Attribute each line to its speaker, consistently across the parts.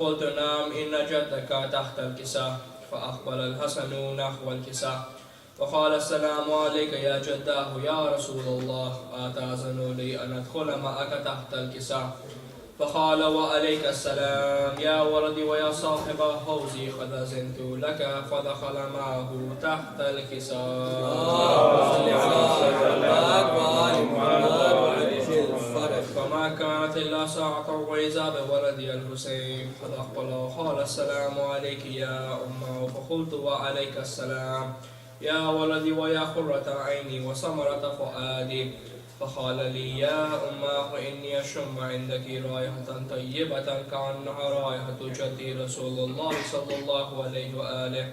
Speaker 1: قلت نعم إن جدك تحت الكساء. فأقبل الحسن نحو الكساء وقال السلام عليك يا جداه يا رسول الله أتأذن لي أن أدخل معك تحت الكساء؟ فقال وعليك السلام يا ولدي ويا صاحب حوزي قد أذنت لك. فدخل معه تحت الكساء. فما كانت إلا ساعة وإذا بولدي الحسين قد أقبل وقال السلام عليك يا أمه. فقلت وعليك السلام يا ولدي ويا قرة عيني وثمرة فؤادي. فقال لي يا أمه إني أشم عندك رائحة طيبة كأنها رائحة جدي رسول الله صلى الله عليه وآله.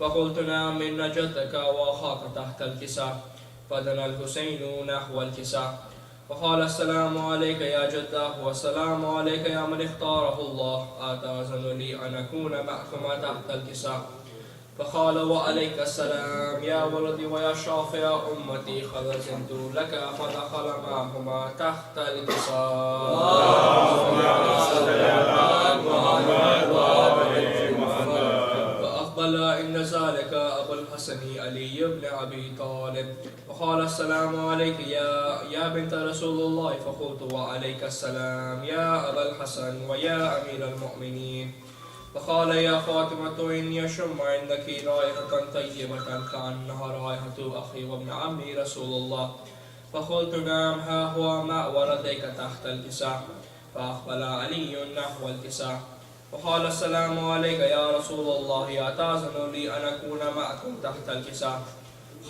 Speaker 1: فقلت نعم إن جدك وأخاك تحت الكساء. فدنا الحسين نحو الكساء وقال السلام عليك يا جداه والسلام عليك يا من اختاره الله أتأذن لي أن أكون معكما تحت الكساء؟ فقال وعليك السلام يا ولدي ويا شافع أمتي قد أذنت لك. فدخل معهما تحت الكساء. فأقبل إن ذلك أبو الحسن علي بن أبي طالب وقال السلام عليك يا بنت رسول الله. فقلت وعليك السلام يا أبا الحسن ويا أمير المؤمنين. فقال يا فاطمة إني أشم عندك رائحة طيبة كأنها رائحة أخي وابن عمي رسول الله. فقلت نعم ها هو مع ولديك تحت الكساء. فأقبل علي نحو الكساء وقال السلام عليك يا رسول الله أتأذن لي أن أكون معكم تحت الكساء؟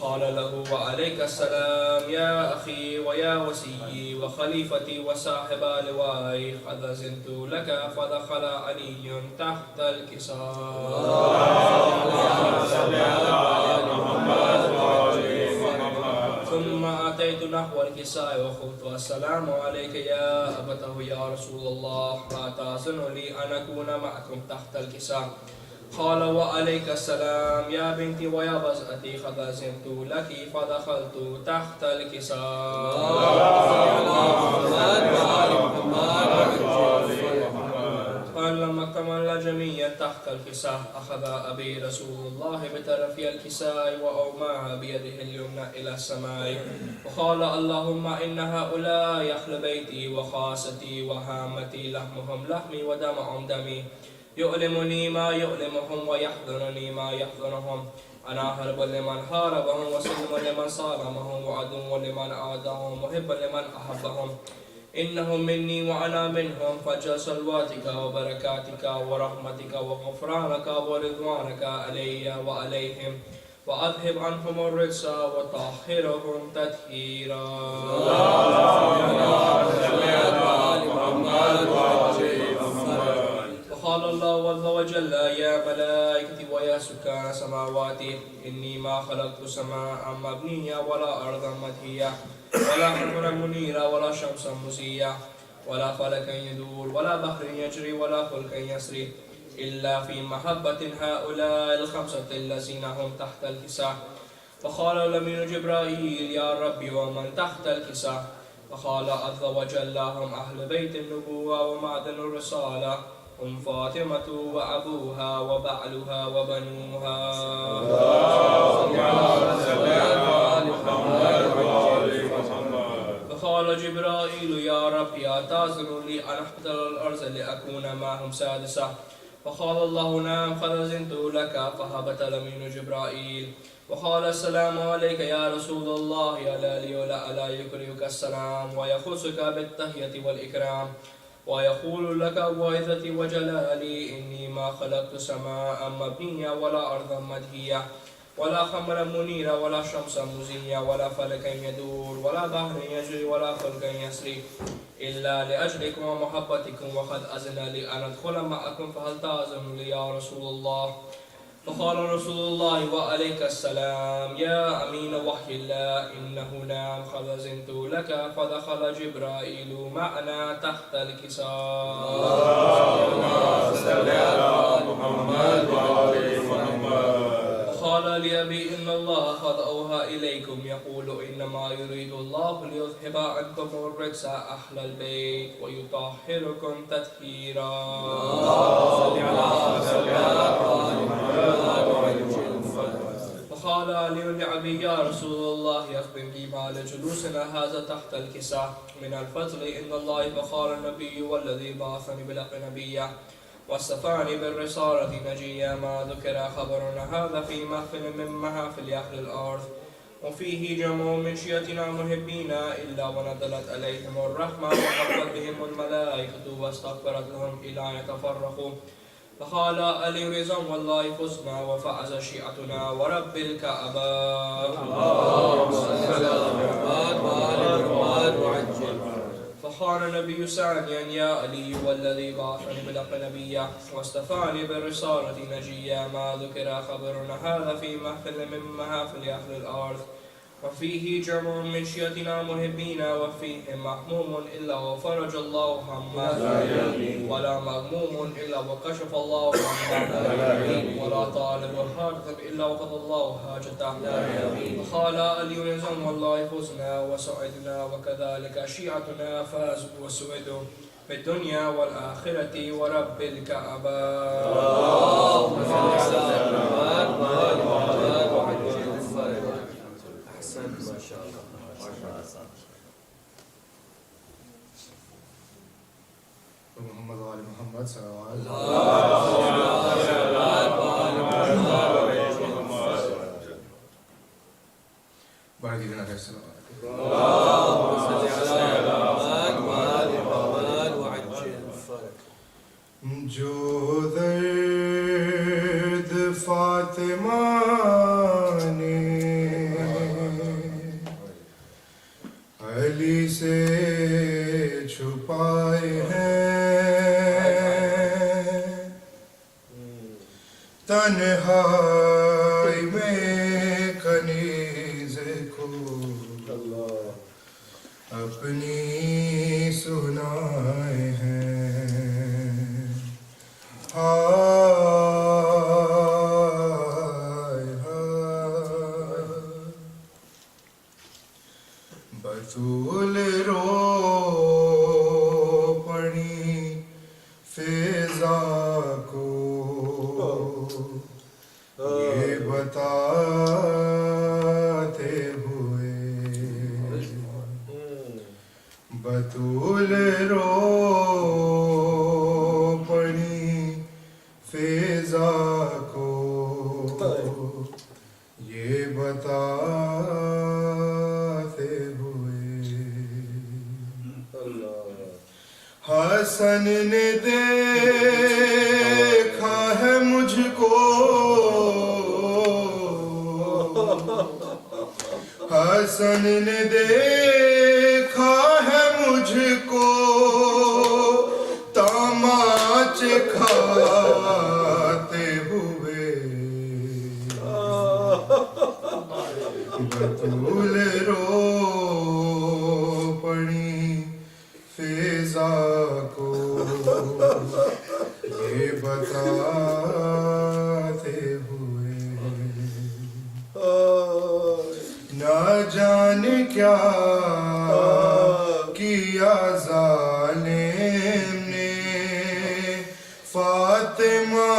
Speaker 1: قال له وعليك السلام يا أخي ويا وسيي وخليفتي وصاحب لوائي قد أذنت لك. فدخل علي تحت الكساء. ثم أتيت نحو الكساء وقلت السلام عليك يا أبته يا رسول الله أتأذن لي أن أكون معكم تحت الكساء؟ قال وعليك السلام يا بنتي ويا بزأتي قد أذنت لك. فدخلت تحت الكساء. فلما اكتمل جميعا تحت الكساء أخذ أبي رسول الله بطرف الكساء وأوماها بيده اليمنى إلى السماء وقال اللهم إن هؤلاء أهل بيتي وخاصتي وهامتي لحمهم لحمي ودمهم دمي يؤلمني ما يؤلمهم ويحزنني ما يحزنهم. أنا هرب لمن حاربهم وسلم لمن صالمهم وعدو لمن عادهم محب لمن أحبهم. إنهم مني وأنا منهم. فاجعل صلواتك وبركاتك ورحمتك وغفرانك ورضوانك علي وعليهم وأذهب عنهم الرجس وطهرهم تطهيرا. وقال الله عز وجل يا ملائكتي ويا سكان سماواتي إني ما خلقت سماء مبنية ولا أرضا مدهية ولا قمرا منيرا ولا شمسا مزية ولا فلكا يدور ولا بحر يجري ولا فلكا يسري إلا في محبة هؤلاء الخمسة الذين هم تحت الكساء. فقال الأمين جبرائيل يا ربي ومن تحت الكساء؟ فقال عز وجل هم أهل بيت النبوة ومعدن الرسالة هم فاطمة وأبوها وبعلها وبنوها. فقال جبرائيل يا ربي أتأذن لي أن أحتل الأرض لأكون معهم سادسة؟ فقال الله نعم قد أذنت لك. فهبط الأمين جبرائيل وقال السلام عليك يا رسول الله ألا لي ولا يكرهك السلام ويخصك بالتحية والإكرام ويقول لك وعزتي وجلالي إني ما خلقت سماء مبنية ولا أرضا مدهية ولا خمرا منيرا ولا شمسا مزية ولا فلكا يدور ولا بحر يجري ولا فلكا يسري إلا لأجلكم ومحبتكم وقد أذن لي أن أدخل معكم فهل تأذن لي يا رسول الله؟ فقال رسول الله وعليك السلام يا أمين وحي الله إنه نعم قد أذنت لك. فدخل جبرائيل معنا تحت الكساء. قال لأبي إن الله قد أوحى إليكم يقول إنما يريد الله ليذهب عنكم الرجس أهل البيت ويطهركم تطهيرا. فقال علي لأبي يا رسول الله أخبرني ما لجلوسنا هذا تحت الكساء من الفضل عند الله. فقال النبي والذي بعثني بالحق نبيا واصطفاني بالرسالة نجيا ما ذكر خبرنا هذا في محفل من محافل أهل الأرض وفيه جمع من شيعتنا محبين إلا ونزلت عليهم الرحمة وحفت بهم الملائكة واستغفرت لهم إلى أن يتفرقوا. فقال علي رضا والله فزنا وفاز شيعتنا ورب الكعبة. اللهم صل على محمد وآل محمد وعجل. فقال النبي ثانيا يا علي والذي بعثني بالحق نبيا واصطفاني بالرسالة نجيا ما ذكر خبرنا هذا في محفل من محافل أهل الأرض وفيه جمع من شيعتنا محبين وفيه محموم إلا وفرج الله همه ولا مغموم إلا وكشف الله همه ولا طالب حاجة إلا وقضى الله حاجته. قال علي رضا والله فزنا وسعدنا وكذلك شيعتنا فازوا وسعدوا في الدنيا والآخرة ورب الكعبة. اللهم صل على محمد وعجل الفرج. أحسنت ما شاء الله.
Speaker 2: محمد وآل محمد صلوات بڑھ کے جناب صلوات. جو درد فاطمہ نے علی سے چھپائے ہیں تنہائی میں کنیز کو اپنی سنائے ہیں. ہائے ہائے بطول رو پڑی فیضا کو یہ بتاتے ہوئے بطول رو پڑی فیضا کو یہ بتاتے ہوئے حسن نے دیکھا ہے مجھ کو حسن نے دیکھا ہے مجھ کو تماچے کھاتے ہوئے بطول رو پڑی فیضا کو یہ بتاتے ہوئے نہ جانے کیا کیا ظالم نے فاطمہ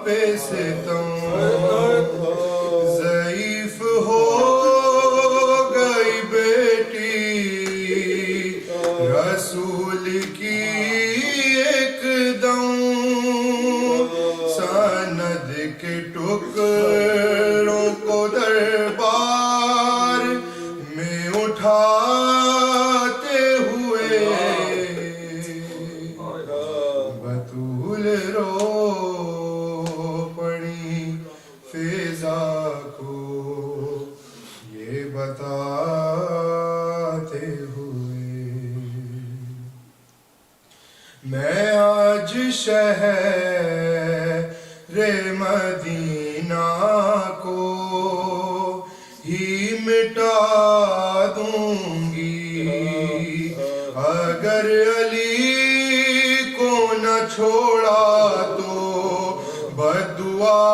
Speaker 2: پہ ستم ضعیف ہو گئی بیٹی رسول کی ایک دم سند کے ٹکڑوں کو دربار میں اٹھاتے ہوئے بطول رو پڑی فیضا کو یہ بتاتے ہوئے میں آج شہر مدینہ کو ہی مٹا دوں گی اگر علی کو نہ چھوڑا تو بددعا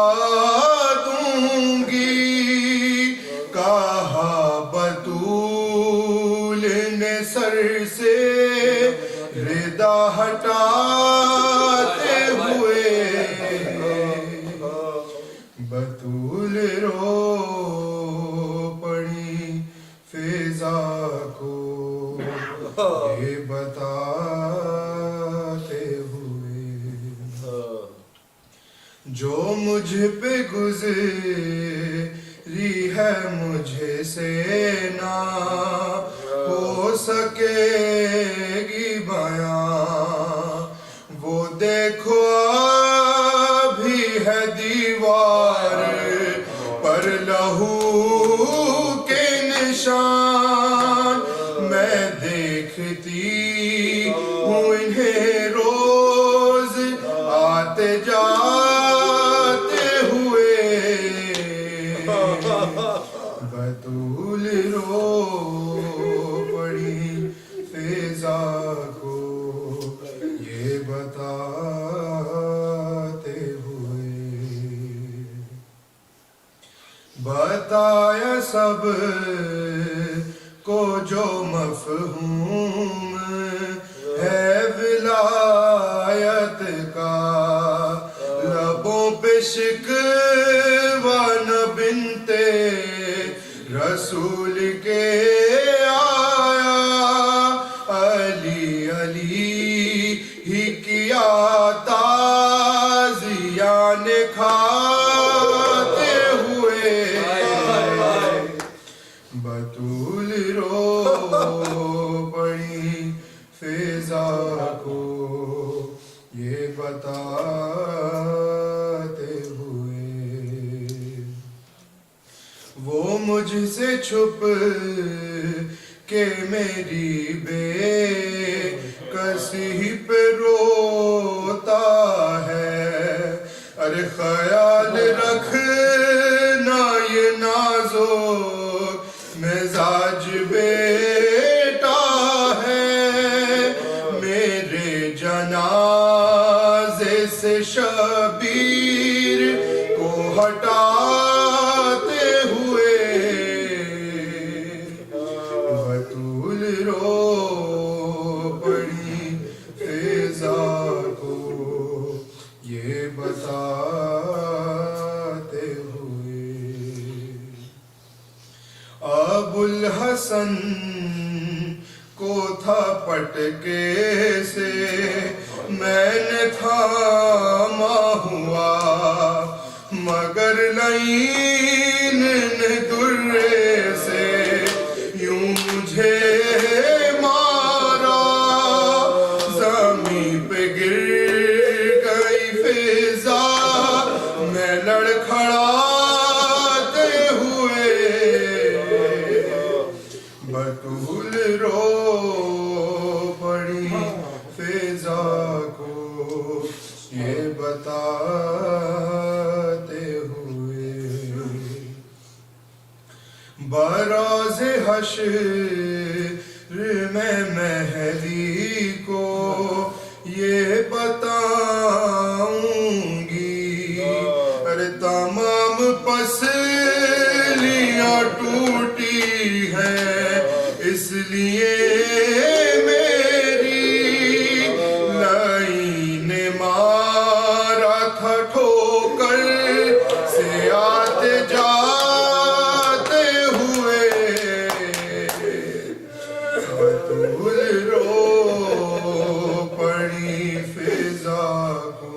Speaker 2: دوں گی. ہٹاتے ہوئے بطول رو پڑی فضا کو یہ بتاتے ہوئے جو مجھ پہ گزری ہے مجھے سے نہ ہو سکے گی بیان وہ دیکھو ابھی ہے دیوار پر لہو کے نشان میں دیکھتی ہوں انہیں روز آتے جاتے ہوئے بطول رو پڑی فضا کو یہ بتاتے ہوئے بتایا سب کو جو مفہوم ہے ولایت کا لبوں پہ شکوہ نہ بنتے رسول کے آیا علی علی ہی کیا تازیان کھاتے ہوئے بطول رو پڑی فضا کو یہ بتاتے ہوئے وہ مجھ سے چھپ کہ میری بے کسی پہ روتا ہے ارے خیال رکھنا یہ نازک مزاج بیٹا ہے میرے جنازے سے شبیر کو ہٹاتے ہوئے بطول رو پڑی فضا کو یہ بتاتے ہوئے ابو الحسن کو تھا پٹکے سے میں نے تھاما ہوا مگر لعین نے درے سے یوں مجھے مارا زمین پہ گر گئی فضا میں لڑکھڑاتے ہوئے بطول رو پڑی فضا کو یہ بتاتے ہوئے براز حشر میں مہدی کو یہ بتاؤں گی ارے تمام پسلیاں ٹوٹی ہیں اس لیے میری لعین نے مارا تھا ٹھوکر سے آتے جاتے ہوئے بطول رو پڑی فضا کو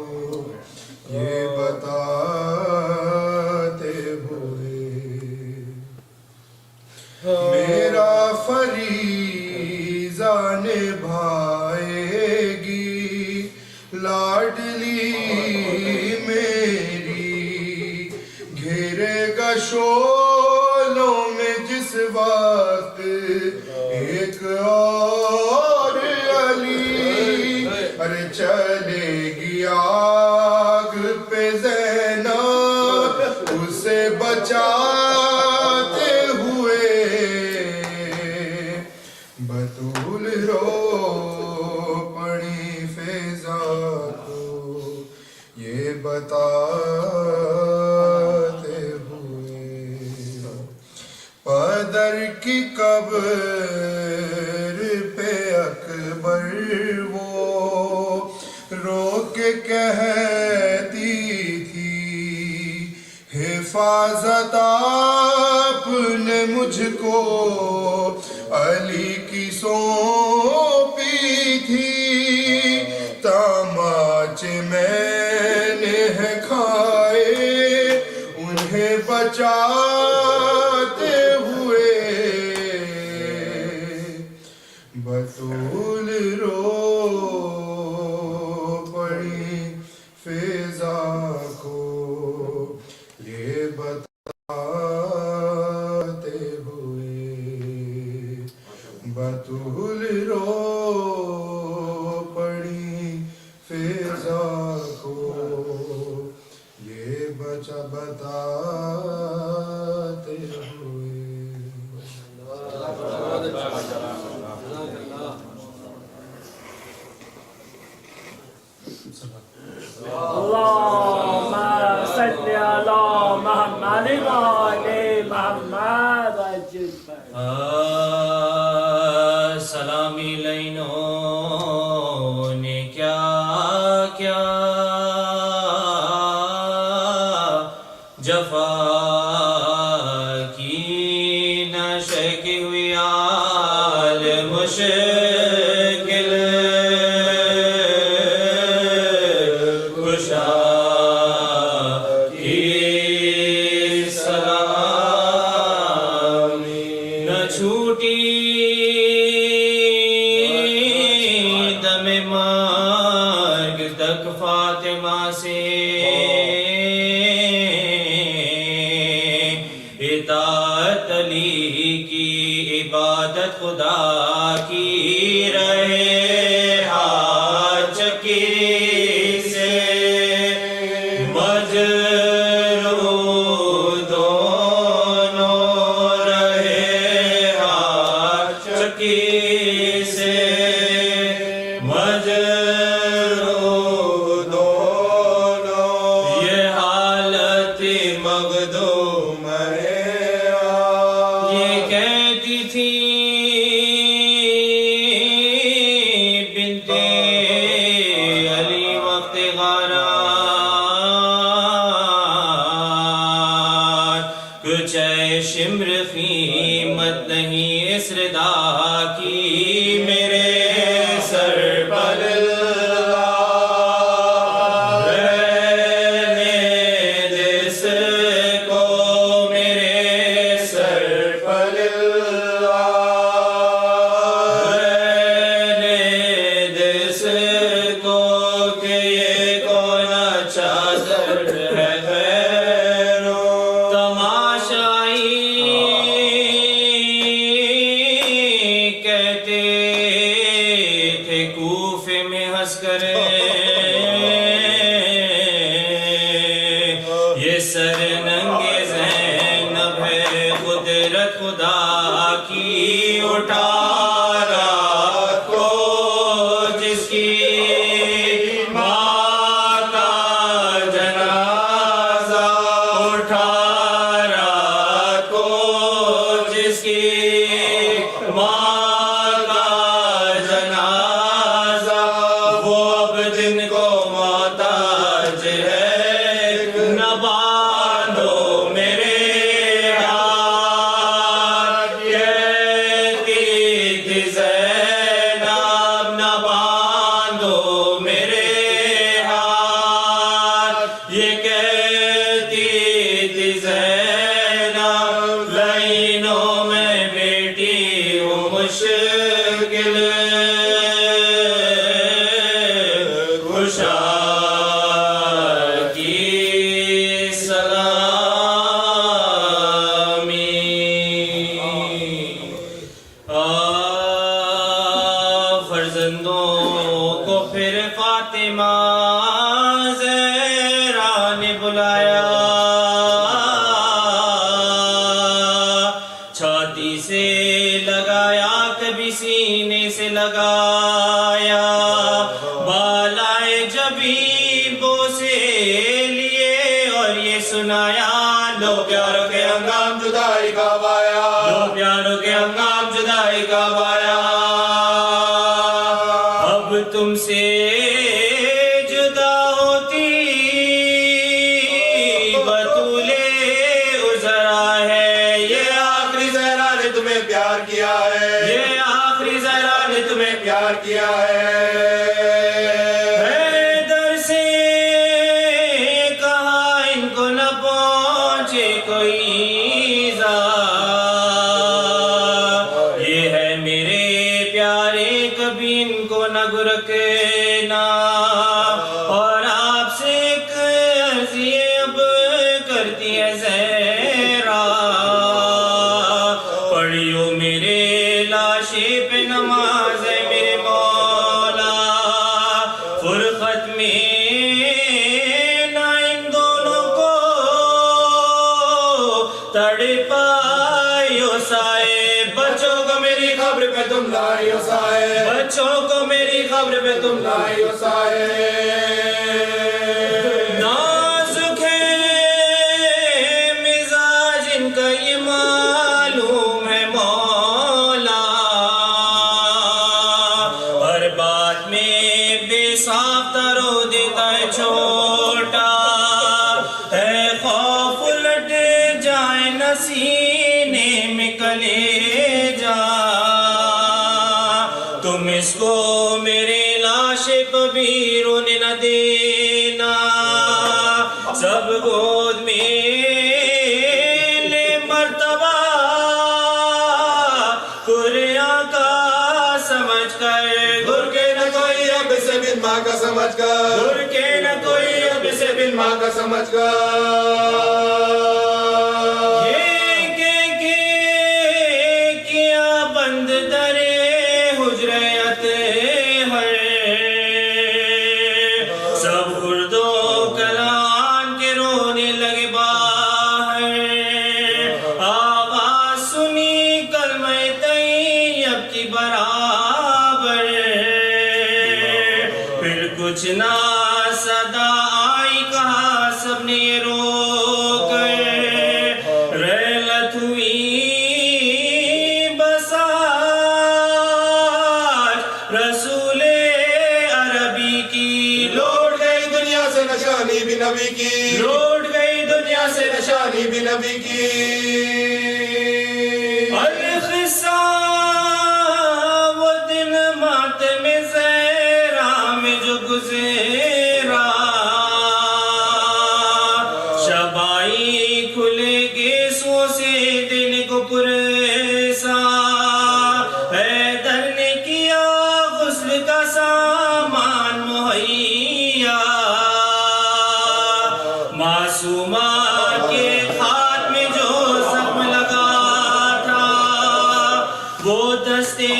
Speaker 2: یہ بتاتے ہوئے میرا فریضہ نبھائے گی لاڈلی میری گھیرے گا شولوں میں جس وقت ایک اور علی ارے چلے گی آگ پہ زینب اسے بچاتے ہوئے بطول رو پڑی فضا کو یہ بتاتے ہوئے پدر کی قبر پہ اکبر وہ کے کہتی تھی حفاظت آپ نے مجھ کو علی کی سونپی تھی تماچے میں نے ہے کھائے انہیں بچاتے ہوئے بطول رو پڑی فیضا کو یہ بتاتے ہوئے بطول رو پڑی فیضا کو یہ بتاتے ہوئے
Speaker 3: اللهم صل على محمد وآل محمد وعجل
Speaker 4: سلامی لینوں نے کیا کیا جفا کی نشے کی ہوئی آل مشکل کشا کی سلامی نہ چھوٹی دم مرگ تک فاطمہ سے اطاعت علی کی عبادت خدا کی رہے ہاتھ چکی سے مجروح دونوں رہے ہاتھ چکی سے مجروح دونوں یہ حالت مغدوم ہے یہ کہتی تھی بنت علی وقت غارات کچھ شمر قیمت نہیں اس ردا کی میرے سر پر رہنے دے اس کو میرے سر پر رہنے دے اس کو کہ یہ کون چادر ہے خیروں تماشائی کہتے تھے کوفے میں ہنس کر یہ سر ننگے زینب ہے قدرت خدا کی اٹھا رات کو جس کی ماں کا جنازہ اٹھا رات کو جس کی ماں کا جنازہ وہ اب جن کو محتاج ہے نہ باندھو میرے ہاتھ کہتی تھی زینب نہ باندھو میرے ہاتھ یہ کہتی تھی زینب لائنوں میں بیٹی ہوں مشکل کشا کی سلامی فرزندوں کو پھر فاطمہ زہرا نے بلایا چھاتی سے لگایا کبھی سینے سے لگایا بالائے جبیبوں سے لیے اور یہ سنایا لو پیاروں کے ہنگام جدائی کا بایا لو پیاروں کے ہنگام جدائی کا بایا اب تم سے جدا
Speaker 2: پیار کیا ہے.
Speaker 4: حیدر سے کہا ان کو نہ پہنچے کوئی ایذا. یہ ہے میرے پیارے کبھی ان کو نہ گرکنا. اور آپ سے ایک عرض یہ اب کرتی ہے زہرا. پڑھیو میرے لاشے پہ نماز ہے میرے مولا. فرقت میں نہ ان دونوں کو تڑپائیو سائے. بچوں کو میری خبر پہ تم
Speaker 2: لائیو سائے,
Speaker 4: بچوں کو میری خبر پہ تم
Speaker 2: لائیو سائے.
Speaker 4: نازک ہے مزاج ان کا یہ معلوم ہے مولا. ہر بات میں بے ساختہ رو دیتا ہے چھوٹا. ہے خوف الٹ جائے نہ سینے میں کلیجا. تم اس کو میرے لاشے پہ بھی رونے نہ دینا. سب گود میں لے مرتبہ قرآن کا سمجھ کر. گر کے نہ کوئی اب سے بن
Speaker 2: ماں کا سمجھ کر,
Speaker 4: گر کے نہ کوئی اب سے بن
Speaker 2: ماں کا سمجھ کر.
Speaker 4: کیا بند درے حجرت ہے. سب خرد و کلام کے رونے لگے باہر. آواز سنی کلمہ طیب کی برابر. پھر کچھ نہ صدا آئی کہا سب نے یہ رو کر. ریلت ہوئی بساج رسول عربی کی.
Speaker 2: لوٹ گئی دنیا سے نشانی بھی نبی کی,
Speaker 4: لوٹ گئی دنیا سے
Speaker 2: نشانی بھی نبی کی.
Speaker 4: القصہ وہ دن ماتم زہرا میں جو گزرا. شبائی کھلے گیسوں سے دن کو پرسا. حیدر نے کیا غسل کا سامان مہیا. معصومات کے ہاتھ میں جو زخم لگا تھا وہ دستے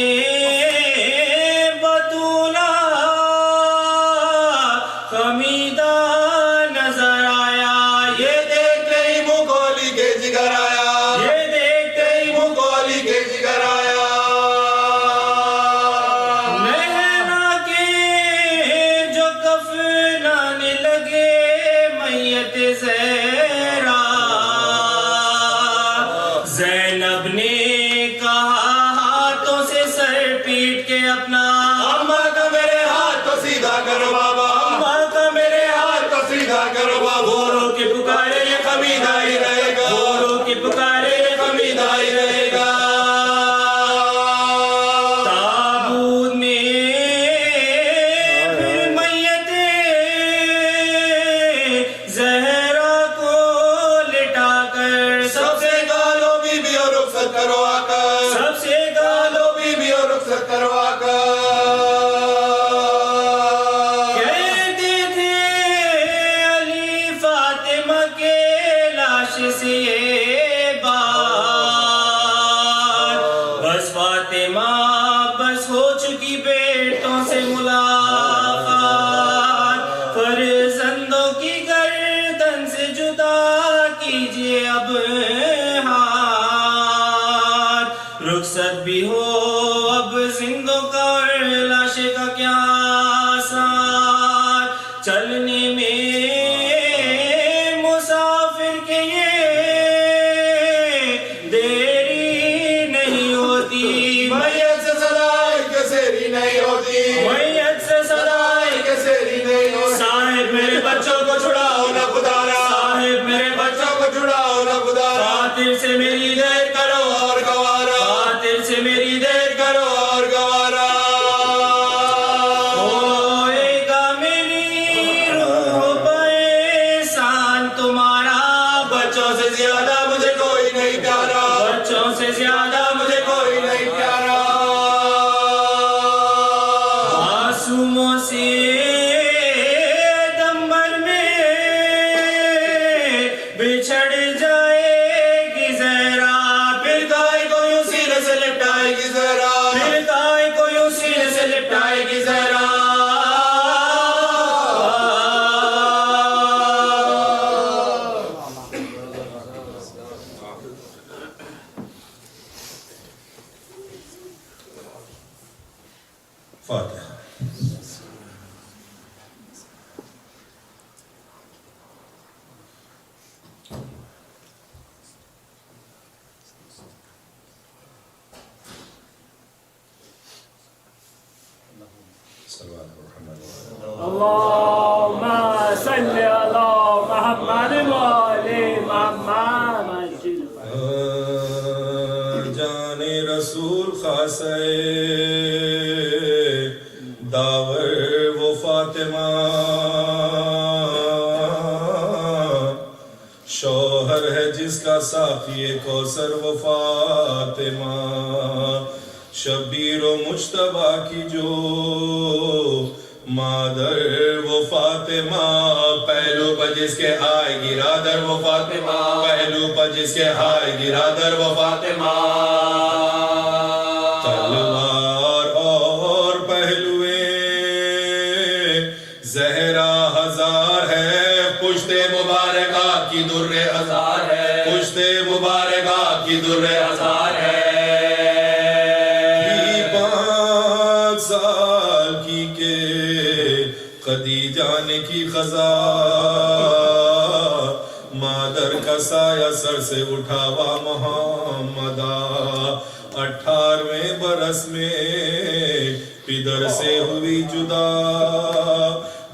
Speaker 4: بطولہ خمیدہ نظر آیا. یہ
Speaker 2: دیکھتے ہی منہ کھولی کے جگر آیا,
Speaker 4: یہ دیکھتے ہی
Speaker 2: منہ کھولی کے جگر آیا.
Speaker 4: نہنا کے جو کفنانے لگے میت زہرا. زینب نے کہا ہاتھوں سے سر پیٹ کے اپنا.
Speaker 2: اماں کا میرے ہاتھ تو سیدھا کرو بابا,
Speaker 4: ماں کا میرے
Speaker 2: ہاتھ تو سیدھا کرو بابا.
Speaker 4: گوروں کے پکارے یہ
Speaker 2: خمیدہ ہی رہے گا,
Speaker 4: گوروں کے پکارے یہ
Speaker 2: خمیدہ ہی رہے گا.
Speaker 4: تابوت میں پھر میت زہرا کو لٹا کر.
Speaker 2: سب سے گالو بی بی اور رخصت کرو آ کر,
Speaker 4: سب سے گالو
Speaker 2: بی بی اور رخصت کرو آ کر.
Speaker 4: کہتے تھے علی فاطمہ کے لاش سے یہ بات. بس فاطمہ بس ہو چکی بیٹوں سے ملاقات. فرزندوں کی گردن سے جدا کیجئے اب ہاتھ. رخصت بھی ہو اب زندوں کا اور لاشے کا کیا ساتھ. چلنے میں مسافر کے یہ دیری نہیں ہوتی.
Speaker 2: میت سے صدائے کے سیری نہیں ہوتی,
Speaker 4: میت سے صدائے
Speaker 2: کے سیری نہیں ہوتی.
Speaker 4: صاحب میرے بچوں کو چھڑاؤ
Speaker 2: نہ خدا را,
Speaker 4: صاحب میرے بچوں
Speaker 2: بچوں کو چھڑاؤ نہ خدا را.
Speaker 4: خاطر سے میری دیر کرو
Speaker 2: اور گوارا,
Speaker 4: خاطر سے میری دیر کرو.
Speaker 2: اور گوارا.
Speaker 4: بچھڑ جائے گی زہرا
Speaker 2: پھر گائے کو یوں سینے سے لپٹائے گی زہرا
Speaker 4: پھر گائے کو یوں سینے سے لپٹائے گی زہرا
Speaker 2: فاتحہ
Speaker 3: اللهم صل على محمد وآل محمد
Speaker 2: جان رسول خاصے داور وہ فاطمہ شوہر ہے جس کا ساقی کوثر وہ فاطمہ شبیر و مجتبی کی جو مادر وہ فاطمہ پہلو پر جس کے آئے گرا در وہ فاطمہ پہلو پر جس کے آئے گرا در وہ فاطمہ تلوار اور پہلوے زہرا ہزار ہے پشت مبارکہ کی در ہزار ہے پشت مبارکہ کی در ہزار ہے خدیجہ نے کی خزا مادر کا سایہ سر سے اٹھاوا محمدہ 18ویں برس میں پدر سے ہوئی جدا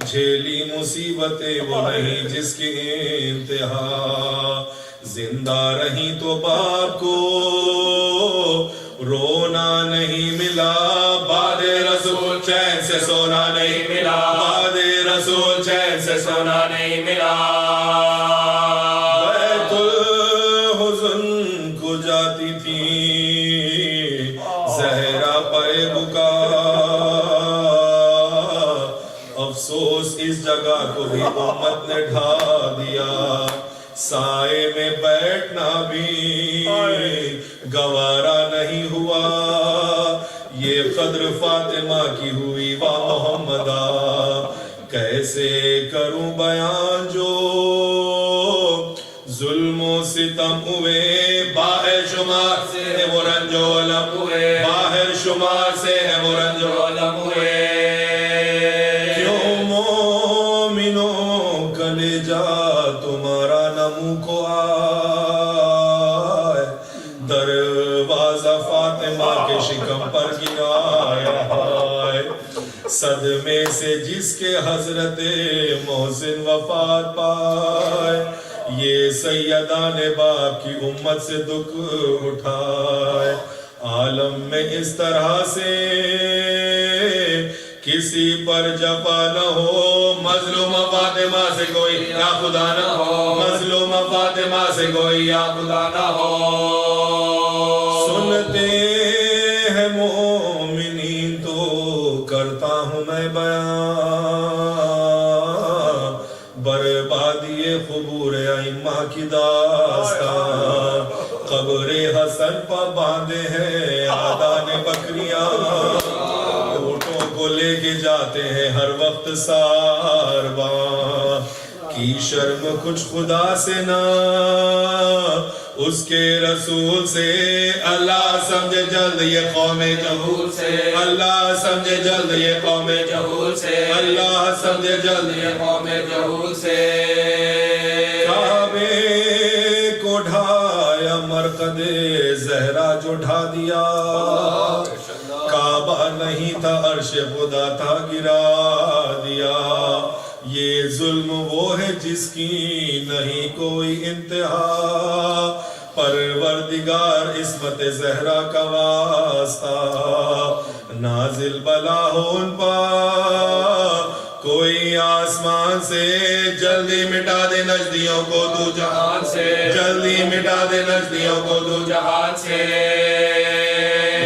Speaker 2: جھیلی مصیبتیں وہ نہیں جس کی انتہا زندہ رہی تو باپ کو رونا نہیں ملا بعد رسول چین سے سونا نہیں ملا بعد رسول چین سے سونا نہیں ملا بیت الحزن کو جاتی تھی زہرا پے بکا افسوس اس جگہ کو بھی امت نے ڈھا دیا سائے میں بیٹھنا بھی گوارا نہیں ہوا یہ قدر فاطمہ کی ہوئی وا محمدہ کیسے کروں بیان جو ظلم و ستم ہوئے باہر شمار سے ہے وہ رنج و علم ہوئے باہر شمار سے ہے وہ رنج و علم ہوئے کیوں مومنوں کلیجا تمہارا نمو کو آئے دروازہ فاطمہ کے شکم پر گرایا ہے صدمے سے جس کے حضرت محسن وفات پائے یہ سیدان باپ کی امت سے دکھ اٹھائے عالم میں اس طرح سے کسی پر جفا نہ ہو مظلوم فاطمہ سے کوئی یا خدا نہ ہو مظلوم فاطمہ سے کوئی یا خدا نہ ہو سنتے ہیں مومنین تو کرتا ہوں میں بیان بربادی قبور ائمہ کی داستان قبر حسن پر باندھے ہیں آدان بکریاں اونٹوں کو لے کے جاتے ہیں ہر وقت سارباں کی شرم کچھ خدا سے نہ اس کے رسول سے اللہ سمجھے جلد یہ قوم جہول سے اللہ سمجھے جلد یہ قوم جہول سے اللہ سمجھے جلد یہ قوم جہول سے کعبے کو ڈھایا مرقد زہرا جو ڈھا دیا کعبہ نہیں تھا عرش خدا تھا گرا دیا یہ ظلم وہ ہے جس کی نہیں کوئی انتہا پروردگار عصمت زہرا کا واسطہ نازل بلا ہو ان پر کوئی آسمان سے جلدی مٹا دے نجدیوں کو دو جہان سے جلدی مٹا دے نجدیوں کو دو جہان سے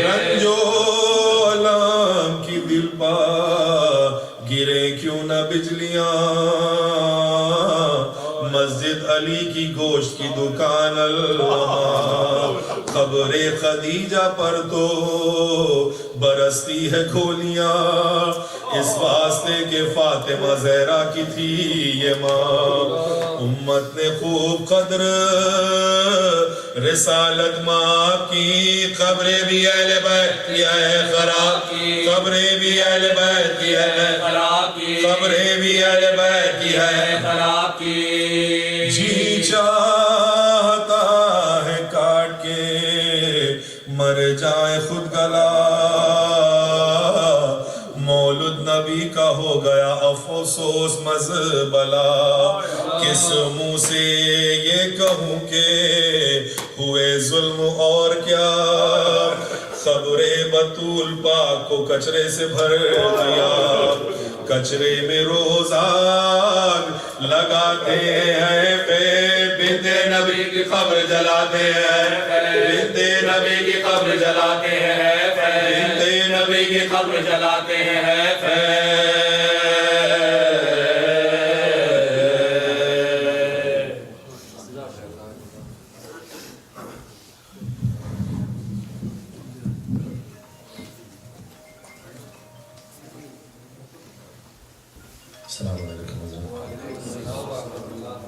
Speaker 2: رنجو علام کی دل پر گرے کیوں نہ بجلیاں मस्जिद अली की गोश्त की दुकान अल्लाह खबरे खदीजा पर तो बरसती है खोलियां इस वास्ते के फातिमा ज़हरा की थी ये माँ उम्मत ने खूब कद्र रिसालत माँ की खबरें भी अहले बैत की है खराब की खबरें भी अहले बैत की है खराब की खबरें भी अहले बैत की है खराब की जी चाहता है काट के मर जाए खुद गला मौलूद नबी का हो गया अफसोस मज़बला किस मुंह से ये कहूँ के हुए जुल्म और क्या खबरे बतूल पाक को कचरे से भर दिया कचरे में रोज आग लगाते हैं बिंदे नबी की खबर जलाते हैं बिंदे नबी की खबर जलाते हैं बिंदे नबी की खबर जलाते हैं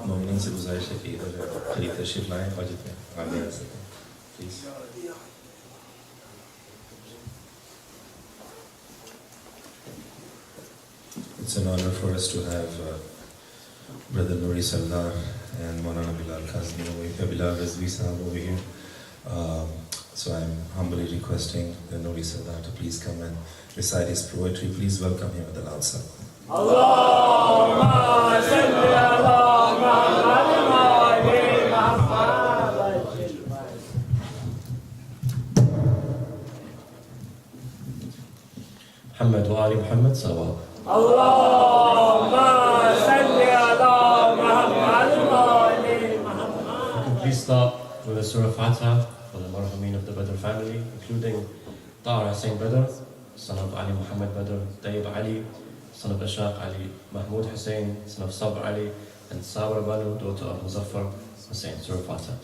Speaker 5: मोमिन से गुजारिश है कि इधर करीब तशरीफ लाएं और जितने आगे आ सकें please It's an honor for us to have Brother Nuri Sardar and Moulana Bilal Kazmi over here, Bilal RazviSahab over here. So I'm humbly requesting the Nuri Sardar to please come and recite his poetry. Please welcome him with a loud salam.
Speaker 3: Allahumma salli ala Muhammad wa ali Muhammad.
Speaker 5: Muhammad wa ali Muhammad salawat.
Speaker 3: Allahumma salli ala Muhammad wa ali Muhammad.
Speaker 5: Please start with the Surah Fatiha for the Marhameen of the Badr family, including Tahir Hussain Badr, son of Ali Muhammad Badr, Tayyib Ali, son of Ashaq Ali, Mahmoud Hussain, son of Sabr Ali, and Sabra Banu, daughter of Muzaffar Hussain. Surah Fatiha.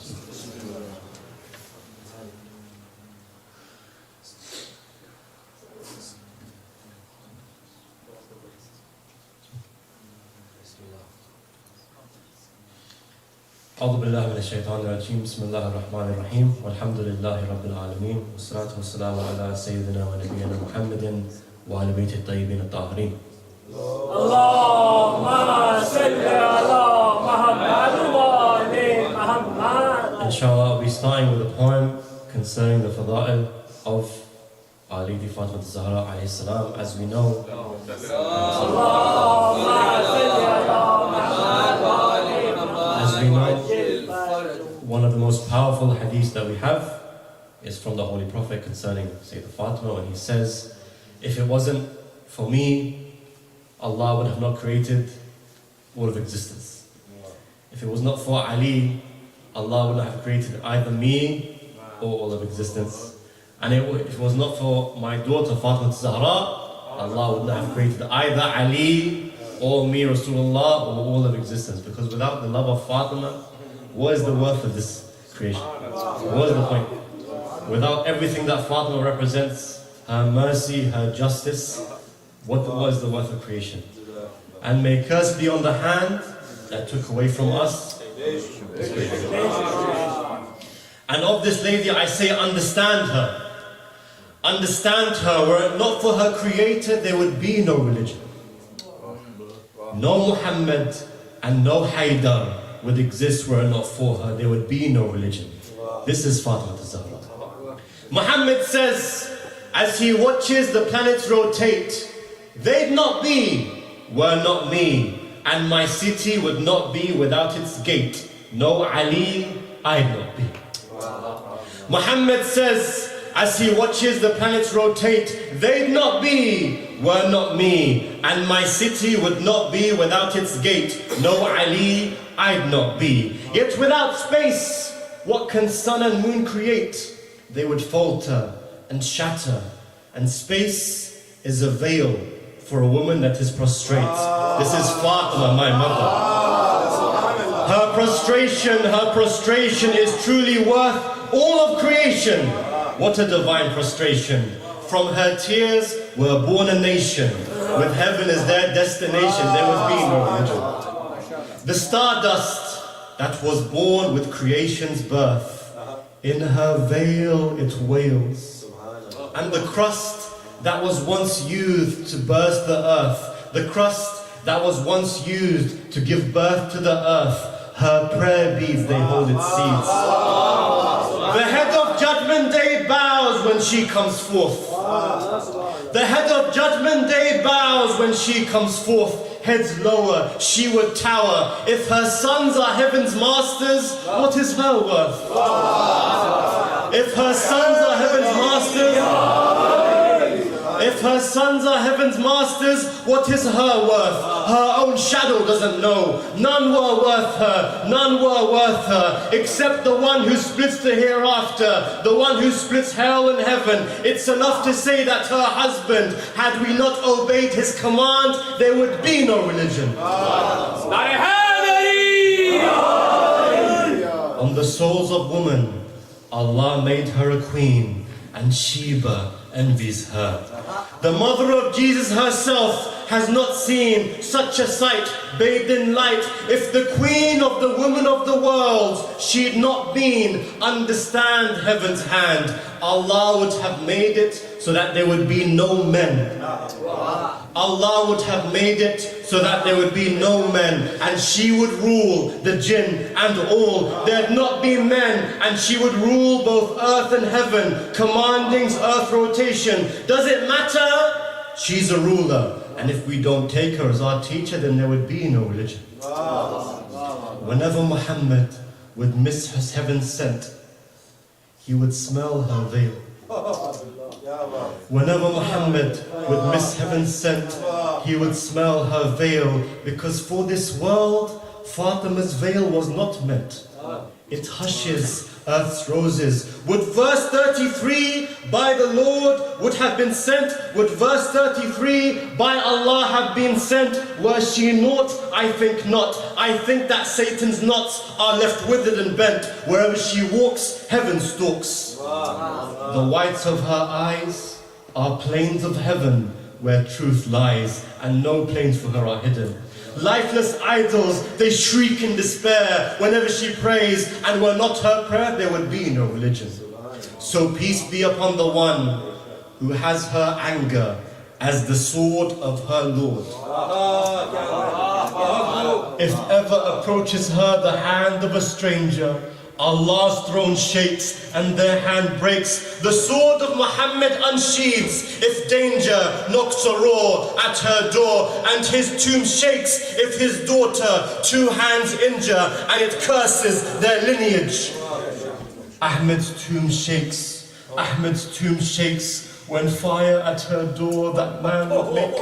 Speaker 5: أعوذ بالله من الشيطان الرجيم بسم الله الرحمن الرحيم والحمد لله رب العالمين والصلاة والسلام على سيدنا ونبينا محمد وعلى بيته الطيبين الطاهرين.
Speaker 3: اللهم صل على محمد وعلى محمد.
Speaker 5: Inshallah, I'll be starting with a poem concerning the fada'il of Our Lady Fatima Zahra alayhi salam. As we know, one of the most powerful hadiths that we have is from the Holy Prophet concerning Sayyidina Fatima, when he says, if it wasn't for me, Allah would have not created all of existence. If it was not for Ali, Allah would not have created either me or all of existence. And if it was not for my daughter Fatima Zahra, Allah would not have created either Ali or me, Rasulullah, or all of existence. Because without the love of Fatima, what is the worth of this creation? What is the point? Without everything that Fatima represents, her mercy, her justice, what is the worth of creation? And may curse be on the hand that took away from us. And of this lady I say, understand her. Understand her. Were it not for her creator, there would be no religion. No Muhammad and no Haydar would exist were it not for her. There would be no religion. This is Fatima Zahra. Muhammad says, as he watches the planets rotate, they'd not be, were not me, and my city would not be without its gate. No Ali, I'd not be. Muhammad says, as he watches the planets rotate, they'd not be, were not me, and my city would not be without its gate. No Ali, I'd not be. Yet without space, what can sun and moon create? They would falter and shatter, and space is a veil for a woman that is prostrate. This is Fatima, my mother. Her prostration is truly worth all of creation. What a divine prostration. From her tears were born a nation. With heaven as their destination, there would be no religion. The stardust that was born with creation's birth, in her veil it wails. And the crust that was once used to burst the earth, the crust that was once used to give birth to the earth, her prayer beads, they hold its seeds. The head of judgment day bows when she comes forth. The head of judgment day bows when she comes forth. Heads lower, she would tower. If her sons are heaven's masters, what is her worth? If her sons are heaven's masters, what is her worth? Her own shadow doesn't know. None were worth her, except the one who splits the hereafter, the one who splits hell and heaven. It's enough to say that her husband, had we not obeyed his command, there would be no religion. On the souls of woman, Allah made her a queen, and Sheba envies her. The mother of Jesus herself has not seen such a sight, bathed in light. If the queen of the women of the world, she'd not been, understand heaven's hand, Allah would have made it so that there would be no men. Allah would have made it so that there would be no men, and she would rule the jinn and all. There'd not be men, and she would rule both earth and heaven, commanding earth rotation. Does it matter? She's a ruler, and if we don't take her as our teacher, then there would be no religion. Whenever Muhammad would miss his heaven sent, he would smell her veil. Whenever Muhammad would miss heaven sent, he would smell her veil, because for this world, Fatima's veil was not meant. It hushes earth's roses. Would verse 33 by the Lord would have been sent? Would verse 33 by Allah have been sent? Were she naught? I think not. I think that Satan's knots are left withered and bent. Wherever she walks, heaven stalks. The whites of her eyes are plains of heaven where truth lies, and no plains for her are hidden. Lifeless idols, they shriek in despair whenever she prays, and were not her prayer, there would be no religion. So peace be upon the one who has her anger as the sword of her Lord. If ever approaches her the hand of a stranger, Allah's throne shakes and their hand breaks. The sword of Muhammad unsheathes if danger knocks a roar at her door, and his tomb shakes if his daughter two hands injure, and it curses their lineage. Ahmed's tomb shakes, Ahmed's tomb shakes when fire at her door that man would make.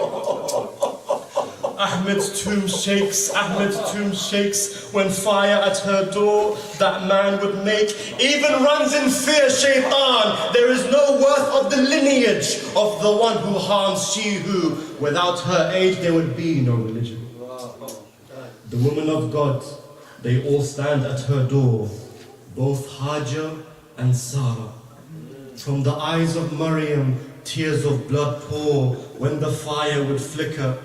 Speaker 5: Ahmed's tomb shakes, Ahmed's tomb shakes when fire at her door that man would make. Even runs in fear, shaitan. There is no worth of the lineage of the one who harms she who, without her aid, there would be no religion. The women of God, they all stand at her door, both Hajar and Sarah. From the eyes of Maryam, tears of blood pour when the fire would flicker.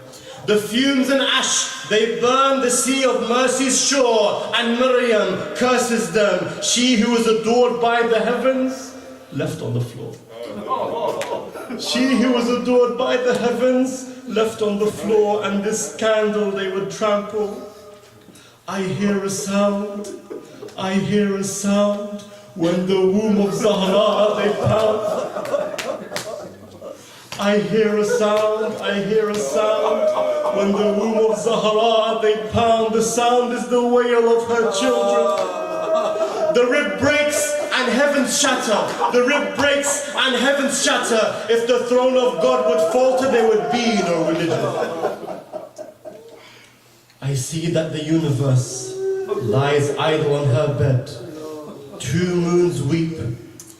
Speaker 5: The fumes and ash, they burn the sea of mercy's shore, and Maryam curses them. She who was adored by the heavens, left on the floor. She who was adored by the heavens, left on the floor, and this candle they would trample. I hear a sound, I hear a sound, when the womb of Zehra they pound. I hear a sound, I hear a sound, when the womb of Zehra they pound. The sound is the wail of her children. The rib breaks and heavens shatter. The rib breaks and heavens shatter. If the throne of God would falter, there would be no religion. I see that the universe lies idle on her bed. Two moons weep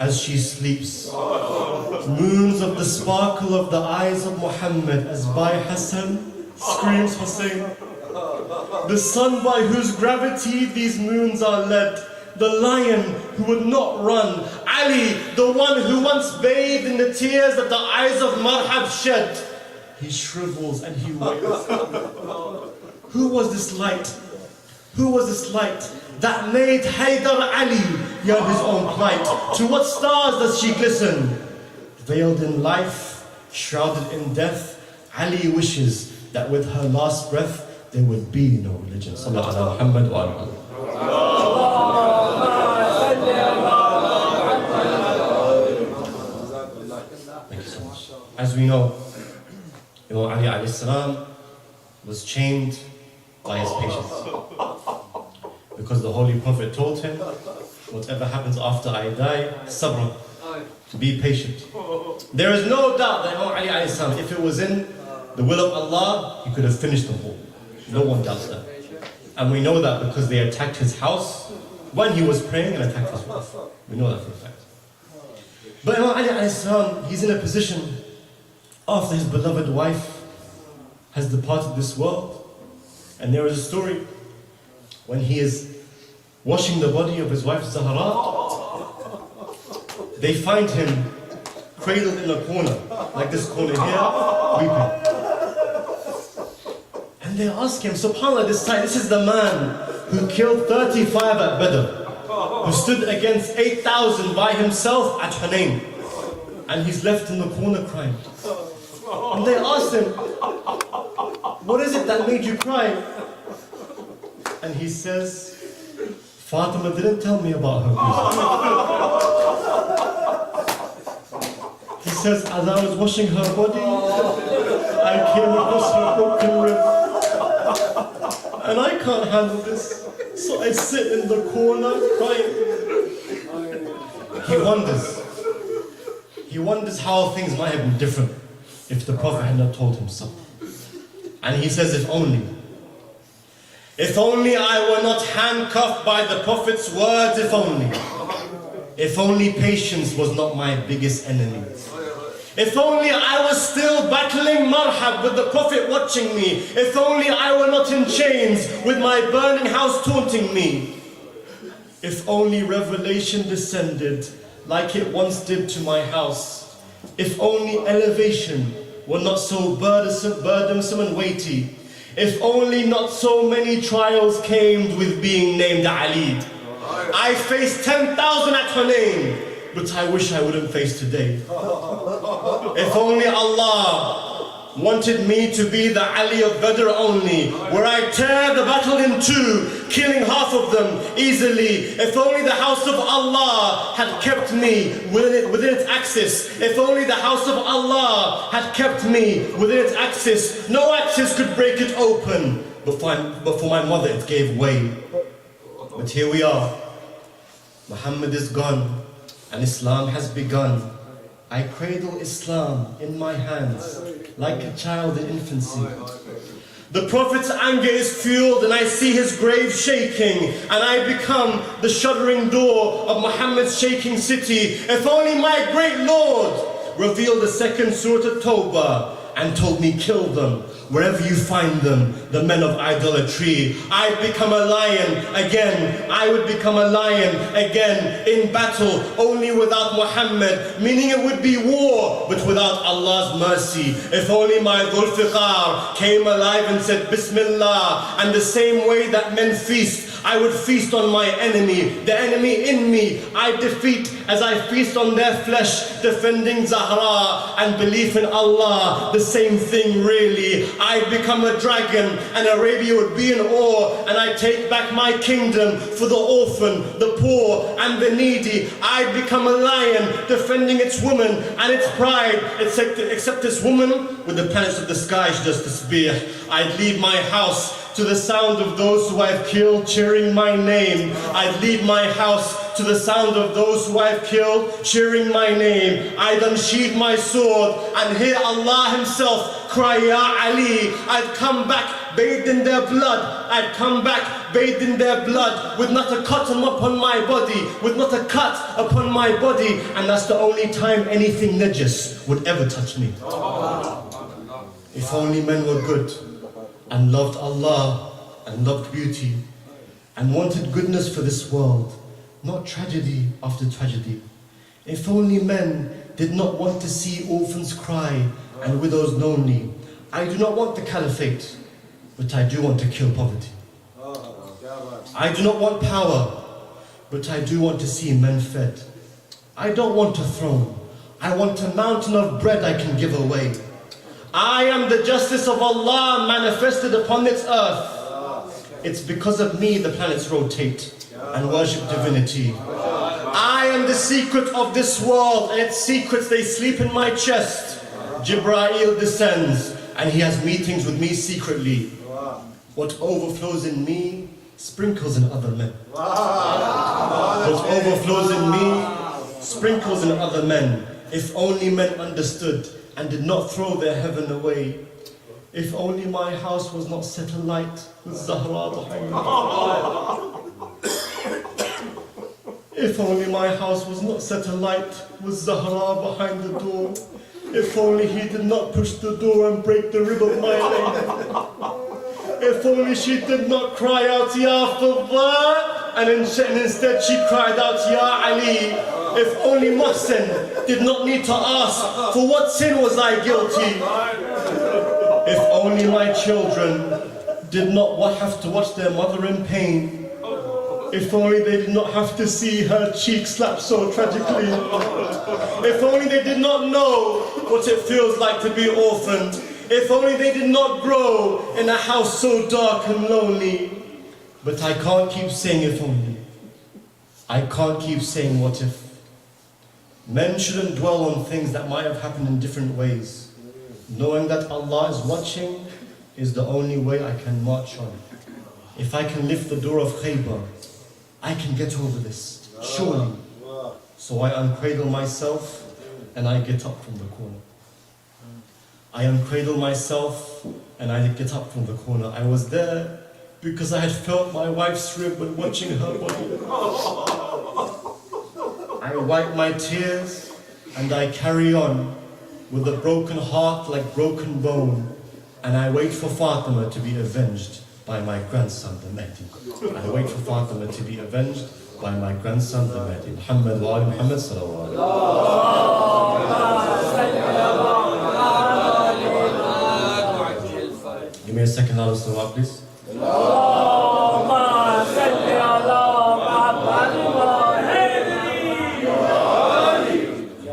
Speaker 5: as she sleeps. Moons of the sparkle of the eyes of Muhammad, as by Hassan screams Hussein. the sun by whose gravity these moons are led, the lion who would not run, Ali, the one who once bathed in the tears that the eyes of Marhab shed. He shrivels and he wails. Who was this light? Who was this light that made Haydar Ali yet his own plight? To what stars does she glisten? Veiled in life, shrouded in death, Ali wishes that with her last breath there would be no religion. Sallallahu ala Muhammad wa ala alihi. Thank you so much. As we know, Imam Ali alayhi salam was chained by his patience. Because the Holy Prophet told him, whatever happens after I die, sabr, be patient. There is no doubt that Imam Ali alayhi salam, if it was in the will of Allah, he could have finished the whole. No one doubts that. And we know that because they attacked his house when he was praying and attacked his wife. We know that for a fact. But Imam Ali alayhi salam, he's in a position after his beloved wife has departed this world. And there is a story when he is washing the body of his wife Zehra, they find him cradled in a corner, like this corner here, weeping. And they ask him, subhanAllah, this is the man who killed 35 at Badr, who stood against 8,000 by himself at Hunayn, and he's left in the corner crying. And they asked him, what is it that made you cry? And he says, Fatima didn't tell me about her grief. He says, as I was washing her body, I came across her broken rib. And I can't handle this, so I sit in the corner crying. He wonders how things might have been different if the Prophet had not told him so. And he says, if only I were not handcuffed by the Prophet's words, if only patience was not my biggest enemy. If only I was still battling marhab with the Prophet watching me. If only I were not in chains with my burning house taunting me. If only revelation descended like it once did to my house. If only elevation were not so burdensome and weighty. If only not so many trials came with being named Ali. I faced 10,000 at Hunayn, but I wish I wouldn't face today. If only Allah wanted me to be the Ali of Badr only, where I tear the battle in two, killing half of them easily. If only the house of Allah had kept me within its axis. If only the house of Allah had kept me within its axis. No axis could break it open, but for my mother it gave way. But here we are. Muhammad is gone and Islam has begun. I cradle Islam in my hands like a child in infancy. The Prophet's anger is fueled and I see his grave shaking, and I become the shuddering door of Muhammad's shaking city. If only my great Lord revealed the second Surah At-Tawbah and told me, kill them wherever you find them, the men of idolatry. I'd become a lion again. I would become a lion again in battle, only without Muhammad, meaning it would be war, but without Allah's mercy. If only my Dhul-Fiqar came alive and said Bismillah, and the same way that men feast, I would feast on my enemy, the enemy in me. I defeat as I feast on their flesh, defending Zahra and belief in Allah, the same thing really. I become a dragon and Arabia would be in awe, and I take back my kingdom for the orphan, the poor and the needy. I become a lion defending its woman and its pride, except this woman with the planets of the sky, she does tasbih. I'd leave my house to the sound of those who I've killed cheering my name. I'd leave my house to the sound of those who I've killed cheering my name. I'd unsheathe my sword and hear Allah himself cry, Ya Ali. I'd come back bathed in their blood. I'd come back bathed in their blood, with not a cut upon my body, with not a cut upon my body. And that's the only time anything najis would ever touch me. If only men were good and loved Allah, and loved beauty and wanted goodness for this world, not tragedy after tragedy. If only men did not want to see orphans cry and widows lonely. I do not want the caliphate, but I do want to kill poverty. I do not want power, but I do want to see men fed. I don't want a throne. I want a mountain of bread I can give away. I am the justice of Allah manifested upon its earth. It's because of me the planets rotate and worship divinity. I am the secret of this world, and its secrets, they sleep in my chest. Jibreel descends, and he has meetings with me secretly. What overflows in me sprinkles in other men. What overflows in me sprinkles in other men. If only men understood and did not throw their heaven away. If only my house was not set alight with Zahra behind me. If only my house was not set alight with Zahra behind the door. If only he did not push the door and break the rib of my leg. If only she did not cry out, Ya Fatimiya, and instead she cried out, Ya Ali. If only Muhsin did not need to ask, for what sin was I guilty? If only my children did not have to watch their mother in pain. If only they did not have to see her cheek slapped so tragically. If only they did not know what it feels like to be orphaned. If only they did not grow in a house so dark and lonely. But I can't keep saying if only. I can't keep saying what if. Men shouldn't dwell on things that might have happened in different ways. Knowing that Allah is watching is the only way I can march on. If I can lift the door of Khaybar, I can get over this, surely. So I uncradle myself and I get up from the corner. I uncradle myself and I get up from the corner. I was there because I had felt my wife's rib when watching her body. I wipe my tears and I carry on with a broken heart like broken bone, and I wait for Fatima to be avenged by my grandson, the Mahdi. I wait for Fatima to be avenged by my grandson, the Mahdi. Muhammad wa ali Muhammad sallallahu alayhi wa sallam. Give me a second, Allah sallallahu please.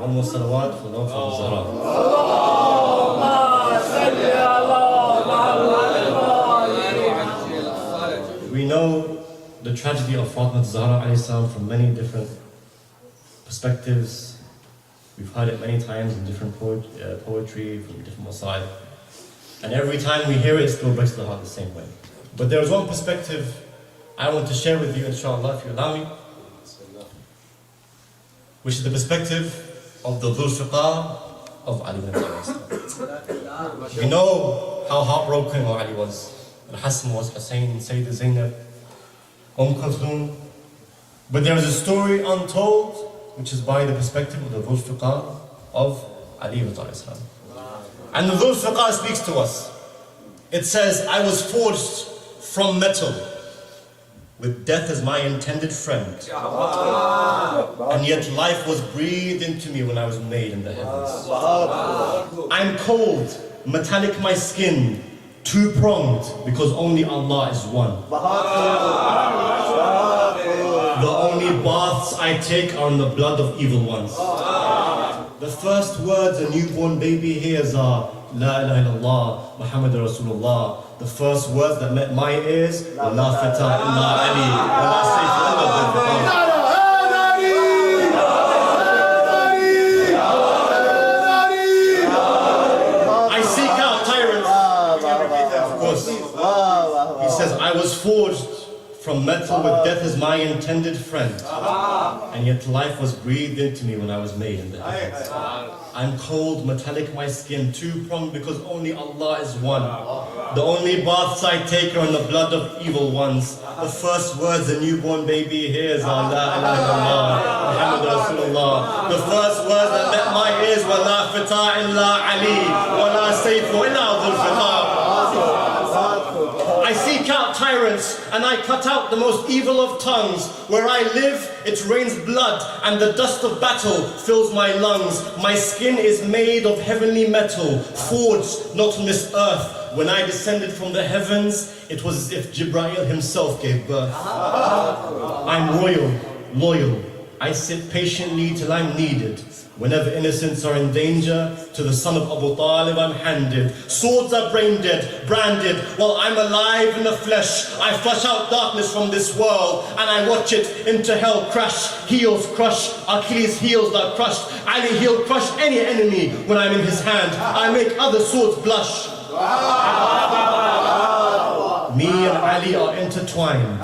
Speaker 5: One more salawat for love from Zahra. We know the tragedy of Fatima Zahra alayhi salam from many different perspectives. We've heard it many times in different poetry, from different masaib. And every time we hear it, it still breaks the heart the same way. But there is one perspective I want to share with you, inshallah, if you allow me, which is the perspective of the Dhul Fiqar of Ali ibn Abi Talib. We know how heartbroken Ali was. Al-Hassan was Hussein, Sayyidah Zainab, Kulthum. But there is a story untold, which is by the perspective of the Dhul Fiqar of Ali ibn Abi Talib. And the Dhul Fiqar speaks to us. It says, I was forged from metal, with death as my intended friend. And yet life was breathed into me when I was made in the heavens. I'm cold, metallic my skin, two-pronged, because only Allah is one. The only baths I take are in the blood of evil ones. The first words a newborn baby hears are La ilaha illallah, Muhammad Rasulullah. The first words that met my ears were La Fatah illa Ali, wa la sayf illa Bilal. I seek out tyrants. Of course. He says, I was forged from metal with death as my intended friend. And yet life was breathed into me when I was made in the heavens. I'm cold, metallic my skin, two-pronged because only Allah is one. The only baths I take are in the blood of evil ones. The first words a newborn baby hears are La ilaha illallah, Muhammad Rasulullah. The first words that met my ears were La Fatah illa Ali, wa la sayfu illa Dhul Fiqar. I seek out tyrants. giants, and I cut out the most evil of tongues. Where I live, it rains blood, and the dust of battle fills my lungs. My skin is made of heavenly metal, forged not on this earth. When I descended from the heavens, it was as if Jibreel himself gave birth. I'm royal, loyal. I sit patiently till I'm needed. Whenever innocents are in danger, to the son of Abu Talib I'm handed. Swords are brain dead, branded, while I'm alive in the flesh. I flush out darkness from this world, and I watch it into hell crash. Heels crush, Achilles' heels are crushed. Ali, he'll crush any enemy when I'm in his hand. I make other swords blush. Me and Ali are intertwined,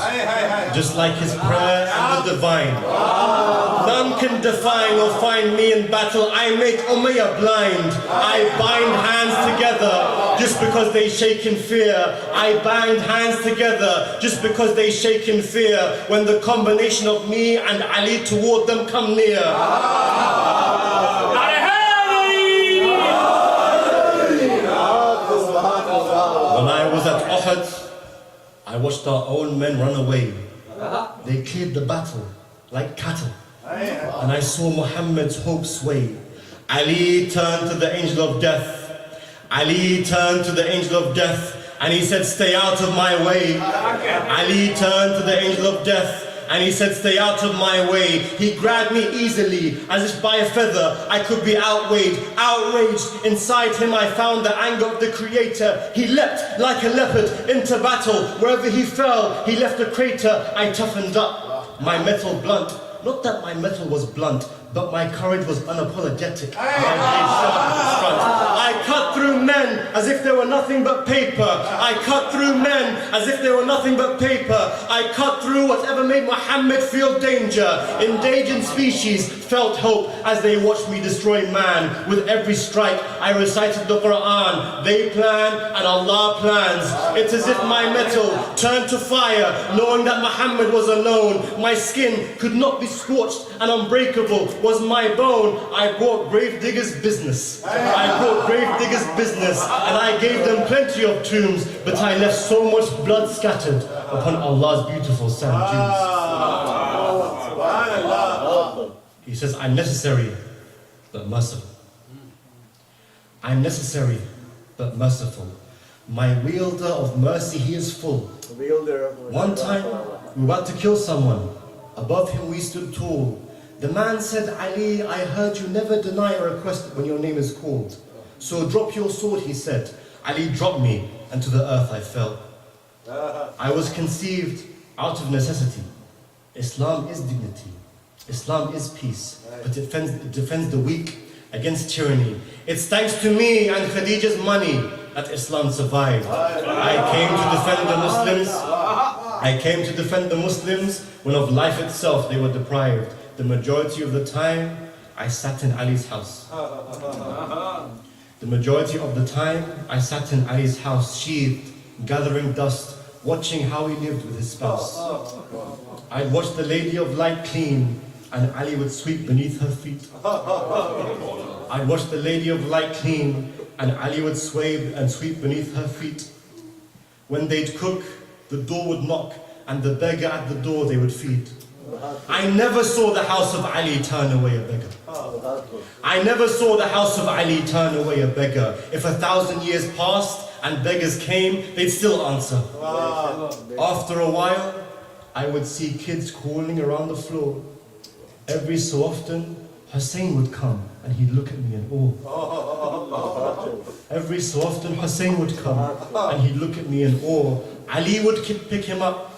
Speaker 5: just like his prayer and the divine. None can define or find me in battle. I make Umayyah blind. I bind hands together just because they shake in fear. I bind hands together just because they shake in fear. When the combination of me and Ali toward them come near. When I was at Uhud, I watched our own men run away. They cleared the battle like cattle. And I saw Muhammad's hope sway. Ali turned to the angel of death. Ali turned to the angel of death, and he said, stay out of my way. Ali turned to the angel of death, and he said, stay out of my way. He grabbed me easily, as if by a feather I could be outweighed, outraged. Inside him I found the anger of the Creator. He leapt like a leopard into battle. Wherever he fell, he left a crater. I toughened up, my metal blunt. Not that my metal was blunt, but my courage was unapologetic. I cut through men as if they were nothing but paper. I cut through men as if they were nothing but paper. I cut through whatever made Muhammad feel danger. Endangered species felt hope as they watched me destroy man. With every strike, I recited the Quran. They plan and Allah plans. It's as if my metal turned to fire, knowing that Muhammad was alone. My skin could not be scorched, and unbreakable was my bone. I brought grave diggers business. I brought grave diggers business, and I gave them plenty of tombs, but I left so much blood scattered upon Allah's beautiful sand dunes. He says, I'm necessary, but merciful. I'm necessary, but merciful. My wielder of mercy, he is full. One time, we were about to kill someone. Above him we stood tall. The man said, Ali, I heard you never deny a request when your name is called. So drop your sword, he said. Ali dropped me, and to the earth I fell. I was conceived out of necessity. Islam is dignity. Islam is peace, but it defends the weak against tyranny. It's thanks to me and Khadija's money that Islam survived. I came to defend the Muslims. I came to defend the Muslims when of life itself they were deprived. The majority of the time, I sat in Ali's house. The majority of the time, I sat in Ali's house, sheathed, gathering dust, watching how he lived with his spouse. I'd watch the lady of light clean, and Ali would sweep beneath her feet. I'd watch the lady of light clean, and Ali would sway and sweep beneath her feet. When they'd cook, the door would knock, and the beggar at the door they would feed. I never saw the house of Ali turn away a beggar. I never saw the house of Ali turn away a beggar. If 1,000 years passed and beggars came, they'd still answer. After a while, I would see kids crawling around the floor. Every so often, Hussein would come and he'd look at me in awe. Every so often, Hussein would come and he'd look at me in awe. Ali would pick him up.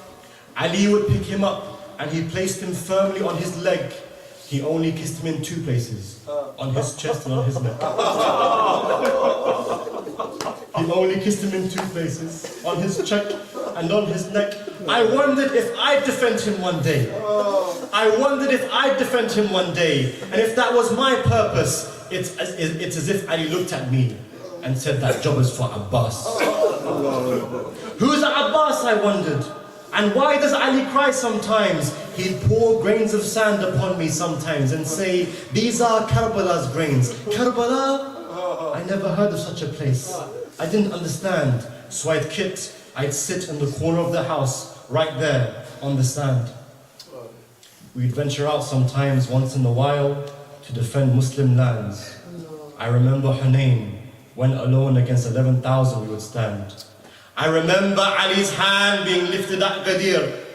Speaker 5: Ali would pick him up, and he placed him firmly on his leg. He only kissed him in two places, on his chest and on his neck. He only kissed him in two places, on his chest and on his neck. I wondered if I'd defend him one day. I wondered if I'd defend him one day. And if that was my purpose, it's as if Ali looked at me and said, that job is for Abbas. Who's Abbas, I wondered. And why does Ali cry sometimes? He'd pour grains of sand upon me sometimes and say, these are Karbala's grains. Karbala? I never heard of such a place. I didn't understand. So I'd kicked I'd sit in the corner of the house, right there on the sand. We'd venture out sometimes, once in a while, to defend Muslim lands. I remember Hunayn, when alone against 11,000 we would stand. I remember Ali's hand being lifted at Ghadir.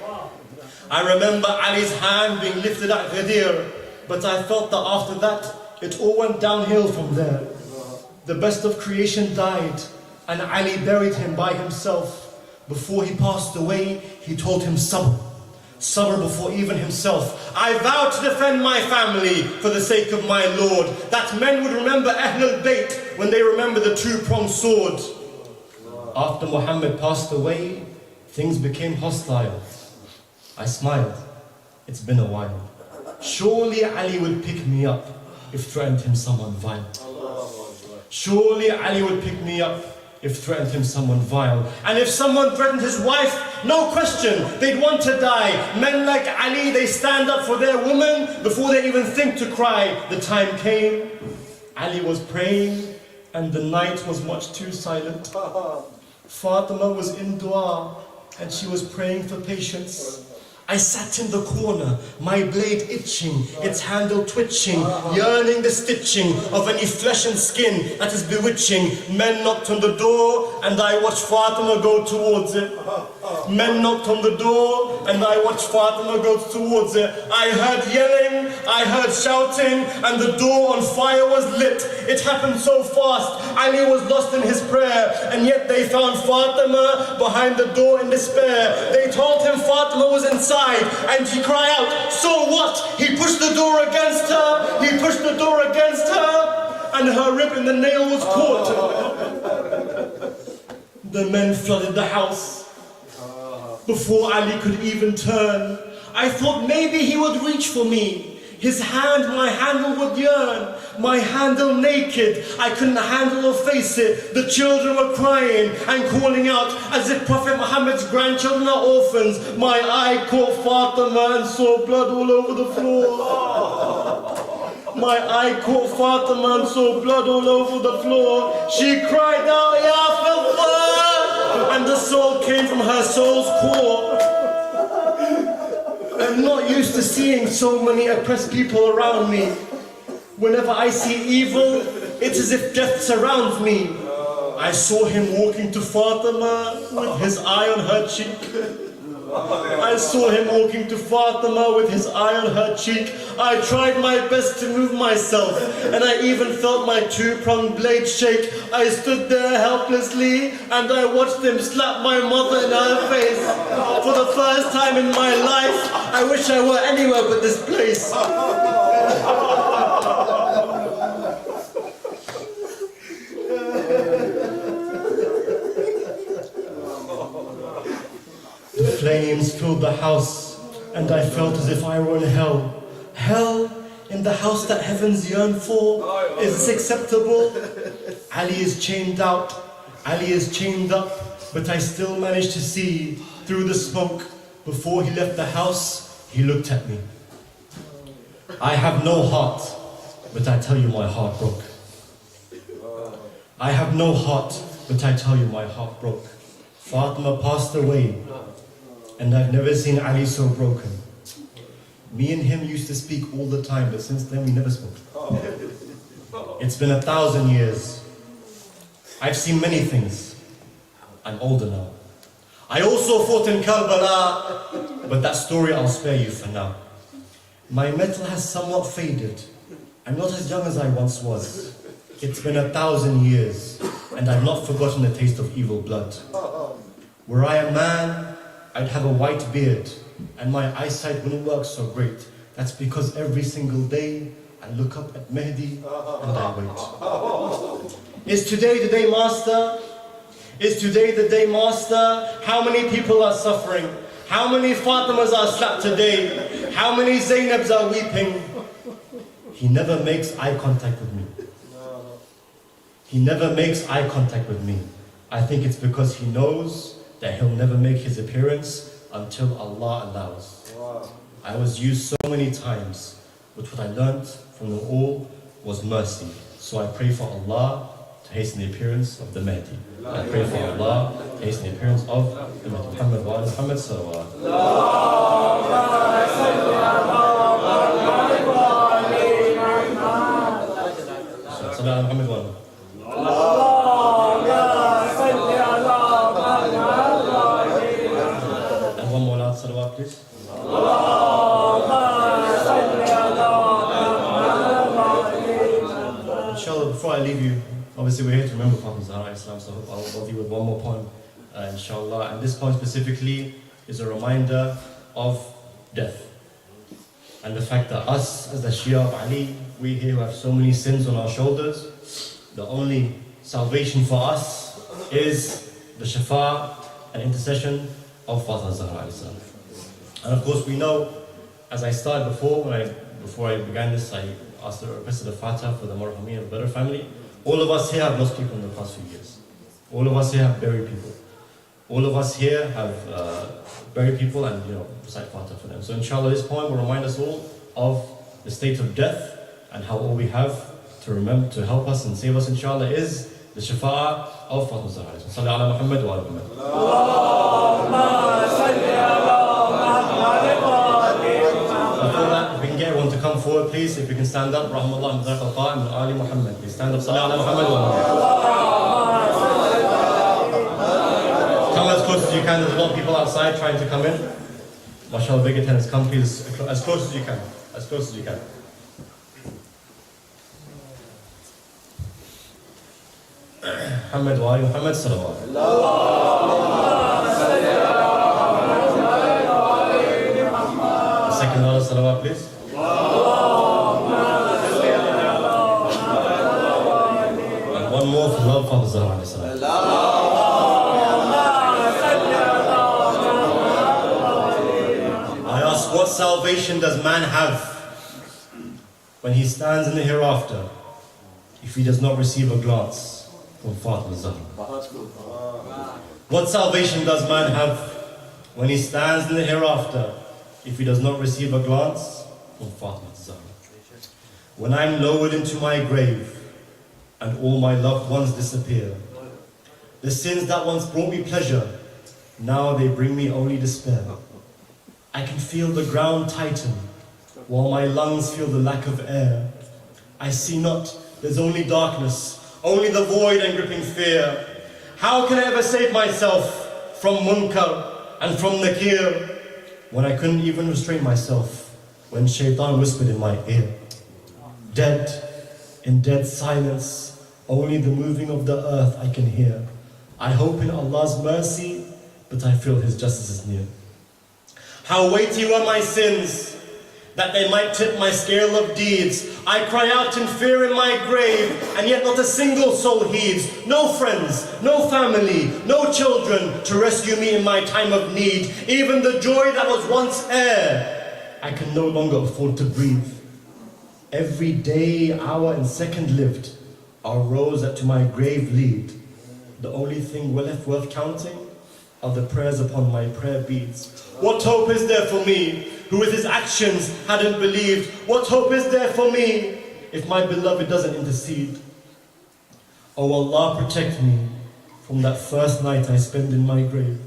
Speaker 5: I remember Ali's hand being lifted at Ghadir. But I felt that after that, it all went downhill from there. The best of creation died, and Ali buried him by himself. Before he passed away, he told him sabr. Sabr before even himself. I vow to defend my family for the sake of my Lord, that men would remember Ahlul Bayt when they remember the two-pronged sword. After Muhammad passed away, things became hostile. I smiled. It's been a while. Surely Ali would pick me up if threatened him someone vile. Surely Ali would pick me up if threatened him someone vile. And if someone threatened his wife, no question, they'd want to die. Men like Ali, they stand up for their woman before they even think to cry. The time came, Ali was praying, and the night was much too silent. Fatima was in dua, and she was praying for patience. I sat in the corner, my blade itching, its handle twitching, yearning the stitching of any flesh and skin that is bewitching. Men knocked on the door, and I watched Fatima go towards it. Men knocked on the door, and I watched Fatima go towards it. I heard yelling, I heard shouting, and the door on fire was lit. It happened so fast, Ali was lost in his prayer, and yet they found Fatima behind the door in despair. They told him Fatima was inside, and he cried out, so what? He pushed the door against her, he pushed the door against her, and her rib in the nail was caught. The men flooded the house. Before Ali could even turn, I thought maybe he would reach for me. His hand, my handle would yearn. My handle naked, I couldn't handle or face it. The children were crying and calling out as if Prophet Muhammad's grandchildren are orphans. My eye caught Fatima and saw blood all over the floor. My eye caught Fatima and saw blood all over the floor. She cried out, Ya Fatima! And the soul came from her soul's core. I'm not used to seeing so many oppressed people around me. Whenever I see evil, it's as if death surrounds me. I saw him walking to Fatima with his eye on her cheek. I saw him walking to Fatima with his eye on her cheek. I tried my best to move myself, and I even felt my two-pronged blade shake. I stood there helplessly, and I watched him slap my mother in her face. For the first time in my life, I wish I were anywhere but this place. The flames filled the house, and I felt as if I were in hell. Hell in the house that heavens yearn for? Is this acceptable? Ali is chained out, Ali is chained up, but I still managed to see through the smoke. Before he left the house, he looked at me. I have no heart, but I tell you my heart broke. I have no heart, but I tell you my heart broke. Fatima passed away, and I've never seen Ali so broken. Me and him used to speak all the time, but since then we never spoke. It's been 1,000 years. I've seen many things. I'm older now. I also fought in Karbala, but that story I'll spare you for now. My metal has somewhat faded. I'm not as young as I once was. It's been 1,000 years, and I've not forgotten the taste of evil blood. Were I a man, I'd have a white beard, and my eyesight wouldn't work so great. That's because every single day I look up at Mehdi and I wait. Is today the day, Master? Is today the day, Master? How many people are suffering? How many Fatimas are slapped today? How many Zainabs are weeping? He never makes eye contact with me. He never makes eye contact with me. I think it's because he knows that he'll never make his appearance until Allah allows. I was used so many times, but what I learned from them all was mercy. So I pray for Allah to hasten the appearance of the Mahdi. I pray for Allah to hasten the appearance of the Mahdi. Muhammad wa ala Muhammad salawat. Salam Muhammad wa ala. And one more last salawat, please. Inshallah, before I leave you, obviously we're here to remember Fatima Zahra Islam, so I'll leave you with one more poem, inshallah. And this poem specifically is a reminder of death. And the fact that us, as the Shia of Ali, we here who have so many sins on our shoulders, the only salvation for us is the shafa and intercession of Fatima Zahra Islam. And of course we know, as I started before, before I began this, I asked the requested a Fatiha for the Marhameen of the Better family. All of us here have lost people in the past few years. All of us here have buried people. All of us here have buried people and recite Fatiha for them. So inshallah, this poem will remind us all of the state of death and how all we have to remember to help us and save us, inshallah, is the shafa'ah of Fatima Zahra. Salli ala Muhammad wa ala Muhammad. Before that, if we can get everyone to come forward, please. If we can stand up, Rahmatullah Muzaq al-Qa'im and Ali Muhammad. Please stand up. Salli ala Muhammad wa ala Muhammad. Come as close as you can. There's a lot of people outside trying to come in. MashaAllah, big attendance. Come please as close as you can. As close as you can. Muhammad wa ali Muhammad salawat. Second round of salawat, please. And one more for love for Zahra alayhi salam. I ask, what salvation does man have when he stands in the hereafter if he does not receive a glance from Fatima Zahra? What salvation does man have when he stands in the hereafter if he does not receive a glance from Fatima Zahra? When I'm lowered into my grave and all my loved ones disappear, the sins that once brought me pleasure, now they bring me only despair. I can feel the ground tighten while my lungs feel the lack of air. I see not, there's only darkness, only the void and gripping fear. How can I ever save myself from munkar and from nakir when I couldn't even restrain myself when shaitan whispered in my ear? Dead, in dead silence, only the moving of the earth I can hear. I hope in Allah's mercy, but I feel His justice is near. How weighty were my sins, that they might tip my scale of deeds. I cry out in fear in my grave, and yet not a single soul heeds. No friends, no family, no children to rescue me in my time of need. Even the joy that was once air, I can no longer afford to breathe. Every day, hour, and second lived are roads that to my grave lead. The only thing left worth counting are the prayers upon my prayer beads. What hope is there for me, who with his actions hadn't believed? What hope is there for me, if my beloved doesn't intercede? Oh Allah, protect me from that first night I spend in my grave.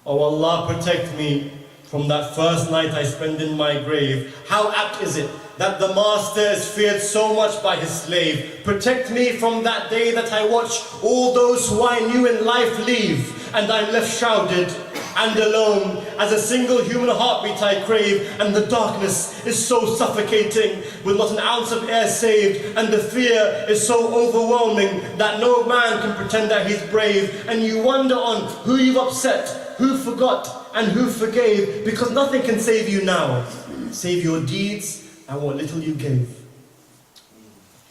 Speaker 5: Oh Allah, protect me from that first night I spend in my grave. How apt is it that the master is feared so much by his slave. Protect me from that day that I watch all those who I knew in life leave, and I'm left shrouded and alone. As a single human heartbeat I crave, and the darkness is so suffocating, with not an ounce of air saved, and the fear is so overwhelming that no man can pretend that he's brave. And you wonder on who you've upset, who forgot, and who forgave, because nothing can save you now, save your deeds and what little you gave.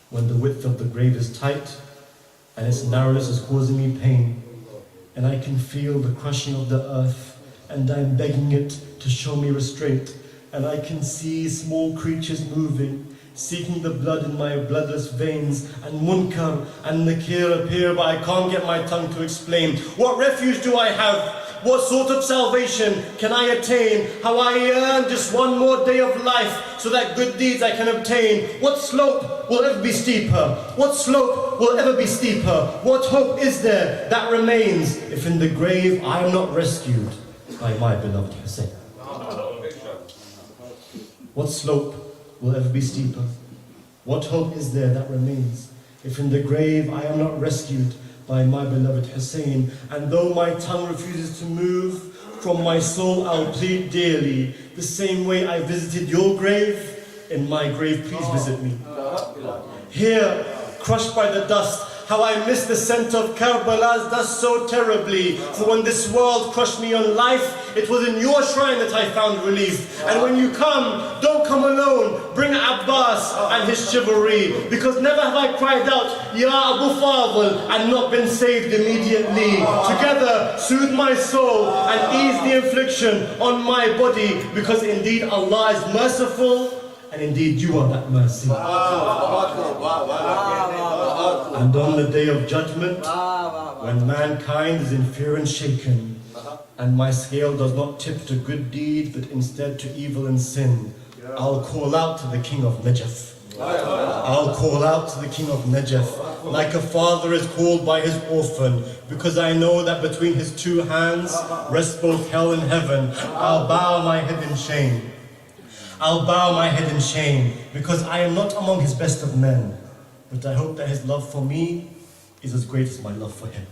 Speaker 5: When the width of the grave is tight, and its narrowness is causing me pain, and I can feel the crushing of the earth, and I'm begging it to show me restraint, and I can see small creatures moving, seeking the blood in my bloodless veins, and munkar and nakir appear, but I can't get my tongue to explain. What refuge do I have? What sort of salvation can I attain? How I earn just one more day of life so that good deeds I can obtain? What slope will ever be steeper? What slope hope will ever be steeper? What hope is there that remains if in the grave I am not rescued by my beloved Hussein? What slope will ever be steeper? What hope is there that remains if in the grave I am not rescued by my beloved Hussein? And though my tongue refuses to move, from my soul I'll plead dearly. The same way I visited your grave, in my grave please visit me. Here, crushed by the dust, how I miss the scent of Karbala's dust so terribly. For when this world crushed me on life, it was in your shrine that I found relief. And when you come, don't come alone. Bring Abbas and his chivalry. Because never have I cried out, Ya Abu Fadl, and not been saved immediately. Together, soothe my soul and ease the infliction on my body. Because indeed Allah is merciful, and indeed you are that mercy. And on the day of judgment, when mankind is in fear and shaken, and my scale does not tip to good deeds, but instead to evil and sin, I'll call out to the King of Najaf. I'll call out to the King of Najaf, like a father is called by his orphan, because I know that between his two hands rest both hell and heaven. I'll bow my head in shame. I'll bow my head in shame, because I am not among his best of men. But I hope that his love for me is as great as my love for him.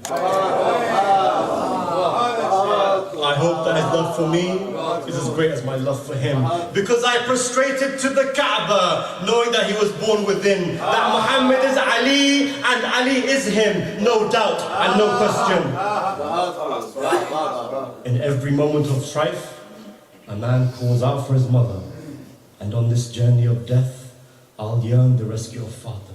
Speaker 5: I hope that his love for me is as great as my love for him. Because I prostrated to the Kaaba, knowing that he was born within, that Muhammad is Ali and Ali is him, no doubt and no question. In every moment of strife, a man calls out for his mother. And on this journey of death, I'll yearn the rescue of Fatima.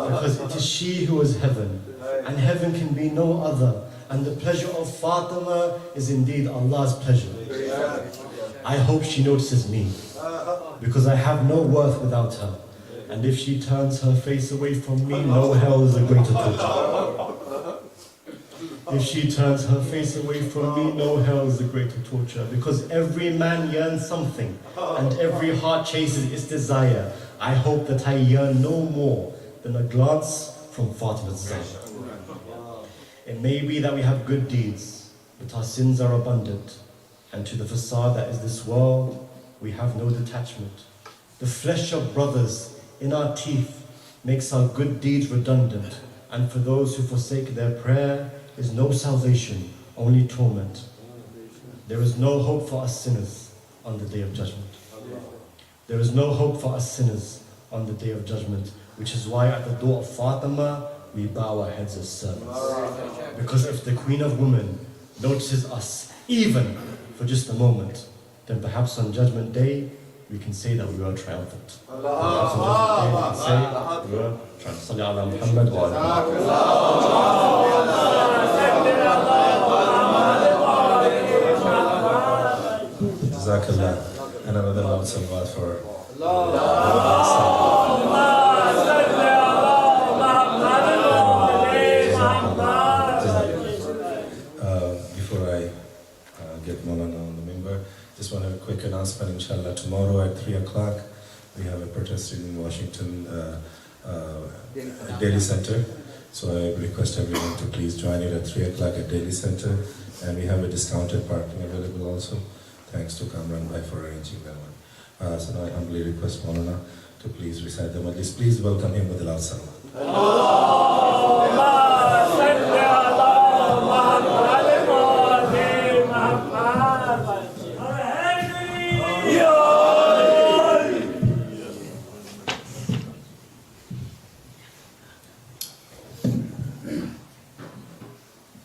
Speaker 5: Because it is she who is heaven, and heaven can be no other. And the pleasure of Fatima is indeed Allah's pleasure. I hope she notices me, because I have no worth without her. And if she turns her face away from me, no hell is a greater torture. If she turns her face away from me, no hell is a greater torture. Because every man yearns something, and every heart chases its desire. I hope that I yearn no more than a glance from Fatima's Zehra. It may be that we have good deeds, but our sins are abundant, and to the facade that is this world, we have no detachment. The flesh of brothers in our teeth makes our good deeds redundant, and for those who forsake their prayer is no salvation, only torment. There is no hope for us sinners on the day of judgment. There is no hope for us sinners on the day of judgment, which is why at the door of Fatima, we bow our heads as servants. Because if the Queen of Women notices us, even for just a moment, then perhaps on Judgment Day, we can say that we were triumphant. Perhaps on Judgment Day, we can say we were triumphant. Salli ala Muhammad wa ala
Speaker 2: Jazakallah. And another round of salawat for before I get Moulana on the member, just want to have a quick announcement. Inshallah, tomorrow at 3 o'clock, we have a protest in Washington, Daily Center. So I request everyone to please join it at 3 o'clock at Daily Center. And we have a discounted parking available also. Thanks to Kamran Bhai for arranging that one. So now I humbly request Moulana to please recite the Majlis. Please welcome him with a loud salam.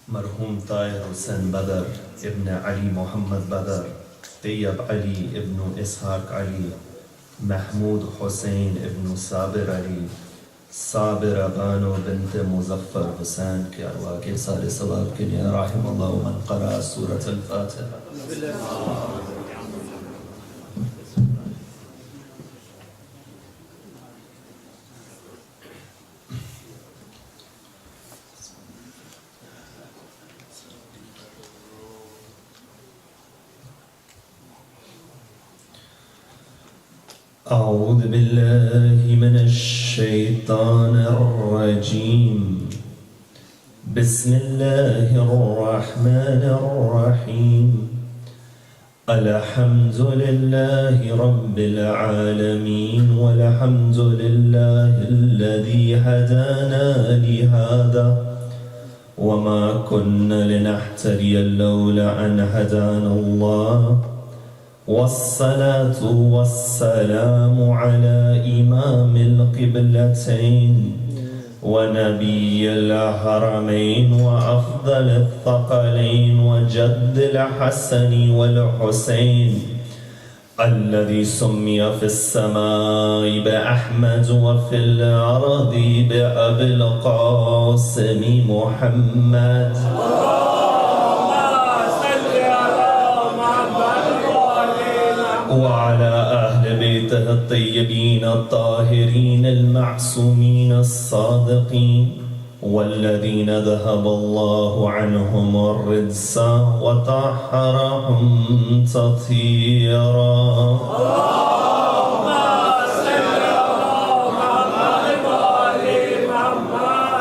Speaker 6: مرحوم طاهر حسين بدر ابن علي محمد بدر طيب علي ابن إسحاق علي محمود حسين ابن صابر علي صابر بانو بنت مظفر حسين के अरवा के सारे सवाब के लिए رحم الله من قرأ سورة الفاتحة. أعوذ بالله من الشيطان الرجيم بسم الله الرحمن الرحيم الحمد لله رب العالمين والحمد لله الذي هدانا لهذا وما كنا لنهتدي لولا أن هدانا الله والصلاة والسلام على إمام القبلتين ونبي الحرمين وأفضل الثقلين وجد الحسن والحسين الذي سمي في السماء بأحمد وفي الأرض بأبي القاسم محمد وعلى أهل بيته الطيبين الطاهرين المعصومين الصادقين والذين ذهب الله عنهم الرجس وطهرهم تطهيرا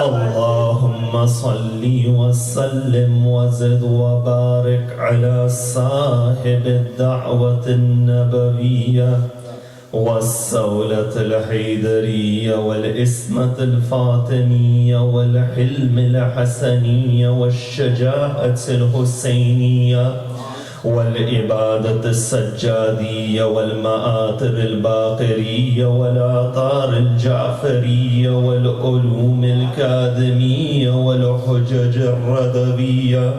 Speaker 6: اللهم صل وسلم وزد وبارك على صاحب الدعوة النبوية والسولة الحيدرية والإسمة الفاطمية والحلم الحسنية والشجاعة الحسينية والإبادة السجادية والمآثر الباقرية والآثار الجعفرية والعلوم الكاذمية والحجج الردبية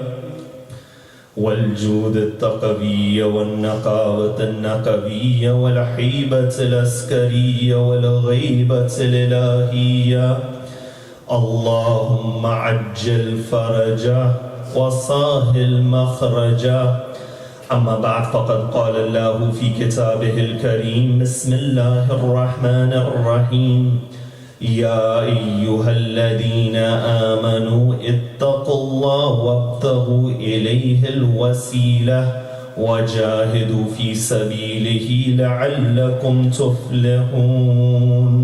Speaker 6: والجود التقوية والنقاوة النقبية والحيبة العسكرية والغيبة الإلهية اللهم عجل فرجه وسهل مخرجه أما بعد فقد قال الله في كتابه الكريم بسم الله الرحمن الرحيم يا أيها الذين آمنوا اتقوا الله وابتغوا إليه الوسيلة وجاهدوا في سبيله لعلكم تفلحون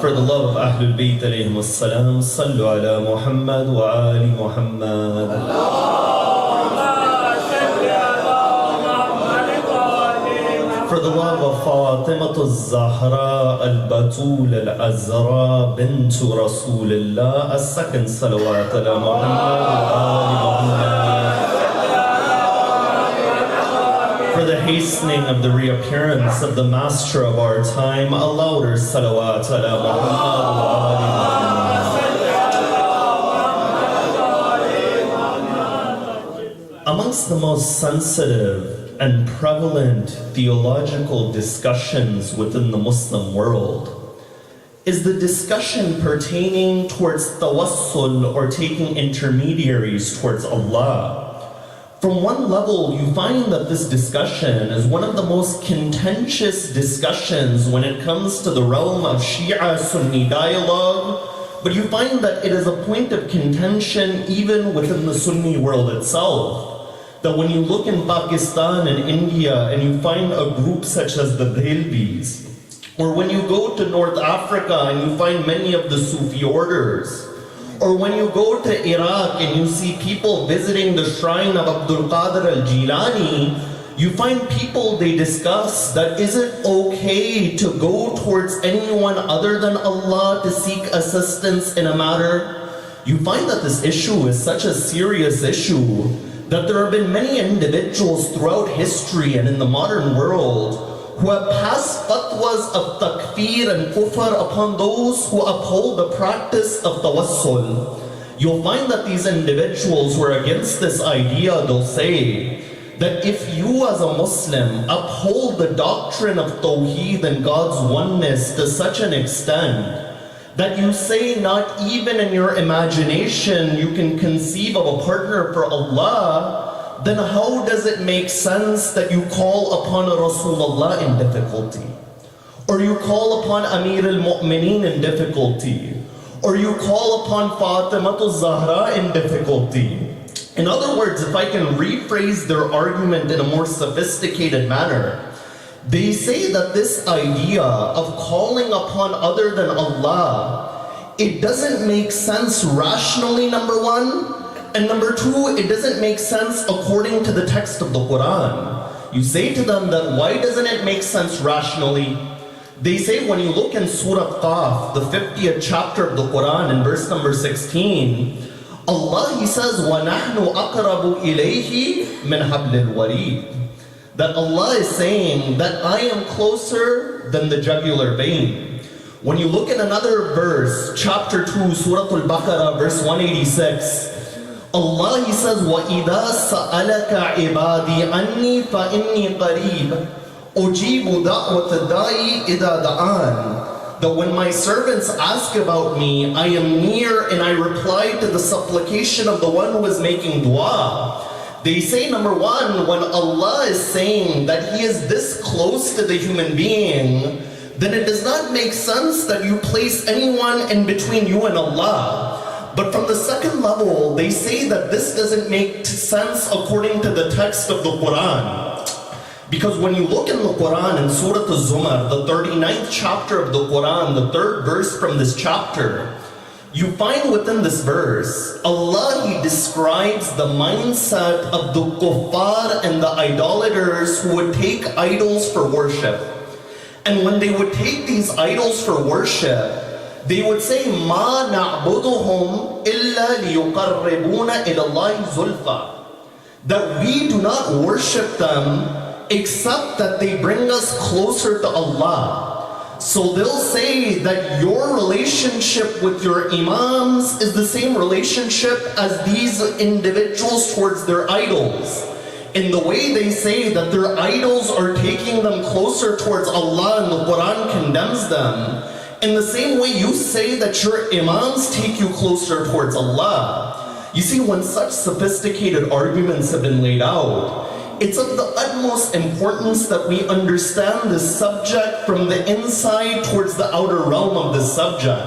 Speaker 6: For the love of Ahlul Bayt alayhim as-salam, sallu ala Muhammad wa ali Muhammad. For the love of Fatima al-Zahra al-Batul al-Azra bint Rasulullah, a second salawat ala Muhammad wa ali Muhammad. For the hastening of the reappearance of the master of our time, a louder salawat ala Muhammad wa ali Muhammad. Amongst the most sensitive and prevalent theological discussions within the Muslim world is the discussion pertaining towards Tawasul or taking intermediaries towards Allah. From one level, you find that this discussion is one of the most contentious discussions when it comes to the realm of Shia-Sunni dialogue, but you find that it is a point of contention even within the Sunni world itself. That when you look in Pakistan and India and you find a group such as the Bilbis, or when you go to North Africa and you find many of the Sufi orders, or when you go to Iraq and you see people visiting the shrine of Abdul Qadir al-Jilani, you find people, they discuss that is it okay to go towards anyone other than Allah to seek assistance in a matter? You find that this issue is such a serious issue that there have been many individuals throughout history and in the modern world who have passed fatwas of takfir and kufr upon those who uphold the practice of tawassul. You'll find that these individuals who are against this idea, they'll say that if you as a Muslim uphold the doctrine of Tawheed and God's oneness to such an extent that you say not even in your imagination you can conceive of a partner for Allah, then how does it make sense that you call upon Rasulullah in difficulty? Or you call upon Amir al-Mu'mineen in difficulty? Or you call upon Fatima al-Zahra in difficulty? In other words, if I can rephrase their argument in a more sophisticated manner, they say that this idea of calling upon other than Allah, it doesn't make sense rationally, number one, and number two, it doesn't make sense according to the text of the Quran. You say to them that why doesn't it make sense rationally? They say when you look in Surah Qaf, the 50th chapter of the Quran, in verse number 16, Allah, He says, وَنَحْنُ أَقْرَبُ إِلَيْهِ مِنْ حَبْلِ الْوَرِيدِ. That Allah is saying that I am closer than the jugular vein. When you look at another verse, chapter 2, Surah Al-Baqarah, verse 186, Allah, He says, وَإِذَا سَأَلَكَ عِبَادِي عَنِّي فَإِنِّي قَرِيبٌ أُجِيبُ دَعْوَةَ الدَّاعِ إِذَا دَعَانِ. That when my servants ask about me, I am near and I reply to the supplication of the one who is making dua. They say, number one, when Allah is saying that He is this close to the human being, then it does not make sense that you place anyone in between you and Allah. But from the second level, they say that this doesn't make sense according to the text of the Quran. Because when you look in the Quran, in Surah Az-Zumar, the 39th chapter of the Quran, the 3rd verse from this chapter, you find within this verse, Allah, He describes the mindset of the kuffar and the idolaters who would take idols for worship. And when they would take these idols for worship, they would say, مَا نَعْبُدُهُمْ إِلَّا لِيُقَرِّبُونَ إِلَى اللَّهِ زُلْفَى. That we do not worship them except that they bring us closer to Allah. So they'll say that your relationship with your imams is the same relationship as these individuals towards their idols. In the way they say that their idols are taking them closer towards Allah and the Quran condemns them, in the same way you say that your imams take you closer towards Allah. You see, when such sophisticated arguments have been laid out, it's of the utmost importance that we understand this subject from the inside towards the outer realm of this subject.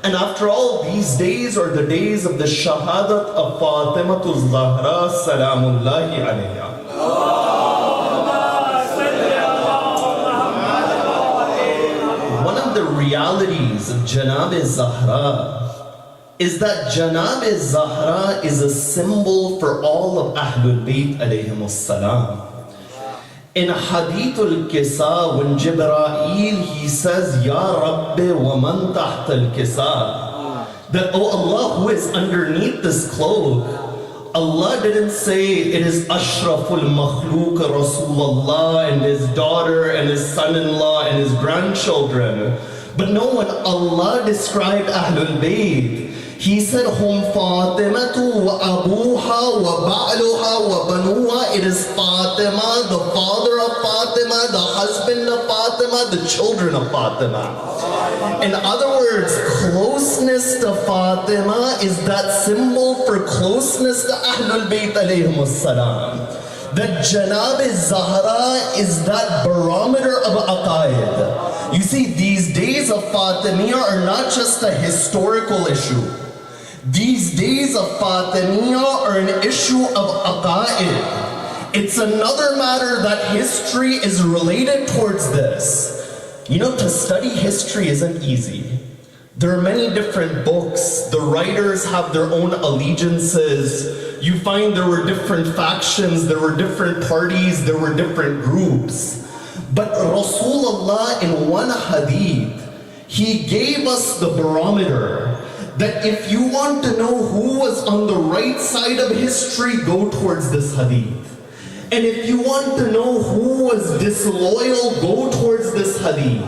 Speaker 6: And after all, these days are the days of the Shahadat of Fatima Zehra Salamullahi alayha. One of the realities of Janab Zahra is that Janab Zahra is a symbol for all of Ahlul Bayt alayhimus salam. In Hadithul Kisa, when Jibreel, he says, Ya Rabbi wa man tahta al-Kisa, that, oh Allah, who is underneath this cloak, Allah didn't say it is Ashraful Makhluq Rasulullah and his daughter and his son-in-law and his grandchildren. But no, when Allah described Ahlul Bayt, He said, Hum Fatimatu wa abuha wa ba'luha wa banuha. It is Fatima, the father of Fatima, the husband of Fatima, the children of Fatima. In other words, closeness to Fatima is that symbol for closeness to Ahlul Bayt alayhimus salam. That Janab Zahra is that barometer of aqaid. You see, these days of Fatimiya are not just a historical issue. These days of Fatimiya are an issue of aqaid. It's another matter that history is related towards this. You know, to study history isn't easy. There are many different books. The writers have their own allegiances. You find there were different factions, there were different parties, there were different groups. But Rasulullah, in one hadith, he gave us the barometer that if you want to know who was on the right side of history, go towards this hadith. And if you want to know who was disloyal, go towards this hadith.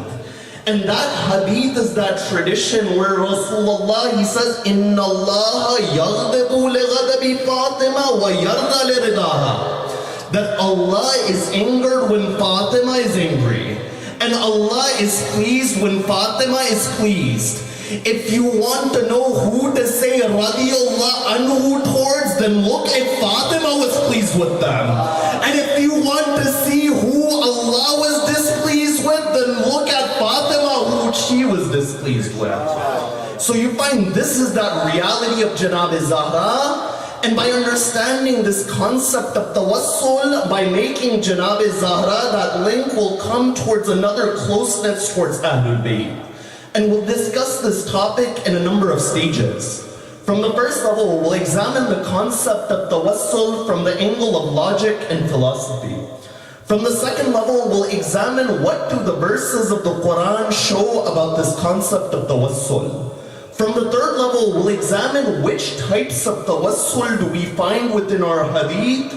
Speaker 6: And that hadith is that tradition where Rasulullah, he says, Inna Allah yaghdabu li ghadabi Fatima wa yarda li ridaha. That Allah is angered when Fatima is angry. And Allah is pleased when Fatima is pleased. If you want to know who to say radiyallahu anhu towards, then look if Fatima was pleased with them. And if you want to see who Allah was displeased with, then look at Fatima, who she was displeased with. So you find this is that reality of Janab Zahra.
Speaker 7: And by understanding this concept of tawassul, by making Janab Zahra, that link will come towards another closeness towards Ahlul Bayt. And we'll discuss this topic in a number of stages. From the first level, we'll examine the concept of tawassul from the angle of logic and philosophy. From the second level, we'll examine what do the verses of the Quran show about this concept of tawassul. From the third level, we'll examine which types of tawassul do we find within our hadith,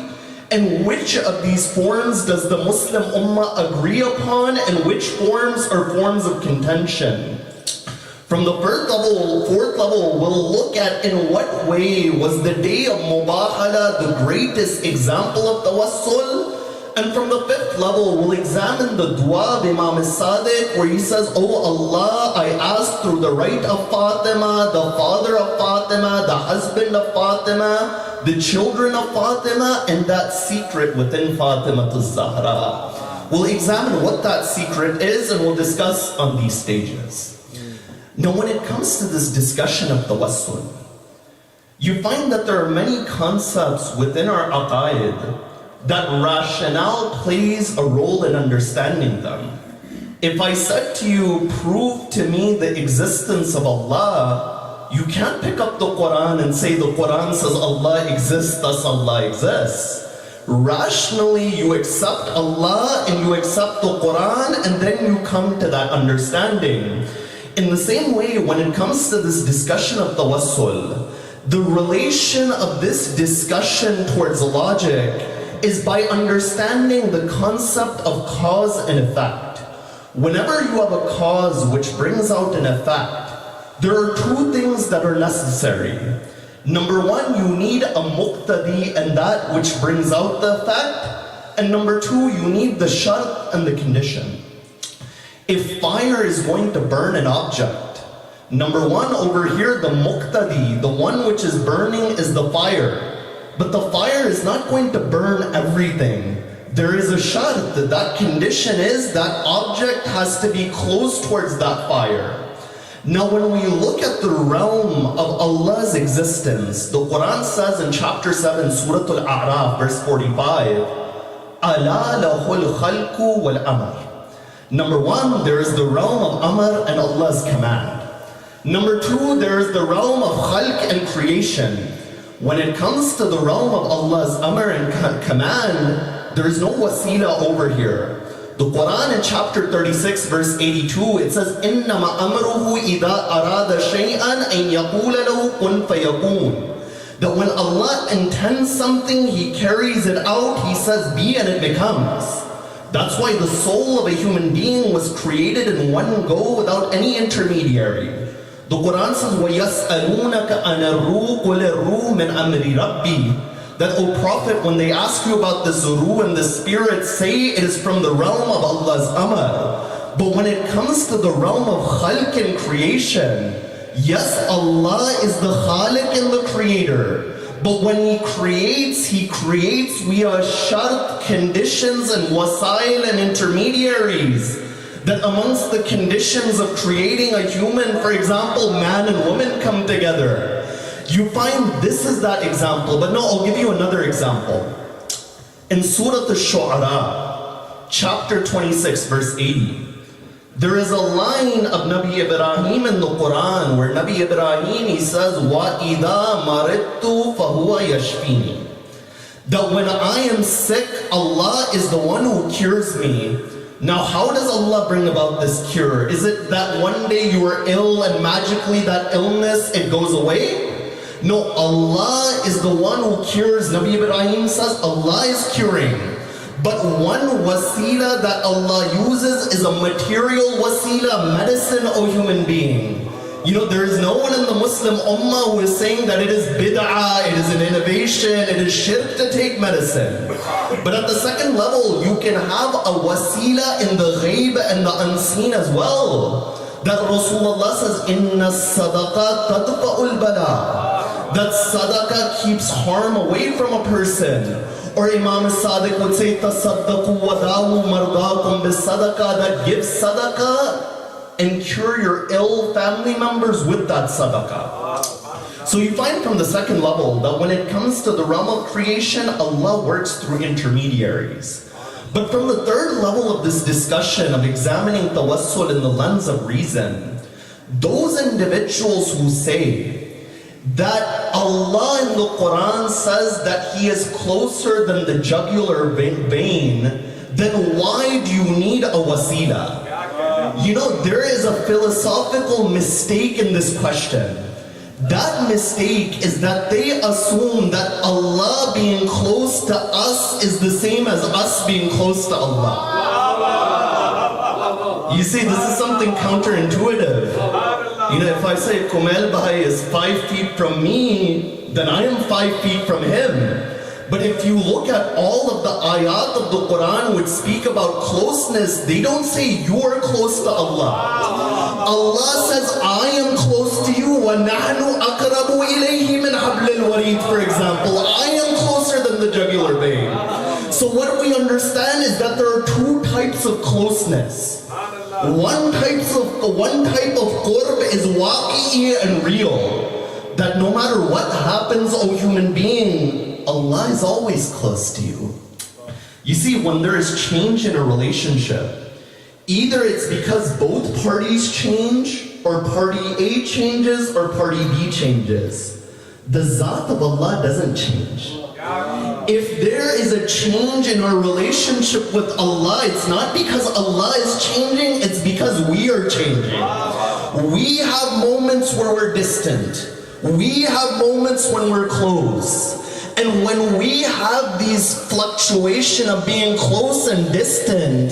Speaker 7: and which of these forms does the Muslim Ummah agree upon, and which forms are forms of contention. From the fourth level, we'll look at in what way was the day of Mubahala the greatest example of tawassul. And from the fifth level, we'll examine the dua of Imam Sadiq, where he says, "Oh Allah, I ask through the right of Fatima, the father of Fatima, the husband of Fatima, the children of Fatima, and that secret within Fatima to Zahra." We'll examine what that secret is, and we'll discuss on these stages. Now, when it comes to this discussion of tawassul, you find that there are many concepts within our aqaid that rationale plays a role in understanding them. If I said to you, prove to me the existence of Allah, you can't pick up the Quran and say the Quran says Allah exists, thus Allah exists. Rationally, you accept Allah and you accept the Quran, and then you come to that understanding. In the same way, when it comes to this discussion of tawassul, the relation of this discussion towards logic is by understanding the concept of cause and effect. Whenever you have a cause which brings out an effect, there are two things that are necessary. Number one, you need a muqtadi and that which brings out the effect. And number two, you need the shart and the condition. If fire is going to burn an object, number one, over here, the muqtadi, the one which is burning, is the fire. But the fire is not going to burn everything. There is a shart, that condition is that object has to be close towards that fire. Now when we look at the realm of Allah's existence, the Quran says in chapter 7, Surah Al-A'raf, verse 45, "Ala lahul khalqu wal amr." Number one, there is the realm of amr and Allah's command. Number two, there is the realm of khalq and creation. When it comes to the realm of Allah's amr and command, there is no wasila over here. The Quran in chapter 36 verse 82, it says, "Innama amruhu idha arada shay'an an yaqula lahu kun fayakun." That when Allah intends something, He carries it out, He says be and it becomes. That's why the soul of a human being was created in one go without any intermediary. The Quran says, وَيَسْأَلُونَكَ أَنَ الرُّوحُ قُلِ الرُّوحُ مِنْ أَمْرِ رَبِّي. That, O Prophet, when they ask you about this ruh and the spirit, say it is from the realm of Allah's amr. But when it comes to the realm of khalq and creation, yes, Allah is the khaliq and the creator. But when He creates via shart, conditions and wasail and intermediaries. That amongst the conditions of creating a human, for example, man and woman come together. You find this is that example, but no, I'll give you another example. In Surah Al-Shu'ara, chapter 26, verse 80, there is a line of Nabi Ibrahim in the Quran where Nabi Ibrahim, he says, وَإِذَا مَرِضْتُ فَهُوَ يَشْفِينِ. That when I am sick, Allah is the one who cures me. Now, how does Allah bring about this cure? Is it that one day you are ill and magically that illness, it goes away? No, Allah is the one who cures. Nabi Ibrahim says Allah is curing. But one wasila that Allah uses is a material wasila, medicine, O human being. You know, there is no one in the Muslim Ummah who is saying that it is bid'ah, it is an innovation, it is shirk to take medicine. But at the second level, you can have a wasila in the ghaib and the unseen as well. That Rasulullah says, Inna sadaqat tadfa'ul bala. That sadaqah keeps harm away from a person. Or Imam Sadiq would say, Tasaddaqu wa dawu mardakum bis sadaqah. That give sadaqah and cure your ill family members with that sadaqah. So you find from the second level that when it comes to the realm of creation, Allah works through intermediaries. But from the third level of this discussion of examining Tawasul in the lens of reason, those individuals who say that Allah in the Quran says that He is closer than the jugular vein, then why do you need a wasila? You know, there is a philosophical mistake in this question. That mistake is that they assume that Allah being close to us is the same as us being close to Allah. You see, this is something counterintuitive. You know, if I say Kumail Bhai is 5 feet from me, then I am 5 feet from him. But if you look at all of the ayat of the Quran which speak about closeness, they don't say you are close to Allah. Allah says, I am close to you. وَنَحْنُ أَقْرَبُ إِلَيْهِ مِنْ حَبْلِ الْوَرِيدِ, for example. I am closer than the jugular vein. So what we understand is that there are two types of closeness. One type of qurb is waqi'i and real. That no matter what happens, O human being, Allah is always close to you. You see, when there is change in a relationship, either it's because both parties change, or party A changes, or party B changes. The Zat of Allah doesn't change. If there is a change in our relationship with Allah, it's not because Allah is changing, it's because we are changing. We have moments where we're distant. We have moments when we're close. And when we have these fluctuation of being close and distant,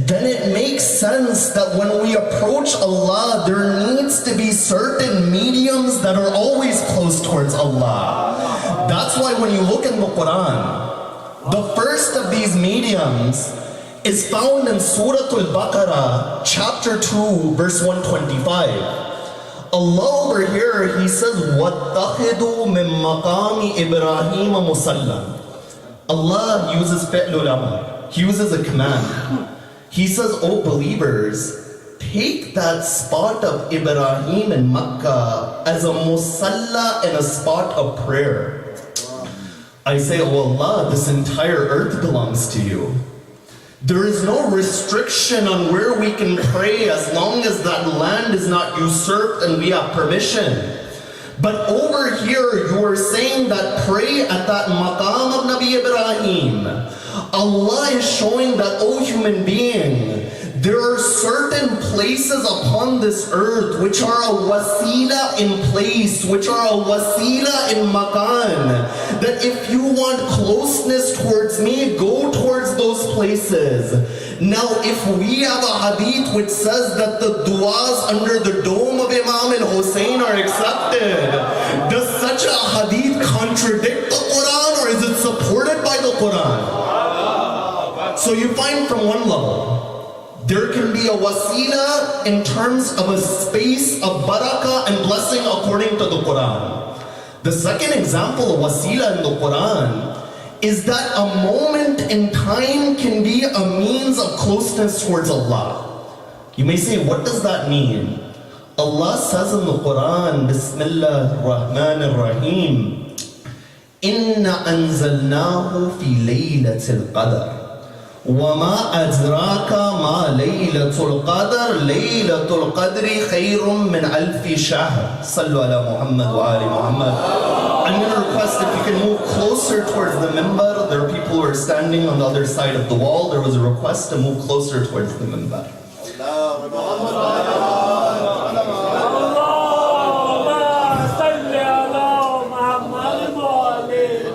Speaker 7: then it makes sense that when we approach Allah, there needs to be certain mediums that are always close towards Allah. That's why when you look in the Quran, the first of these mediums is found in Surah Al-Baqarah, chapter 2, verse 125. Allah over here, He says, وَاتَّخِذُوا مِن مَقَامِ إِبْرَاهِيمَ مُصَلًّى. Allah uses fi'lul amr. He uses a command. He says, O believers, take that spot of Ibrahim in Makkah as a musalla and a spot of prayer. I say, oh Allah, this entire earth belongs to you. There is no restriction on where we can pray as long as that land is not usurped and we have permission. But over here, you are saying that pray at that maqam of Nabi Ibrahim. Allah is showing that, oh human being, there are certain places upon this earth which are a wasila in place, which are a wasila in makan. That if you want closeness towards me, go towards those places. Now, if we have a hadith which says that the du'as under the dome of Imam al-Hussein are accepted, does such a hadith contradict the Quran, or is it supported by the Quran? So you find from one level, there can be a wasila in terms of a space of barakah and blessing according to the Quran. The second example of wasila in the Quran is that a moment in time can be a means of closeness towards Allah. You may say, what does that mean? Allah says in the Quran, Bismillah ar-Rahman ar-Rahim, Inna anzalnahu fi laylatil qadr. وَمَا أَدْرَاكَ مَا لَيْلَةُ الْقَدْرِ لَيْلَةُ الْقَدْرِ خَيْرٌ مِّنْ أَلْفِ شَهْرٍ صَلُّوا عَلَى مُحَمَّدٍ وَآلِ مُحَمَّدٍ. I'm going to request if you can move closer towards the minbar. There are people who are standing on the other side of the wall. There was a request to move closer towards the minbar.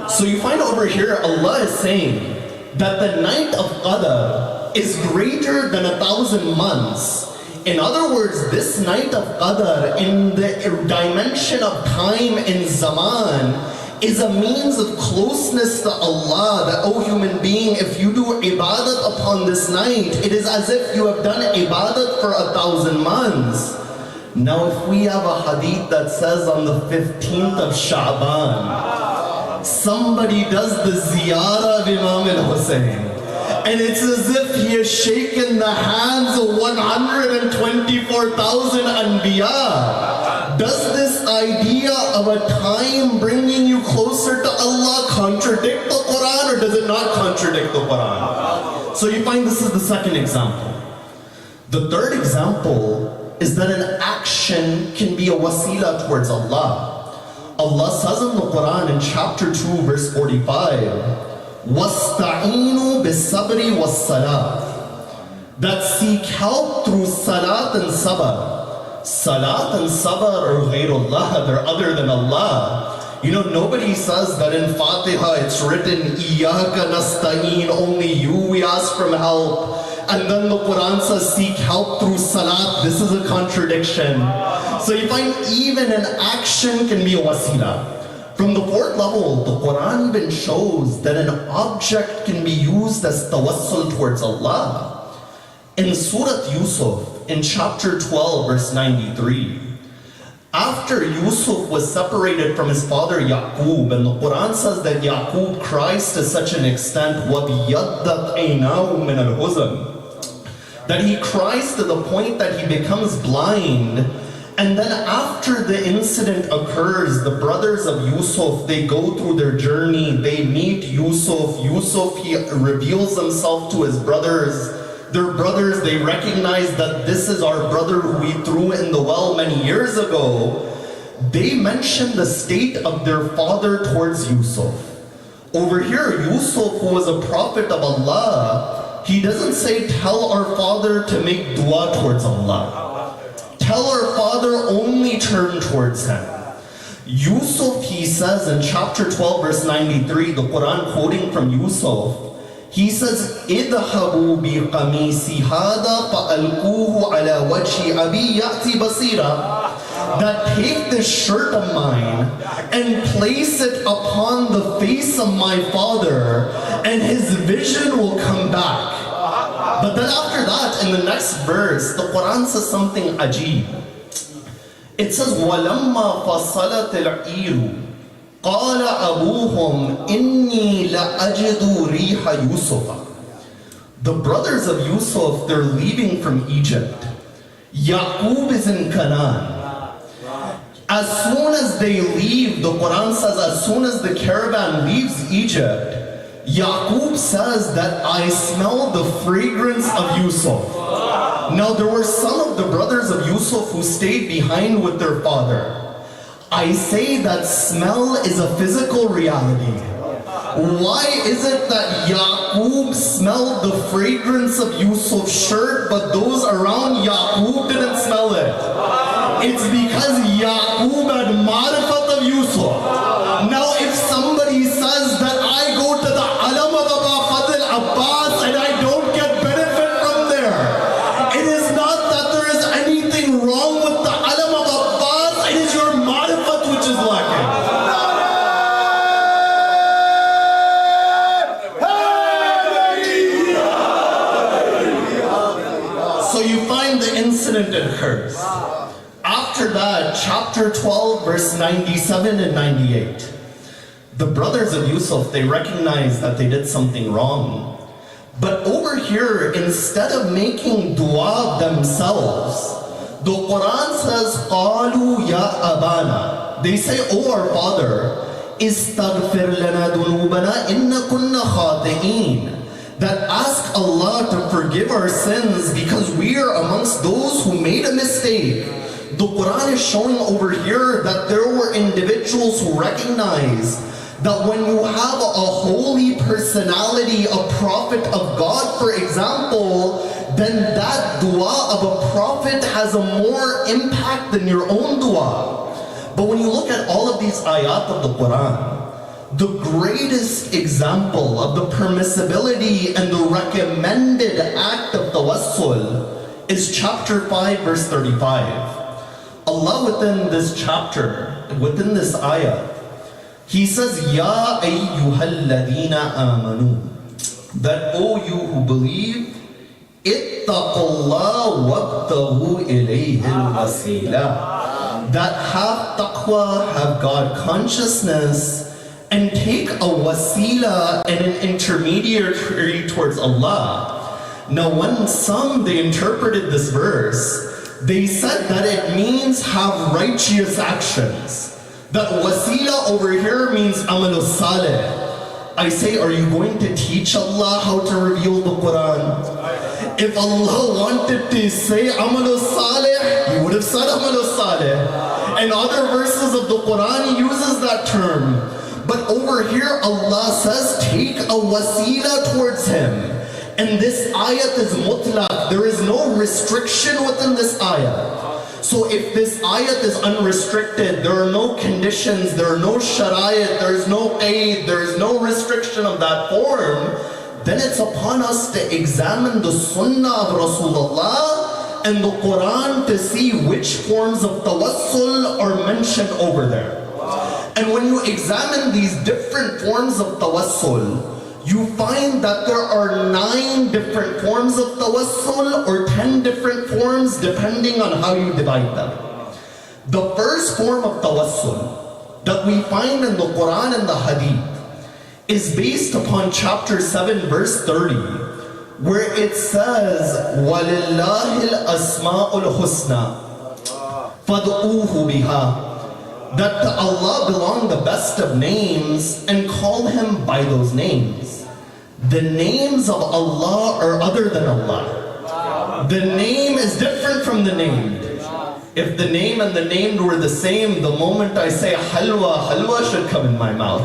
Speaker 7: So you find over here, Allah is saying that the night of Qadr is greater than 1,000 months. In other words, this night of Qadr in the dimension of time in Zaman is a means of closeness to Allah. That, oh human being, if you do ibadat upon this night, it is as if you have done ibadat for 1,000 months. Now if we have a hadith that says on the 15th of Sha'ban, somebody does the ziyarah of Imam al-Hussein, And it's as if he has shaken the hands of 124,000 Anbiya. Does this idea of a time bringing you closer to Allah contradict the Quran, or does it not contradict the Quran? So you find this is the second example. The third example is that an action can be a wasila towards Allah. Allah says in the Quran in chapter 2 verse 45, وَاسْتَعِينُوا بِالصَّبْرِ وَالصَّلَاةِ, that seek help through salat and sabr. Salat and sabr are ghayrullah, they're other than Allah. You know, nobody says that in Fatiha it's written, Iyaka nasta'een, only you we ask from help. And then the Quran says, seek help through salat. This is a contradiction. So you find even an action can be a wasila. From the fourth level, the Quran even shows that an object can be used as tawassul towards Allah. In Surah Yusuf, in chapter 12, verse 93, after Yusuf was separated from his father Yaqub, and the Quran says that Yaqub cries to such an extent, وَبِيَضَّتْ عَيْنَاهُ مِنَ الْحُزْنِ, that he cries to the point that he becomes blind. And then after the incident occurs, the brothers of Yusuf, they go through their journey, they meet Yusuf. Yusuf, he reveals himself to his brothers. Their brothers, they recognize that this is our brother who we threw in the well many years ago. They mention the state of their father towards Yusuf. Over here, Yusuf, who was a prophet of Allah, he doesn't say, tell our father to make dua towards Allah. Tell our father only turn towards him. Yusuf, he says in chapter 12, verse 93, the Quran quoting from Yusuf, he says, اِذْهَبُوا بِقَمِيسِ هَذَا فَأَلْقُوهُ عَلَى وَجْهِ أَبِي يَأْتِ بَصِيرًا, that take this shirt of mine and place it upon the face of my father, and his vision will come back. But then after that, in the next verse, the Quran says something ajib. It says, وَلَمَّا فَصَلَتِ الْعِيرُ قَالَ أَبُوهُمْ إِنِّي لَأَجِدُ رِيحَ يُوسُفَ. The brothers of Yusuf, they're leaving from Egypt. Yaqub is in Canaan. As soon as they leave, the Quran says, as soon as the caravan leaves Egypt, Yaqub says that I smell the fragrance of Yusuf. Now there were some of the brothers of Yusuf who stayed behind with their father. I say that smell is a physical reality. Why is it that Yaqub smelled the fragrance of Yusuf's shirt, but those around Yaqub didn't smell it? It's because Yaqub had marifat of Yusuf. Now if somebody says that I go to the alam of Aba Fadl Abbas and I don't get benefit from there, it is not that there is anything wrong with the alam of Abbas, it is your marifat which is lacking. So you find the incident occurs. After that, chapter 12, verse 97 and 98. The brothers of Yusuf, they recognize that they did something wrong. But over here, instead of making dua themselves, the Quran says, قَالُوا يَا أَبَانَا. They say, oh our father, إِسْتَغْفِرْ لَنَا ذُنُوبَنَا إِنَّ كُنَّا خَاطِئِينَ. That ask Allah to forgive our sins because we are amongst those who made a mistake. The Quran is showing over here that there were individuals who recognize that when you have a holy personality, a prophet of God, for example, then that dua of a prophet has a more impact than your own dua. But when you look at all of these ayat of the Quran, the greatest example of the permissibility and the recommended act of tawassul is chapter 5, verse 35. Allah within this chapter, within this ayah, He says, Ya ayyuhalladina amanu, that O you who believe, ittaqullah wabtaghu ilayhi al-wasila, that have taqwa, have God consciousness, and take a wasila and an intermediary towards Allah. Now when they interpreted this verse, they said that it means have righteous actions. That wasila over here means amalus salih. I say, are you going to teach Allah how to reveal the Quran? If Allah wanted to say amalus salih, He would have said amalus salih. And other verses of the Quran He uses that term. But over here Allah says, take a wasila towards Him. And this ayat is mutlaq. There is no restriction within this ayat. So if this ayat is unrestricted, there are no conditions, there are no sharayat, there is no aid, there is no restriction of that form, then it's upon us to examine the sunnah of Rasulullah and the Quran to see which forms of tawasul are mentioned over there. And when you examine these different forms of tawassul, you find that there are 9 different forms of tawassul or 10 different forms depending on how you divide them. The first form of tawassul that we find in the Quran and the Hadith is based upon chapter 7 verse 30, where it says, وَلِلَّهِ الْأَسْمَاءُ الْحُسْنَى فَادْعُوهُ بِهَا, that to Allah belong the best of names and call Him by those names. The names of Allah are other than Allah. The name is different from the named. If the name and the named were the same, the moment I say halwa, halwa should come in my mouth.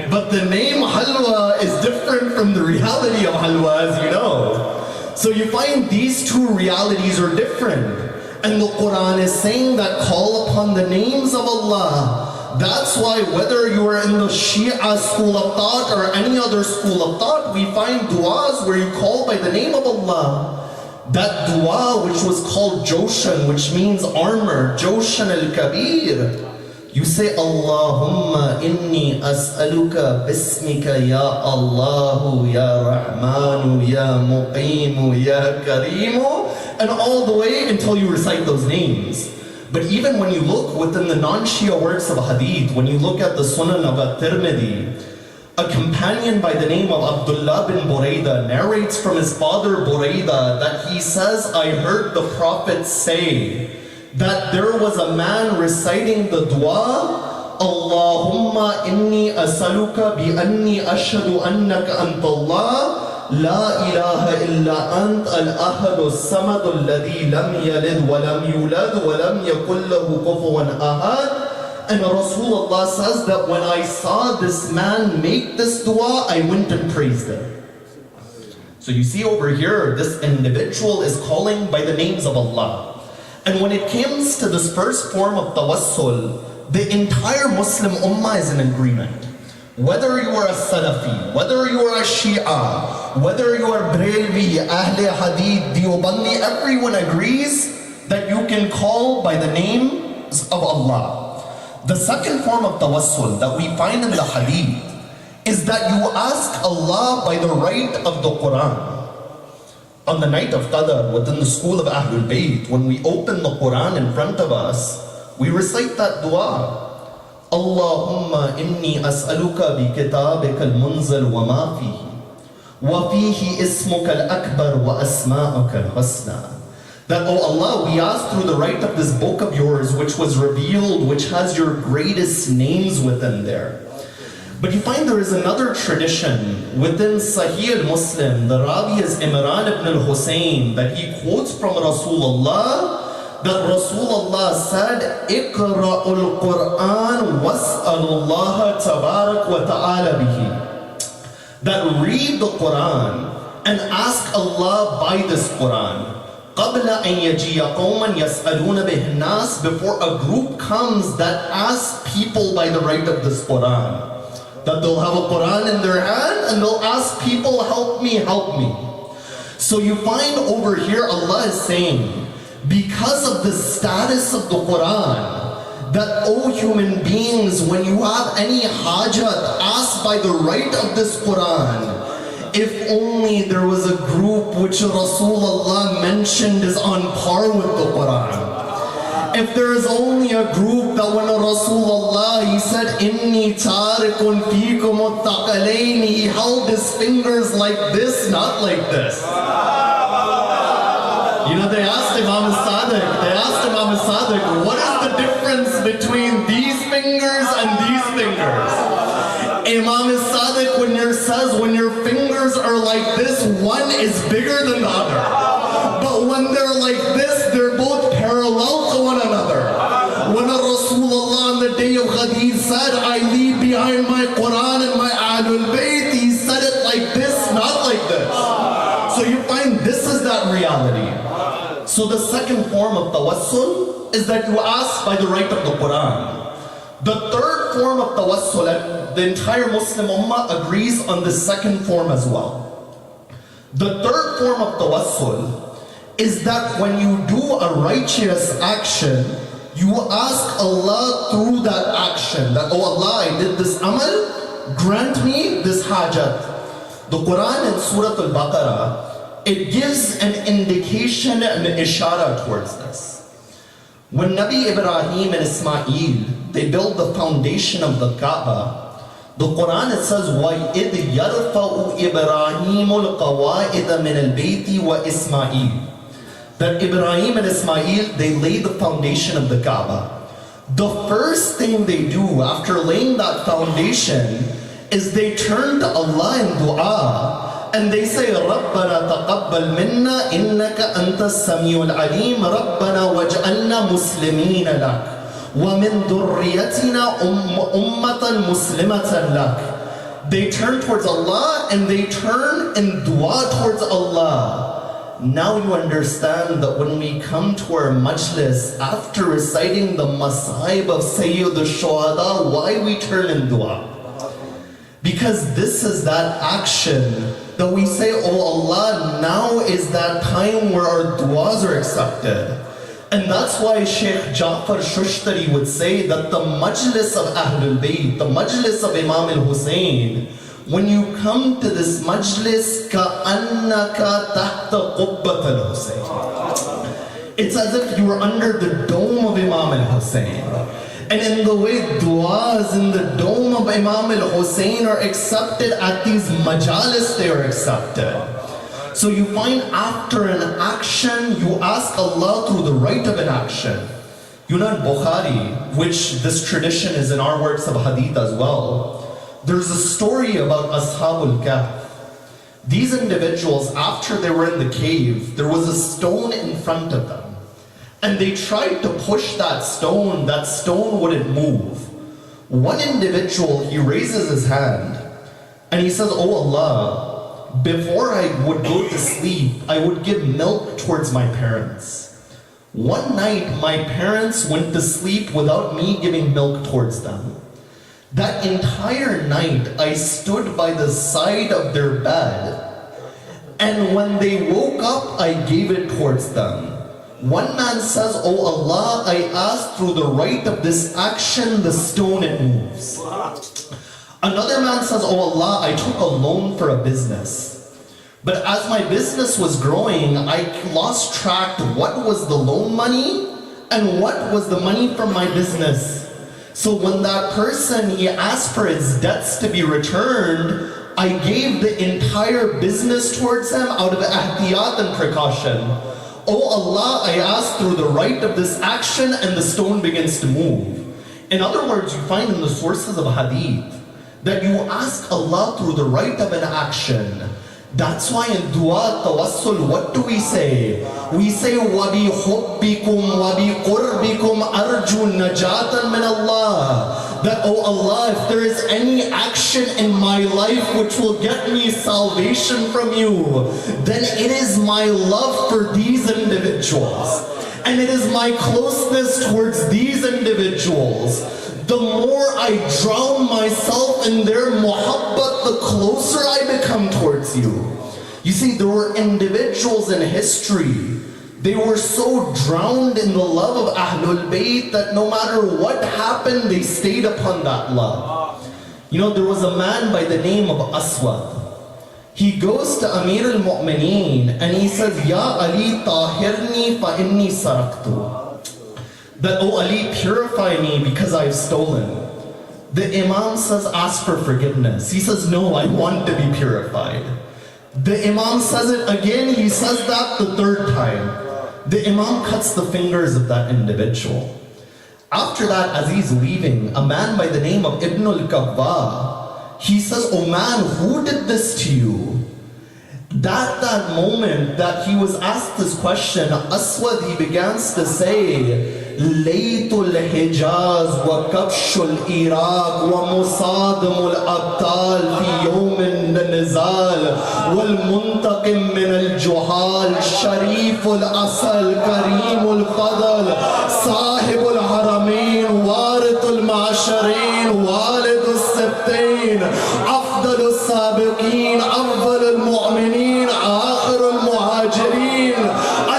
Speaker 7: But the name halwa is different from the reality of halwa, as you know. So you find these two realities are different. And the Quran is saying that call upon the names of Allah. That's why whether you are in the Shia school of thought or any other school of thought, we find du'as where you call by the name of Allah. That dua which was called Joshan, which means armor, Joshan al-Kabir. You say, Allahumma inni as'aluka bismika ya Allahu ya Rahmanu ya Muqimu ya Karimu, and all the way until you recite those names. But even when you look within the non-Shia works of Hadith, when you look at the Sunan of At-Tirmidhi, a companion by the name of Abdullah bin Burayda narrates from his father Burayda that he says, I heard the Prophet say that there was a man reciting the dua, Allahumma inni asaluka bi anni ashhadu annaka antallah, la ilaha illa ant al-ahad as-samad alladhi lam yalid wa lam yulad wa lam yakul lahu kufuwan ahad. And Rasulullah says that when I saw this man make this dua, I went and praised him. So you see over here, this individual is calling by the names of Allah. And when it comes to this first form of tawassul, the entire Muslim ummah is in agreement. Whether you are a Salafi, whether you are a Shia, whether you are Brelvi, Ahle Hadith, Deobandi, everyone agrees that you can call by the names of Allah. The second form of tawassul that we find in the Hadith is that you ask Allah by the right of the Quran. On the night of Qadr, within the school of Ahlul Bayt, when we open the Quran in front of us, we recite that dua. Allahumma inni as'aluka bi kitabika al-munzil wa ma fihi, wa fihi ismuka al-akbar wa asma'uka al-husna. That, oh Allah, we ask through the right of this book of yours, which was revealed, which has your greatest names within there. But you find there is another tradition within Sahih al-Muslim. The Rawi is Imran ibn al-Husayn, that he quotes from Rasulullah, that Rasulullah said, Iqra'ul Qur'an was'alullaha tabarak wa ta'ala bihi. That read the Quran and ask Allah by this Quran. قَبْلَ أَنْ يَجِيَ قَوْمًا يَسْأَلُونَ بِهِ النَّاسِ, before a group comes that asks people by the right of this Quran. That they'll have a Quran in their hand and they'll ask people, help me, help me. So you find over here Allah is saying, because of the status of the Quran, that, oh human beings, when you have any hajat, ask by the right of this Quran. If only there was a group which Rasulullah mentioned is on par with the Quran. if there is only a group that when Rasulullah, he said, Inni tarikun fikum uttaqalayn, he held his fingers like this, not like this. You know, they asked Imam Sadiq, what is the difference between these fingers and these fingers? Imam Sadiq, when your fingers are like this, one is bigger than the other. But when they're like this, they're both parallel to one another. When Rasulullah on the day of Ghadir said, I leave behind my Quran and my Ahlul Bayt, he said it like this, not like this. So you find this is that reality. So the second form of tawassul is that you ask by the right of the Quran. The third form of tawassul, and the entire Muslim Ummah agrees on the second form as well. The third form of tawassul is that when you do a righteous action, you ask Allah through that action, that, oh Allah, I did this amal, grant me this hajat. The Quran in Surah Al-Baqarah, it gives an indication and an ishara towards this. When Nabi Ibrahim and Ismail, they built the foundation of the Kaaba, the Quran, it says, وَإِذْ يَرْفَعُ إِبْرَاهِيمُ الْقَوَائِدَ مِنَ الْبَيْتِ وَإِسْمَاعِيلُ. That Ibrahim and Ismail, they laid the foundation of the Kaaba. The first thing they do after laying that foundation is they turn to Allah in dua and they say, رَبَّنَا تَقَبَّلْ مِنَّا إِنَّكَ أَنْتَ السَّمِيعُ الْعَلِيمُ رَبَّنَا وَاجْعَلْنَا مُسْلِمِينَ لَكَ وَمِنْ ذُرِّيَّتِنَا أُمَّةً مُسْلِمَةً لَكَ. They turn towards Allah and they turn in dua towards Allah. Now you understand that when we come to our majlis, after reciting the Masaib of Sayyid al-Shuhada, why we turn in dua? Because this is that action that we say, oh Allah, now is that time where our duas are accepted. And that's why Sheikh Ja'far Shushtari would say that the majlis of Ahlul Bayt, the majlis of Imam al-Hussein, when you come to this majlis, ka'annaka tahta qubbat al-Hussein. It's as if you were under the dome of Imam al-Hussein. And in the way du'as in the dome of Imam al-Hussein are accepted, at these majalis they are accepted. So you find after an action, you ask Allah through the right of an action. You know in Bukhari, which this tradition is in our works of hadith as well, there's a story about Ashabul Kahf. These individuals, after they were in the cave, there was a stone in front of them. And they tried to push that stone wouldn't move. One individual, he raises his hand and he says, oh Allah, before I would go to sleep, I would give milk towards my parents. One night, my parents went to sleep without me giving milk towards them. That entire night, I stood by the side of their bed, and when they woke up, I gave it towards them. One man says, oh Allah, I asked through the right of this action, the stone it moves. Another man says, oh Allah, I took a loan for a business. But as my business was growing, I lost track of what was the loan money and what was the money from my business. So when that person, he asked for his debts to be returned, I gave the entire business towards him out of ihtiyat and precaution. Oh Allah, I ask through the right of this action, and the stone begins to move. In other words, you find in the sources of hadith that you ask Allah through the right of an action. That's why in dua tawassul, what do we say? We say, وَبِحُبِّكُمْ وَبِقُرْبِكُمْ أَرْجُوا نَجَاةً مِنَ اللَّهِ. That, oh Allah, if there is any action in my life which will get me salvation from you, then it is my love for these individuals. And it is my closeness towards these individuals. The more I drown myself in their muhabbat, the closer I become towards you. You see, there were individuals in history, they were so drowned in the love of Ahlul Bayt that no matter what happened, they stayed upon that love. You know, there was a man by the name of Aswad. He goes to Amir al-Mu'mineen and he says, Ya Ali tahirni fa inni saraktu. that, "Oh Ali, purify me because I've stolen." The Imam says, "Ask for forgiveness." He says, "No, I want to be purified." The Imam says it again, he says that the third time. The Imam cuts the fingers of that individual. After that, as he's leaving, a man by the name of Ibn al-Kabba, he says, "Oh man, who did this to you?" That moment that he was asked this question, Aswad, he begins to say, ليت الحجاز وكبش العراق ومصادم الأبطال في يوم النزال والمنتقم من الجهال شريف الأصل كريم الفضل صاحب الحرمين وارث المعشرين والد السبتين أفضل السابقين أفضل المؤمنين آخر المهاجرين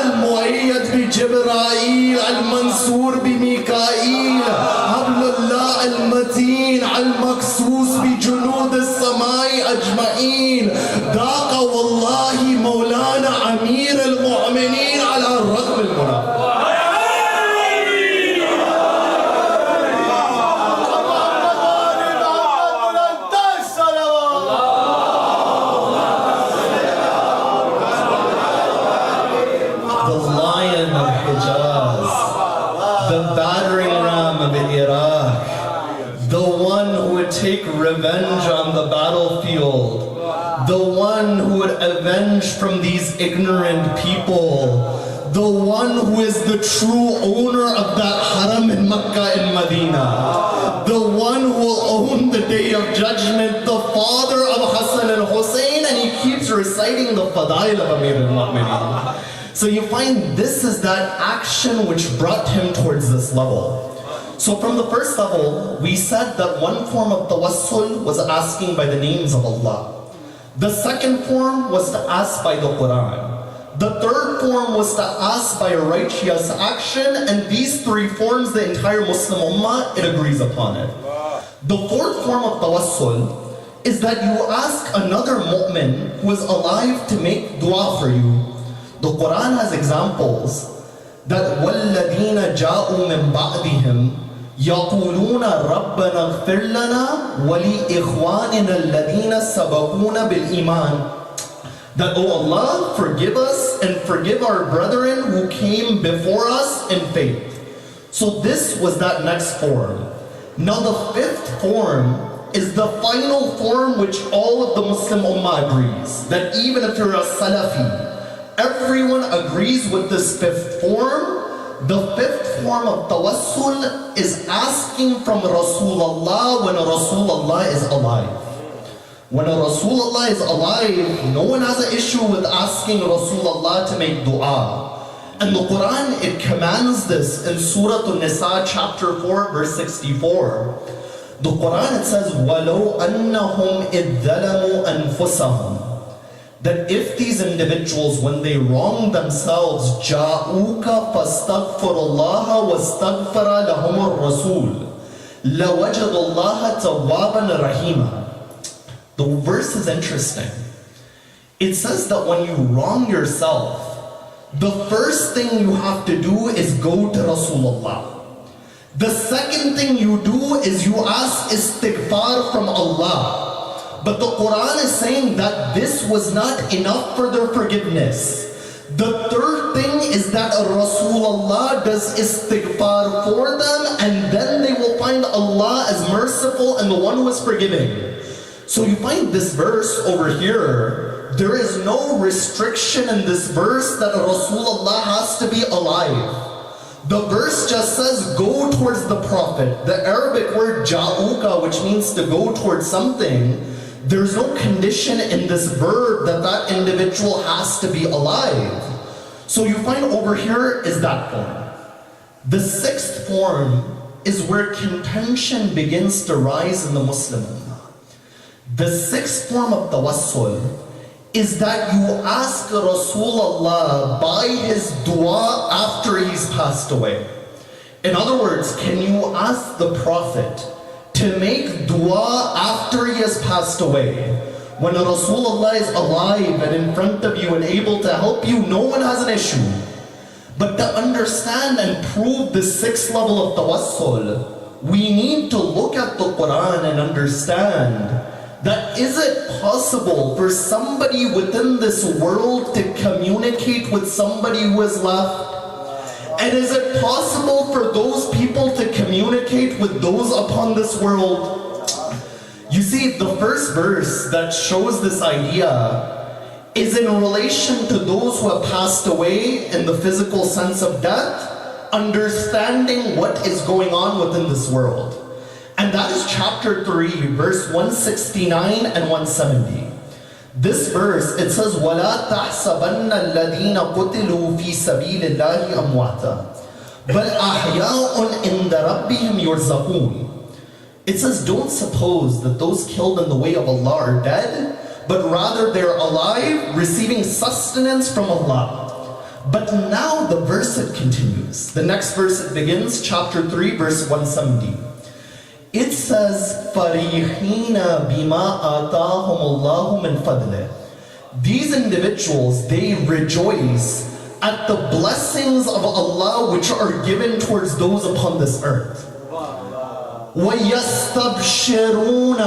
Speaker 7: المؤيد بجبرائيل المنصور بميكائيل حبل الله المتين المكسوس بجنود السماء أجمعين ذاق والله مولانا أمير المؤمنين على الرغم المنافق. Take revenge on the battlefield, the one who would avenge from these ignorant people, the one who is the true owner of that haram in Makkah and Medina, the one who will own the day of judgment, the father of Hassan and Hussein, and he keeps reciting the Fadail of Amir al-Mu'mineen. So you find this is that action which brought him towards this level. So from the first level, we said that one form of Tawasul was asking by the names of Allah. The second form was to ask by the Quran. The third form was to ask by a righteous action, and these three forms, the entire Muslim Ummah, it agrees upon it. The fourth form of Tawasul is that you ask another mu'min who is alive to make dua for you. The Quran has examples that وَالَّذِينَ جَاءُوا مِن بَعْدِهِمْ يقولون ربنا اغفر لنا ولإخواننا الذين سبقونا بالإيمان. That, "Oh Allah, forgive us and forgive our brethren who came before us in faith." So this was that next form. Now the fifth form is the final form which all of the Muslim Ummah agrees. That even if you're a Salafi, everyone agrees with this fifth form. The fifth form of Tawassul is asking from Rasulullah when a Rasulullah is alive. When a Rasulullah is alive, no one has an issue with asking Rasulullah to make dua. And the Quran, it commands this in Surah An-Nisa chapter 4 verse 64. The Quran, it says, وَلَوْ أَنَّهُمْ إِذْ ظَلَمُوا أَنفُسَهُمْ. That if these individuals, when they wrong themselves, جَاءُوكَ فَاسْتَغْفِرُ اللَّهَ وَاسْتَغْفَرَ لَهُمُ الرَّسُولُ لَوَجَدُ اللَّهَ تَوَّابًا رَحِيمًا. The verse is interesting. It says that when you wrong yourself, the first thing you have to do is go to Rasulullah. The second thing you do is you ask istighfar from Allah. But the Quran is saying that this was not enough for their forgiveness. The third thing is that Rasulullah does istighfar for them, and then they will find Allah as merciful and the one who is forgiving. So you find this verse over here, there is no restriction in this verse that Rasulullah has to be alive. The verse just says, go towards the Prophet. The Arabic word ja'uka, which means to go towards something, there's no condition in this verb that that individual has to be alive. So you find over here is that form. The sixth form is where contention begins to rise in the Muslim Ummah. The sixth form of Tawassul is that you ask Rasulullah by his dua after he's passed away. In other words, can you ask the Prophet to make dua after he has passed away? When Rasulullah is alive and in front of you and able to help you, no one has an issue. But to understand and prove the 6th level of Tawasul, we need to look at the Quran and understand that is it possible for somebody within this world to communicate with somebody who is left? And is it possible for those people to communicate with those upon this world? You see, the first verse that shows this idea is in relation to those who have passed away in the physical sense of death, understanding what is going on within this world. And that is chapter 3, verse 169 and 170. This verse, it says, وَلَا تَحْسَبَنَّ الَّذِينَ قُتِلُوا فِي سَبِيلِ اللَّهِ أَمْوَاتًا بَلْ أَحْيَاءٌ عِنْدَ رَبِّهِمْ يُرْزَقُونَ. It says, don't suppose that those killed in the way of Allah are dead, but rather they're alive, receiving sustenance from Allah. But now the verse it continues. The next verse it begins, chapter 3, verse 170. It says, فَرِيحِينَ بِمَا آتَاهُمُ اللَّهُ مِنْ فَضْلِهِ. These individuals, they rejoice at the blessings of Allah which are given towards those upon this earth. وَيَسْتَبْشِرُونَ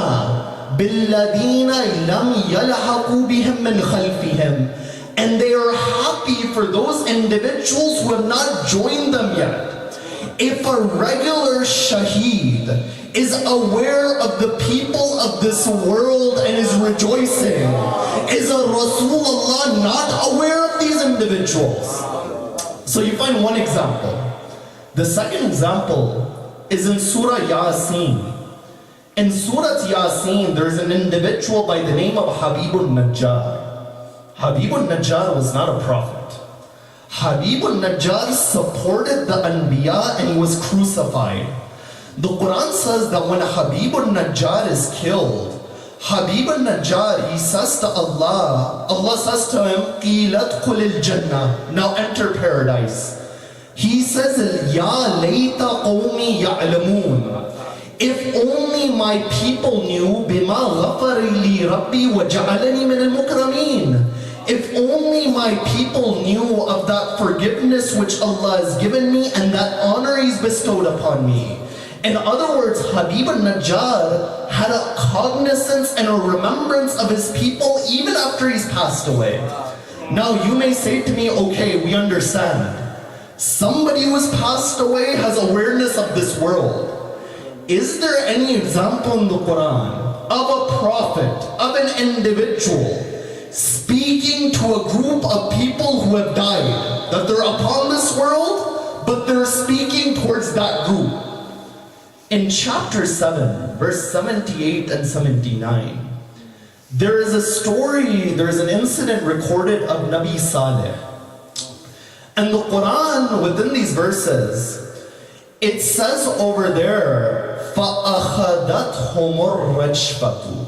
Speaker 7: بِالَّذِينَ لَمْ يَلْحَقُوا بِهِمْ مِنْ خَلْفِهِمْ. And they are happy for those individuals who have not joined them yet. If a regular shaheed is aware of the people of this world and is rejoicing, is a Rasulullah not aware of these individuals? So you find one example. The second example is in Surah Yasin. In Surah Yasin, there's an individual by the name of Habibun Najjar. Habibun Najjar was not a prophet. Habibun Najjar supported the Anbiya and he was crucified. The Quran says that when Habibun Najjar is killed, Habibun Najjar, he says to Allah, Allah says to him, قِيلَتْ قُلِ الْجَنَّةِ, now enter paradise. He says, يَا لَيْتَ قَوْمِي يَعْلَمُونَ. If only my people knew بِمَا غَفَرِ لِي رَبِّي وَجَعَلَنِي مِنَ الْمُكْرَمِينَ. If only my people knew of that forgiveness which Allah has given me and that honor He's bestowed upon me. In other words, Habib al-Najjar had a cognizance and a remembrance of his people even after he's passed away. Now you may say to me, okay, we understand. Somebody who has passed away has awareness of this world. Is there any example in the Quran of a prophet, of an individual, speaking to a group of people who have died, that they're upon this world, but they're speaking towards that group? In chapter 7, verse 78 and 79, there is a story, there is an incident recorded of Nabi Saleh. And the Quran, within these verses, it says over there, فَأَخَذَتْهُمُ الرَّجْفَةُ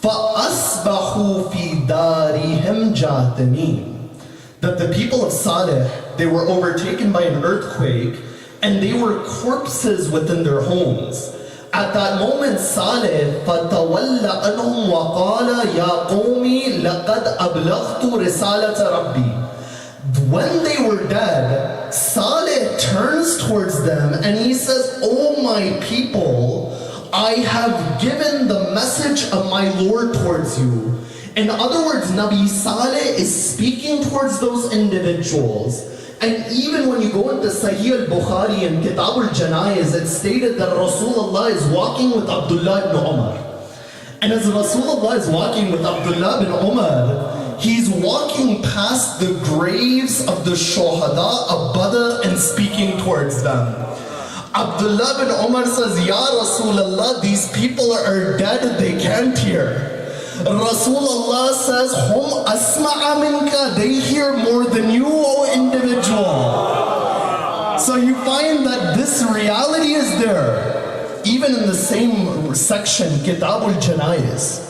Speaker 7: فَأَصْبَحُوا فِي دَارِهِمْ جَاثِمِينَ. That the people of Saleh, they were overtaken by an earthquake and they were corpses within their homes. At that moment, Saleh فَتَوَلَّ عَنْهُمْ وَقَالَ يَا قَوْمِ لَقَدْ أَبْلَغْتُ رِسَالَةَ رَبِّي. When they were dead, Saleh turns towards them and he says, "O my people, I have given the message of my Lord towards you." In other words, Nabi Saleh is speaking towards those individuals. And even when you go into Sahih al-Bukhari and Kitab al-Janaiz, it's stated that Rasulullah is walking with Abdullah ibn Umar. And as Rasulullah is walking with Abdullah ibn Umar, he's walking past the graves of the Shahadat of Badr and speaking towards them. Abdullah bin Umar says, "Ya Rasulullah, these people are dead, they can't hear." Rasulullah says, "Hum asma'a minka," they hear more than you, O individual. So you find that this reality is there. Even in the same section, Kitab al-Janaiz,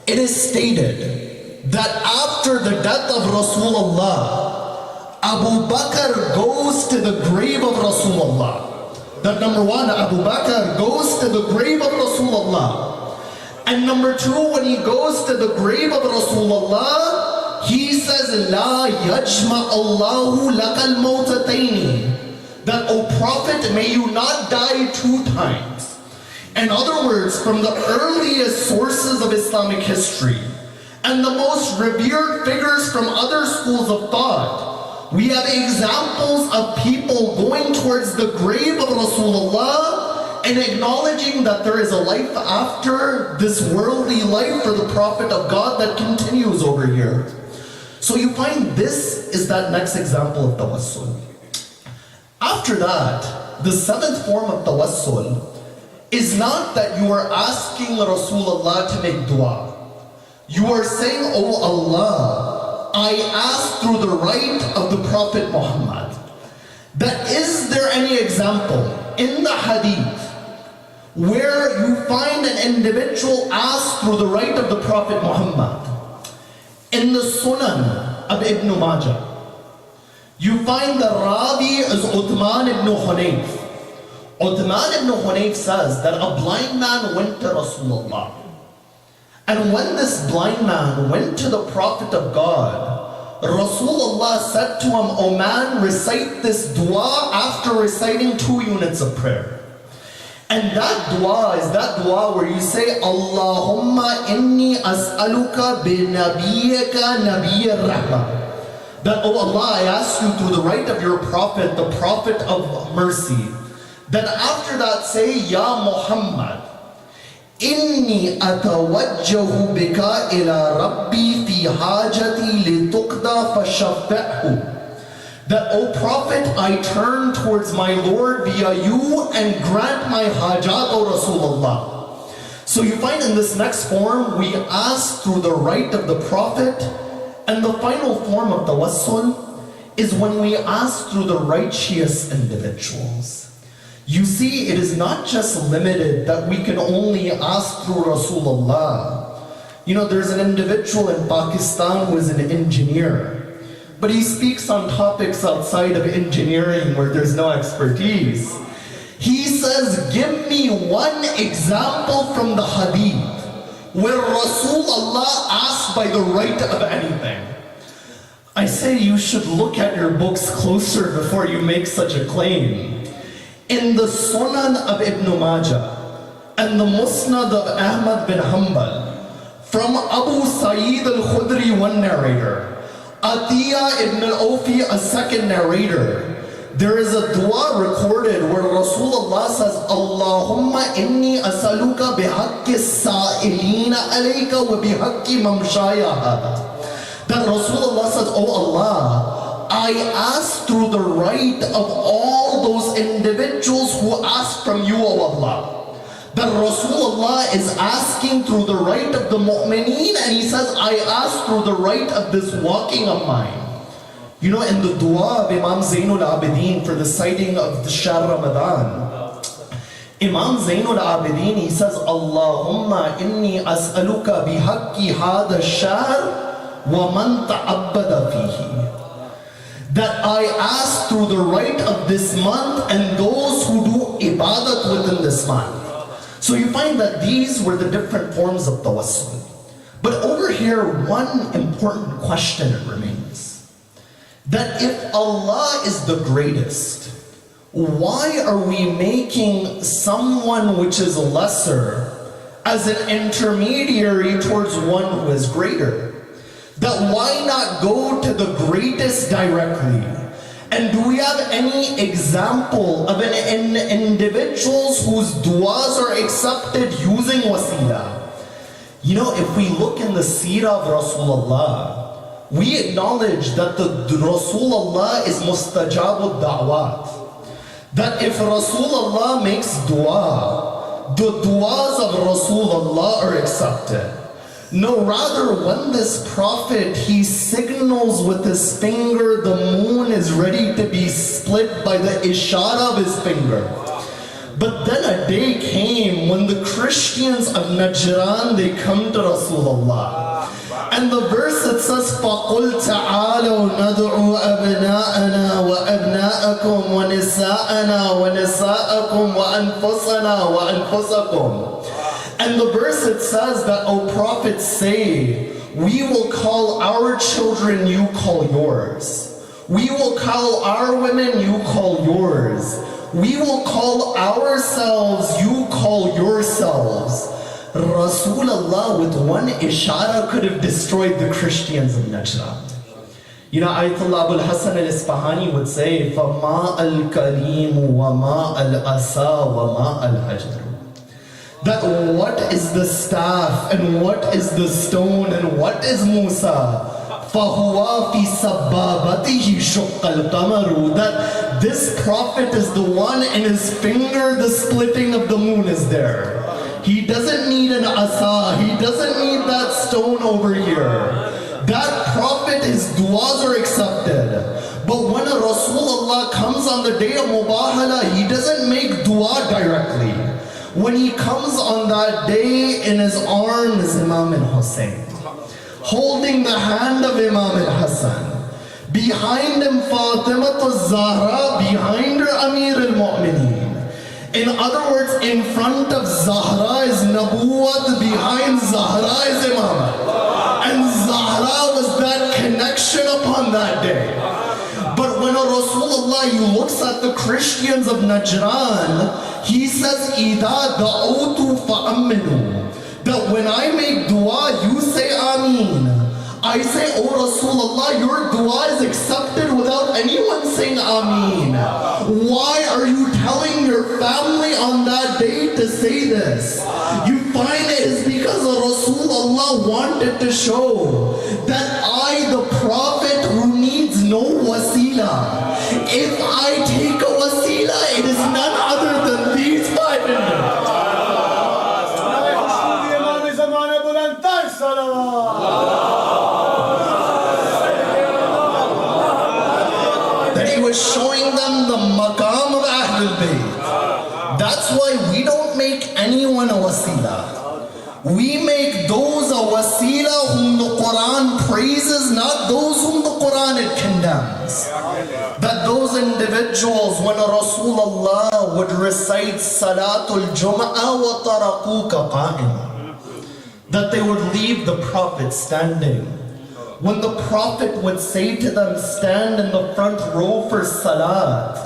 Speaker 7: it is stated that after the death of Rasulullah, Abu Bakr goes to the grave of Rasulullah. That number one, Abu Bakr goes to the grave of Rasulullah. And number two, when he goes to the grave of Rasulullah, he says, La yajma Allahu lakal mawtatayni. That, O Prophet, may you not die 2 times. In other words, from the earliest sources of Islamic history and the most revered figures from other schools of thought, we have examples of people going towards the grave of Rasulullah and acknowledging that there is a life after this worldly life for the Prophet of God that continues over here. So you find this is that next example of Tawasul. After that, the 7th form of Tawasul is not that you are asking Rasulullah to make dua. You are saying, Oh Allah, I ask through the right of the Prophet Muhammad. That is there any example in the hadith where you find an individual ask through the right of the Prophet Muhammad? In the Sunan of Ibn Majah, you find the Rabi is Uthman ibn Hunayf. Uthman ibn Hunayf says that a blind man went to Rasulullah. And when this blind man went to the Prophet of God, Rasulullah said to him, O man, recite this dua after reciting 2 units of prayer. And that dua is that dua where you say, Allahumma inni as'aluka bi nabiyyika nabiyyir rahmah. That, oh Allah, I ask you through the right of your Prophet, the Prophet of mercy. Then after that say, Ya Muhammad, inni atawajjahu bika ila rabbi fi hajati lituqda fashaffi'hu. That, O Prophet, I turn towards my Lord via you and grant my hajat, O Rasulullah. So you find in this next form, we ask through the right of the Prophet. And the final form of Tawassul is when we ask through the righteous individuals. You see, it is not just limited that we can only ask through Rasulullah. You know, there's an individual in Pakistan who is an engineer. But he speaks on topics outside of engineering where there's no expertise. He says, give me one example from the hadith where Rasulullah asked by the right of anything. I say you should look at your books closer before you make such a claim. In the Sunan of Ibn Majah and the Musnad of Ahmad bin Hanbal, from Abu Sa'id al-Khudri, one narrator, Atiyah ibn al-Awfi, a second narrator, there is a dua recorded where Rasulullah says, Allahumma inni asaluka bihaqqi sa'ilina alayka wa bihaqqi mamshaya hada. That Rasulullah says, Oh Allah, I ask through the right of all those individuals who ask from you, O Allah. That Rasulullah is asking through the right of the mu'mineen, and he says, I ask through the right of this walking of mine. You know, in the dua of Imam Zainul Abidin for the sighting of the Shahr Ramadan, Imam Zainul Abidin, he says, Allahumma inni as'aluka bihaqqi hada shahr wa man ta'abbada fihi. That I ask through the right of this month and those who do ibadat within this month. So you find that these were the different forms of tawassul. But over here, one important question remains. That if Allah is the greatest, why are we making someone which is lesser as an intermediary towards one who is greater? That why not go to the greatest directly? And do we have any example of an individuals whose du'as are accepted using wasila? You know, if we look in the seerah of Rasulullah, we acknowledge that the Rasulullah is mustajabud da'wat. That if Rasulullah makes dua, the du'as of Rasulullah are accepted. No, rather when this prophet, he signals with his finger, the moon is ready to be split by the ishara of his finger. But then a day came when the Christians of Najran, they come to Rasulullah. And the verse it says, فَقُلْ تَعَالَوْ نَدْعُوا أَبْنَاءَنَا وَأَبْنَاءَكُمْ وَنِسَاءَنَا وَنِسَاءَكُمْ وَأَنفُسَنَا وَأَنفُسَكُمْ. And the verse it says that, O Prophet, say, we will call our children, you call yours. We will call our women, you call yours. We will call ourselves, you call yourselves. Rasulullah with one ishara could have destroyed the Christians of Najran. You know, Ayatollah Abul Hassan al-Isfahani would say, فَمَا الْكَلِيمُ وَمَا الْأَسَى وَمَا الْحَجْرُ. That what is the staff and what is the stone and what is Musa? فَهُوَا فِي سَبَّابَتِهِ شُقَّ الْقَمَرُ. That this prophet is the one in his finger, the splitting of the moon is there. He doesn't need an asa, he doesn't need that stone over here. That prophet, his du'as are accepted. But when a Rasulullah comes on the day of Mubahala, he doesn't make dua directly. When he comes on that day, in his arms is Imam al-Hussein, holding the hand of Imam al-Hassan. Behind him Fatima al-Zahra, behind her Amir al-Mu'mineen. In other words, in front of Zahra is Nabuwat, behind Zahra is Imam. And Zahra was that connection upon that day. But when a Rasulullah, he looks at the Christians of Najran, he says, إِذَا دَعُوتُ فَأَمِّنُوا. That when I make dua, you say Ameen. I say, oh Rasulullah, your dua is accepted without anyone saying Ameen. Why are you telling your family on that day to say this? You find it is because Rasulullah wanted to show that I, the Prophet who needs no wasila, if I take a wasila, it is none other than these 5 individuals. Showing them the maqam of Ahlul Bayt. That's why we don't make anyone a wasila. We make those a wasila whom the Quran praises, not those whom the Quran it condemns. That those individuals, when Rasulullah would recite Salatul Jum'ah wa tarakuka qa'im, that they would leave the Prophet standing. When the Prophet would say to them, stand in the front row for Salat,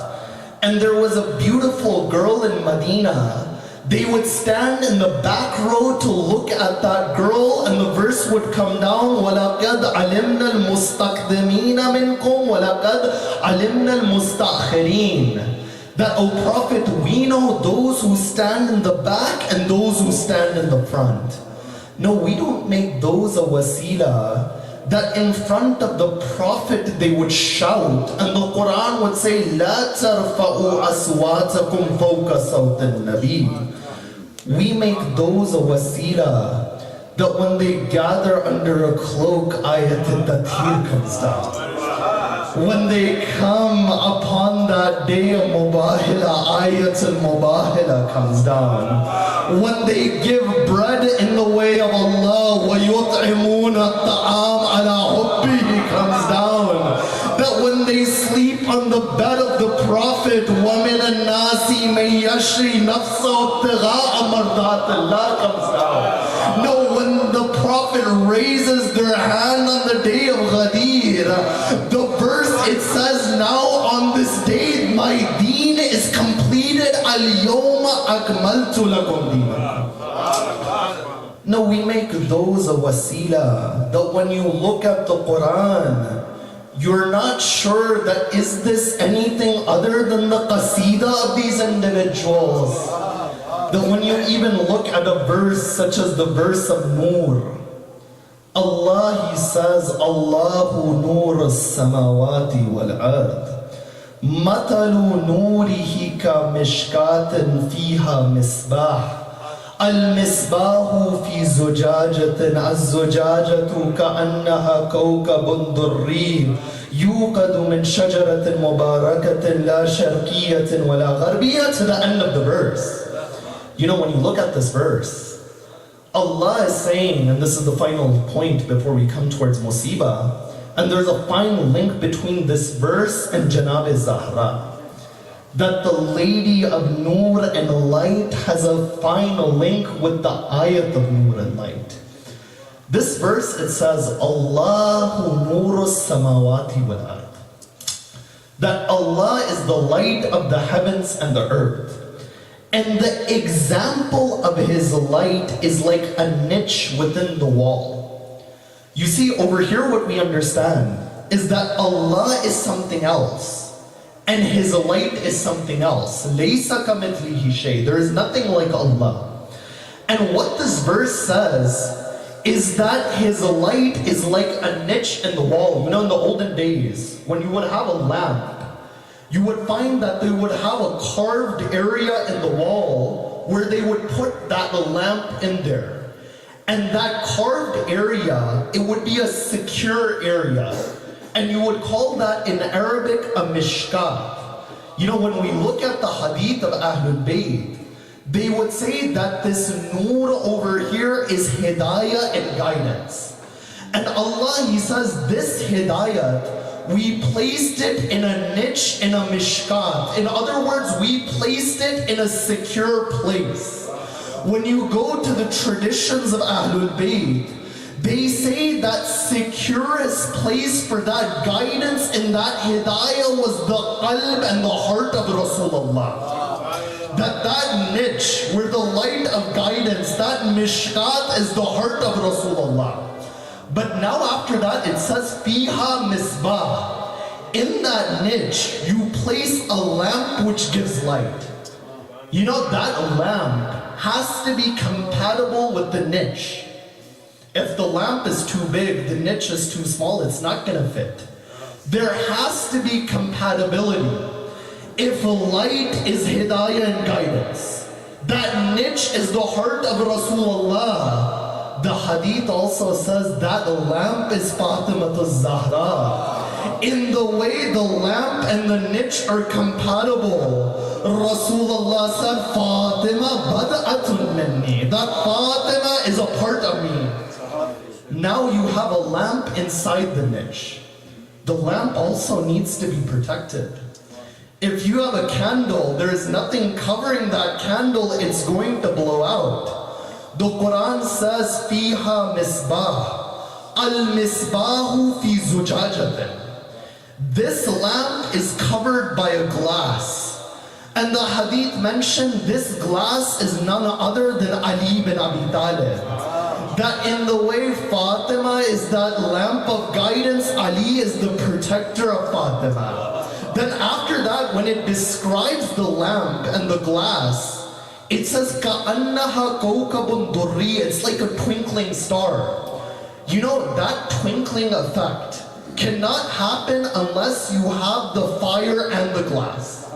Speaker 7: and there was a beautiful girl in Medina, they would stand in the back row to look at that girl, and the verse would come down, وَلَقَدْ عَلِمْنَا الْمُسْتَقْدِمِينَ مِنْكُمْ وَلَقَدْ عَلِمْنَا الْمُسْتَأْخِرِينَ. That, O Prophet, we know those who stand in the back and those who stand in the front. No, we don't make those a wasila. That in front of the Prophet they would shout, and the Quran would say, لا ترفعوا أصواتكم فوق صوت النبي. We make those a wasila, that when they gather under a cloak, ayat al-tathir comes down. When they come upon that day of Mubahila, ayat al-Mubahila comes down. When they give bread in the way of Allah, وَيُطْعِمُونَ الطَّعَامَ عَلَى حُبِّهِ comes down. That when they sleep on the bed of the Prophet, وَمِنَ النَّاسِ مَن يَشْرِي نَفْسَهُ ابْتِغَاءَ مَرْضَاتِ اللَّهِ comes down. No, when the Prophet raises their hand on the day of Ghadir, the verse it says, now on this day my deen is completed, al-yawma akmaltu lakum deenakum. No, we make those a wasila, that when you look at the Quran, you're not sure that is this anything other than the qasida of these individuals. That when you even look at a verse such as the verse of Noor, Allah, He says, Allahu nur as-samawati wal-ard. Matalu nurihi ka mishkatin fiha misbah. Al-misbahu fi zujajatin az-zujajatu ka'annaha kawkabun durri. Yuqadu min shajaratin mubarakatin la sharqiyatin wa la gharbiyah, to the end of the verse. You know, when you look at this verse, Allah is saying, and this is the final point before we come towards Musibah, and there's a fine link between this verse and Janab-e-Zahra, that the Lady of Noor and Light has a fine link with the ayat of Noor and Light. This verse, it says, Allahu nuru samawati wal ard. That Allah is the light of the heavens and the earth. And the example of His light is like a niche within the wall. You see, over here what we understand is that Allah is something else. And His light is something else. Laysa kamithlihi shay. There is nothing like Allah. And what this verse says is that His light is like a niche in the wall. You know, in the olden days, when you would have a lamp, you would find that they would have a carved area in the wall where they would put that lamp in there. And that carved area, it would be a secure area. And you would call that in Arabic a mishkat. You know, when we look at the hadith of Ahlul Bayt, they would say that this noor over here is hidayah and guidance. And Allah, He says, this hidayah, we placed it in a niche, in a mishkat. In other words, we placed it in a secure place. When you go to the traditions of Ahlul Bayt, they say that securest place for that guidance and that hidayah was the qalb and the heart of Rasulullah. That niche where the light of guidance, that mishkat is the heart of Rasulullah. But now after that it says fiha misbah. In that niche you place a lamp which gives light. You know, that lamp has to be compatible with the niche. If the lamp is too big, the niche is too small, it's not going to fit. There has to be compatibility. If light is hidayah and guidance, that niche is the heart of Rasulullah. The hadith also says that lamp is Fatima Zehra. In the way the lamp and the niche are compatible, Rasulullah said, Fatima bad'atun minni. That Fatima is a part of me. Now you have a lamp inside the niche. The lamp also needs to be protected. If you have a candle, there is nothing covering that candle, it's going to blow out. The Quran says, Fiha misbah. Al-misbahu fi zujajatin. This lamp is covered by a glass. And the hadith mentioned this glass is none other than Ali bin Abi Talib. That in the way Fatima is that lamp of guidance, Ali is the protector of Fatima. Then after that, when it describes the lamp and the glass, it says كَأَنَّهَا كَوْكَبٌ دُرِّي. It's like a twinkling star. You know, that twinkling effect cannot happen unless you have the fire and the glass.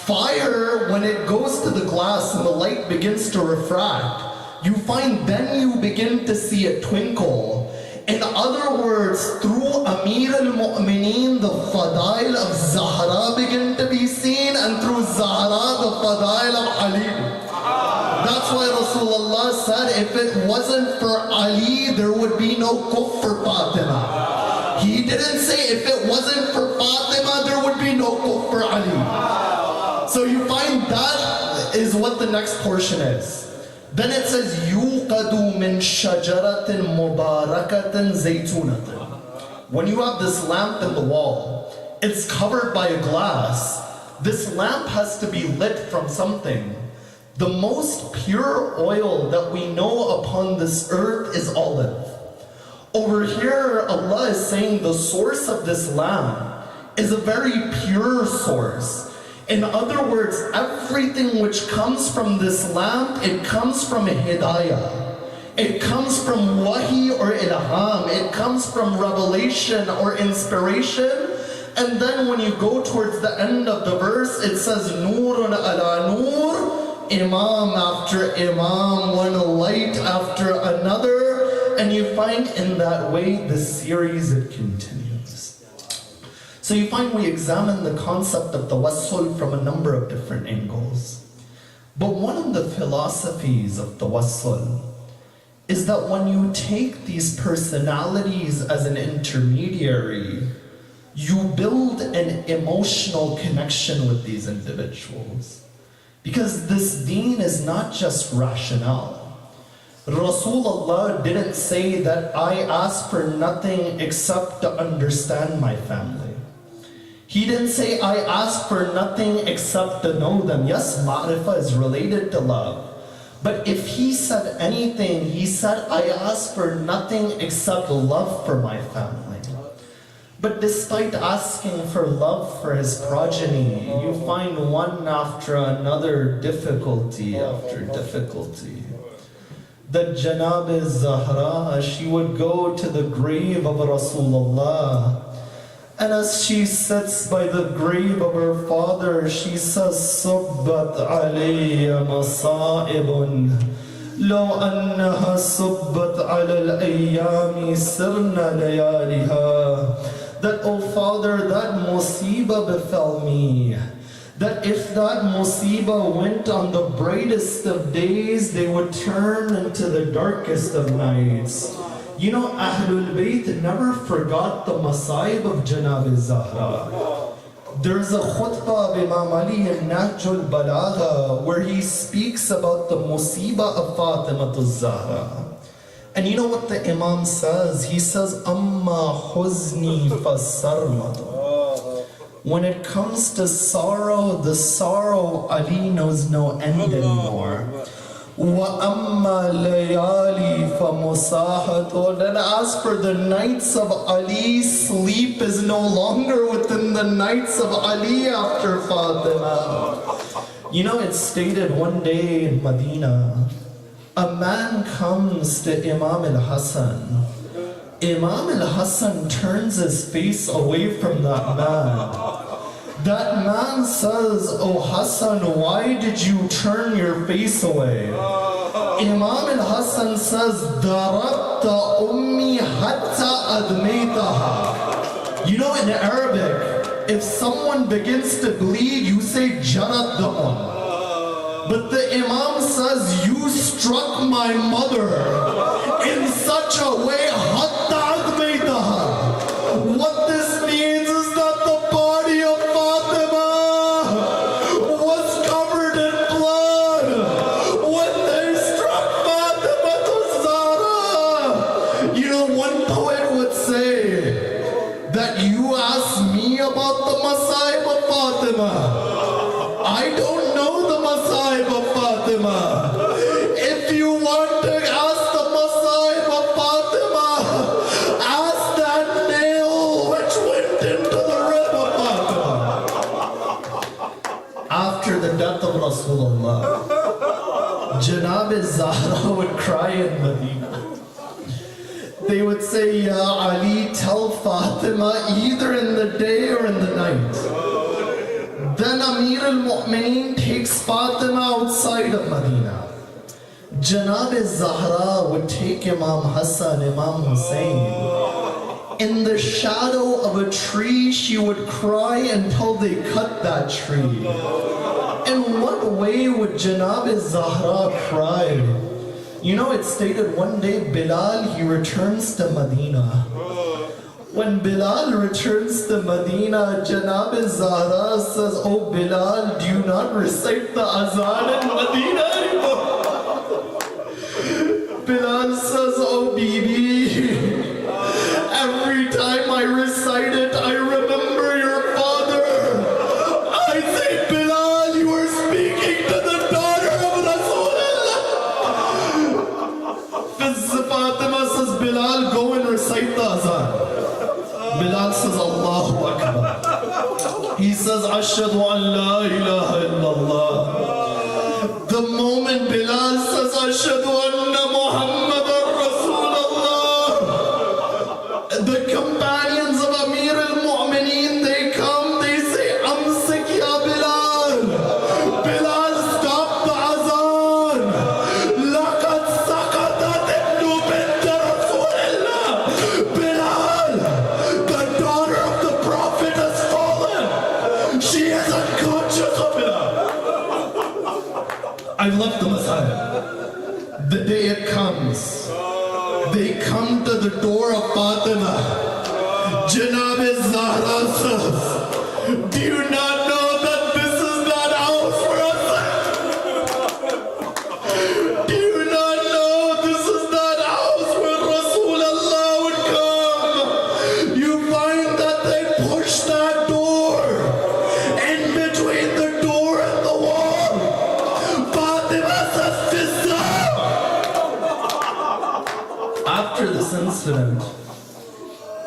Speaker 7: Fire, when it goes to the glass and the light begins to refract, you find then you begin to see it twinkle. In other words, through Amir al-Mu'mineen, the fadail of Zahra begin to be seen, and through Zahra, the fadail of Ali. That's why Rasulullah said, if it wasn't for Ali, there would be no kuf for Fatima. He didn't say if it wasn't for Fatima, there would be no kuf for Ali. So you find that is what the next portion is. Then it says, يُوقَدُ مِنْ شَجَرَةٍ مُبَارَكَةٍ زَيْتُونَةٍ. When you have this lamp in the wall, it's covered by a glass. This lamp has to be lit from something. The most pure oil that we know upon this earth is olive. Over here, Allah is saying the source of this lamp is a very pure source. In other words, everything which comes from this lamp, it comes from hidayah. It comes from wahi or ilham. It comes from revelation or inspiration. And then when you go towards the end of the verse, it says, Noorun ala noor, imam after imam, one light after another. And you find in that way the series, it continues. So you find we examine the concept of Tawasul from a number of different angles. But one of the philosophies of Tawasul is that when you take these personalities as an intermediary, you build an emotional connection with these individuals. Because this deen is not just rationale. Rasulullah didn't say that I ask for nothing except to understand my family. He didn't say I ask for nothing except to know them. Yes, ma'rifah is related to love. But if he said anything, he said I ask for nothing except love for my family. But despite asking for love for his progeny, you find one after another difficulty after difficulty. The Janab-e-Zahra, she would go to the grave of Rasulullah. And as she sits by the grave of her father, she says, Subbat alayya masa'ibun, law annaha subbat ala al-ayyami sirna layaliha. That, oh Father, that musibah befell me. That if that musibah went on the brightest of days, they would turn into the darkest of nights. You know, Ahlul Bayt never forgot the masaib of Janab-e-Zahra. There's a khutbah of Imam Ali in Nahjul Balagha where he speaks about the musibah of Fatima Zahra. And you know what the Imam says? He says, Amma huzni fasarmatu. When it comes to sorrow, the sorrow Ali knows no end anymore. Wa amma layali fa musahatu. And as for the nights of Ali, sleep is no longer within the nights of Ali after Fatima. You know, it's stated one day in Medina, a man comes to Imam al-Hassan. Imam al-Hassan turns his face away from that man. That man says, Oh Hassan, why did you turn your face away? Imam al-Hassan says, Darabta ummi hatta admaytaha. You know, in Arabic, if someone begins to bleed, you say jarat damun. But the Imam says, you struck my mother in such a way, hatta admaytaha. What this means is that the body of Fatima was covered in blood when they struck Fatima to Zahra. You know, one poet would say that you ask me about the Masaib of Fatima. I don't know the Masaib of Fatima. If you want to ask the Masaib of Fatima, ask that nail which went into the rib of Fatima. After the death of Rasulullah, Janab-e-Zahra would cry in Medina. They would say, Ya Ali, tell Fatima either in the day or in the night. Then Amir al-Mu'mineen takes Fatima outside of Medina. Janab-e-Zahra would take Imam Hassan, Imam Hussein. In the shadow of a tree, she would cry until they cut that tree. In what way would Janab-e-Zahra cry? You know, it's stated one day Bilal, he returns to Medina. When Bilal returns to Medina, Janab-e-Zahra says, Oh Bilal, do you not recite the azan in Medina anymore? Bilal says, Oh Bibi, every time I recite it, I remember your father. I say, Bilal, you are speaking to the daughter of Rasulullah. Fatima says, Bilal, go and recite the azan. Bilal says, Allahu Akbar. He says, Ashhadu an la ilaha illallah. The moment Bilal says, Ashhadu anna Muhammadan Rasulullah, the companions of Amir al-Mu'mineen, they come, they say, Amsik ya Bilal. Bilal, stop the azan. Laqad saqatat ibnu bint Rasulillah. Bilal, the daughter of the Prophet has fallen. She is unconscious of Bilal. I've left the Messiah. The day it comes, they come to the door of Fatima. Janab-e-Zahra says, do you not know that this is not house for us? Do you not know this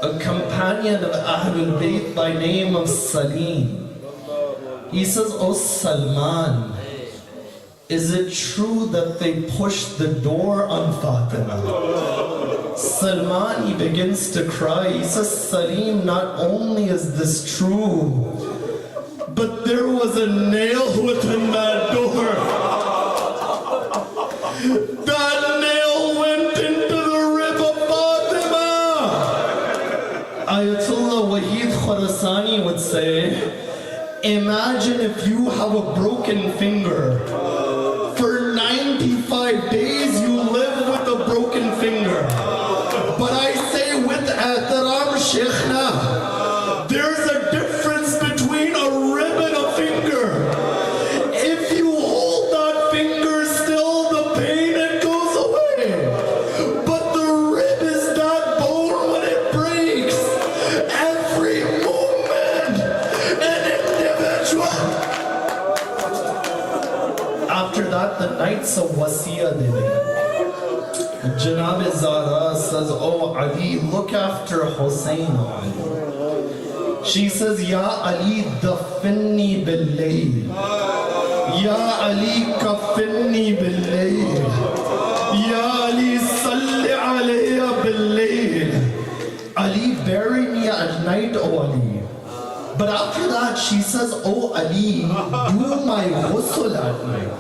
Speaker 7: a companion of Ahlul Bayt by name of Salim. He says, "Oh Salman, is it true that they pushed the door on Fatima?" Salman, he begins to cry. He says, "Salim, not only is this true, but there was a nail within that door. That nail went into the rib of Fatima." Ayatollah Wahid Khurasani would say, imagine if you have a broken finger. For 95 days you live with a broken finger. But I say with ihtaram Sheikhna, there's a difference between a rib and a finger. If you hold that finger still, the pain, it goes away. But the rib is that bone when it breaks. Every movement, an individual. After that, the nights of Wasiya Dili. Janab Zahra says, "Oh Ali, look after Hussein." She says, "Ya Ali, dafinni bil-layl. Ya Ali, kafinni bil-layl. Ya Ali, salli alayya bil-layl." Ali, bury me at night, oh Ali. But after that, she says, "Oh Ali, do my ghusl at night."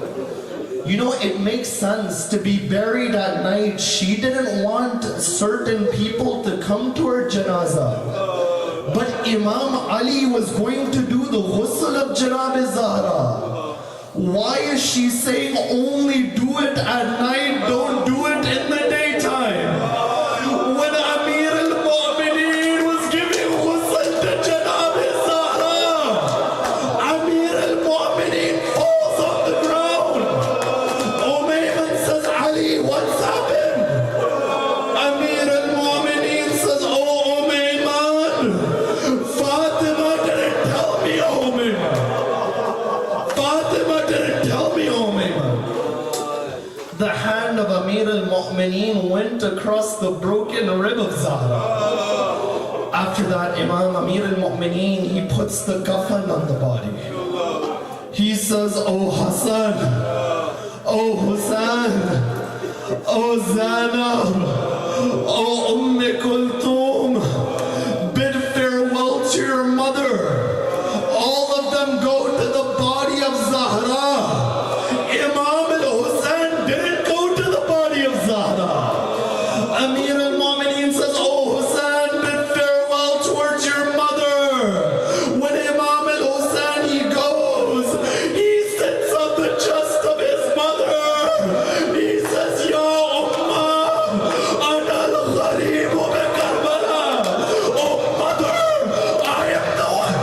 Speaker 7: You know, it makes sense to be buried at night. She didn't want certain people to come to her janazah. But Imam Ali was going to do the ghusl of Janab Zahra. Why is she saying only do it at night, don't do it in the daytime? When Amir al-Mu'mineen was giving ghusl to Janab Zahra, Amir al-Mu'mineen falls on the ground. Umayman says, "Ali, what's happened?" Amir al-Mu'mineen says, "Oh Umayman, Fatima didn't tell me, Umayman. Fatima didn't tell me, Umayman." The hand of Amir al-Mu'mineen went across the broken rib of Zahra. After that, Imam Amir al-Mu'mineen, he puts the kafan on the body. He says, "Oh Hassan, oh Hussein, oh Zainab, oh Kulthum, bid farewell to your mother." All of them go to the body of Zahra. Imam al-Hussein didn't go to the body of Zahra. Amir al-Mu'mineen says, "Oh Hussein, bid farewell towards your mother." When Imam al-Hussein, he goes, he sits on the chest of his mother. He says, "Ya Ummah, ana al-ghareeb bi Karbala." Oh mother, I am the one.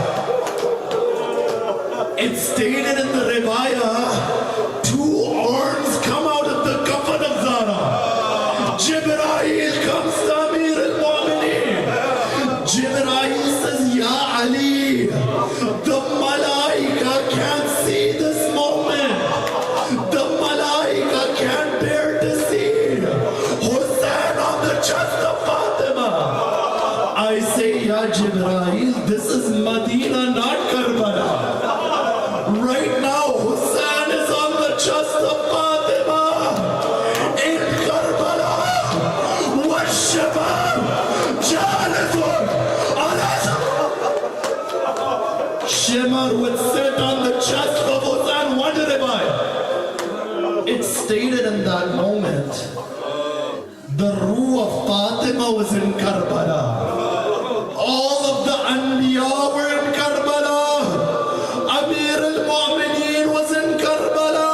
Speaker 7: It's stated in the riwayah, two arms come out of the kafan of Zahra. Jibreel comes to Amir al-Mu'mineen. Jibreel says, "Ya Ali, the malaika can't see this moment. The malaika can't bear to see Hussein on the chest of Fatima." I say, "Ya Jibreel, this is Medina, not Karbala. Right now, Hussein is on the chest of Fatima in Karbala. Washabab, Jalathur, Alazam." Shimar would sit on the chest of Hussein, wondering why. It's stated in that moment, the ruh of Fatima was in Karbala. All of the Anbiya were in Karbala. Amir al-Mu'mineen was in Karbala.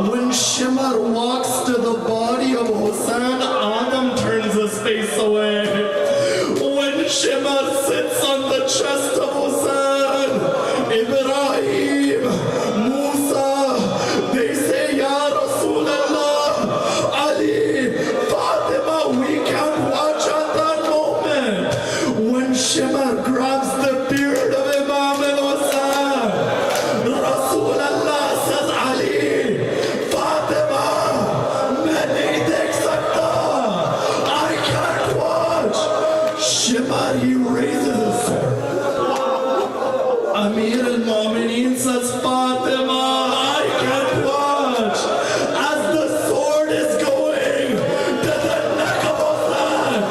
Speaker 7: When Shimar walks to the body of Hussein, Adam turns his face away. When Shimar sits on the chest of Hussein, Ibrahim, Musa, they say, "Ya Rasulallah, Ali, Fatima, we can't watch at that moment." When Shimar grabs the beard of Imam al-Hussein, Rasulallah says, "Ali, Fatima, main nahi dekh sakta. I can't watch." but he raises his sword. Amir al-Mu'mineen says, Fatima, I can't watch as the sword is going to the neck of Osman.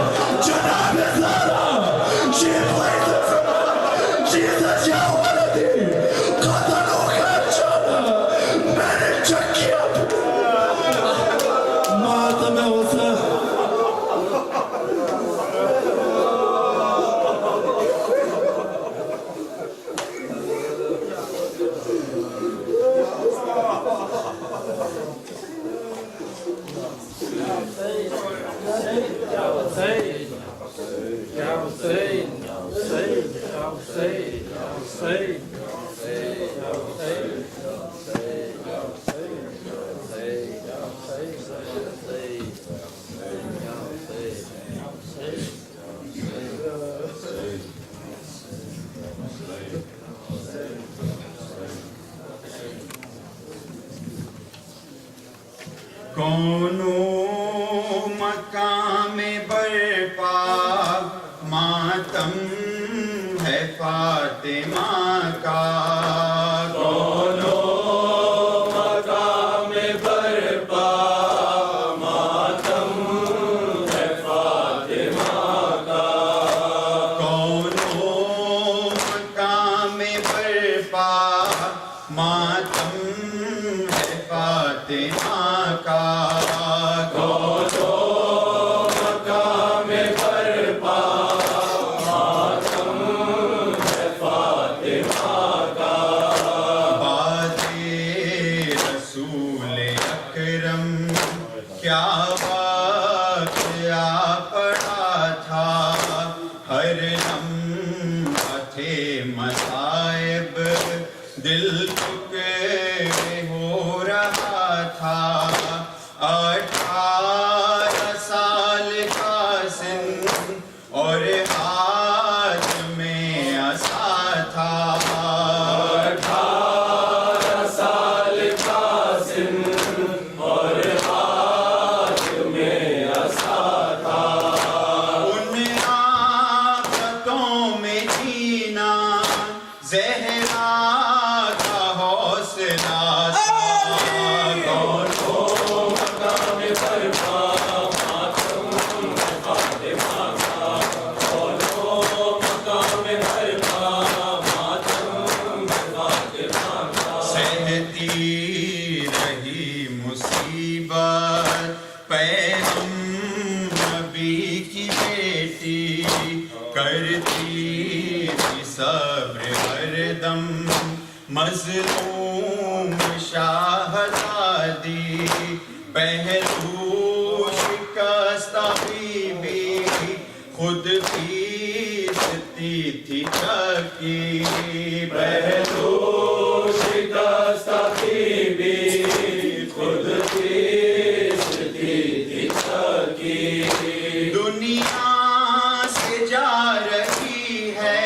Speaker 7: Janab Zehra, she places him up. She says, Ya waladi, qatalu kharjana, maine chakkiya. Maatam hai usse.
Speaker 8: کونو مقام برپا ماتم ہے فاطمہ کا کونو مقام برپا ماتم ہے فاطمہ کا کونو مقام برپا ماتم ہے فاطمہ کا دل ٹکڑے ہو رہا تھا 18 سال کا سن اور ہاتھ میں عصا تھا 18 سال کا سن اور ہاتھ میں عصا تھا ان آفتوں میں جینا زہرا مظلوم شاہدادی پہلو شکستہ بیوی خود پیستی تھی چکی پہلو شکستہ بیوی خود پیستی تھی چکی دنیا سے جا رہی ہے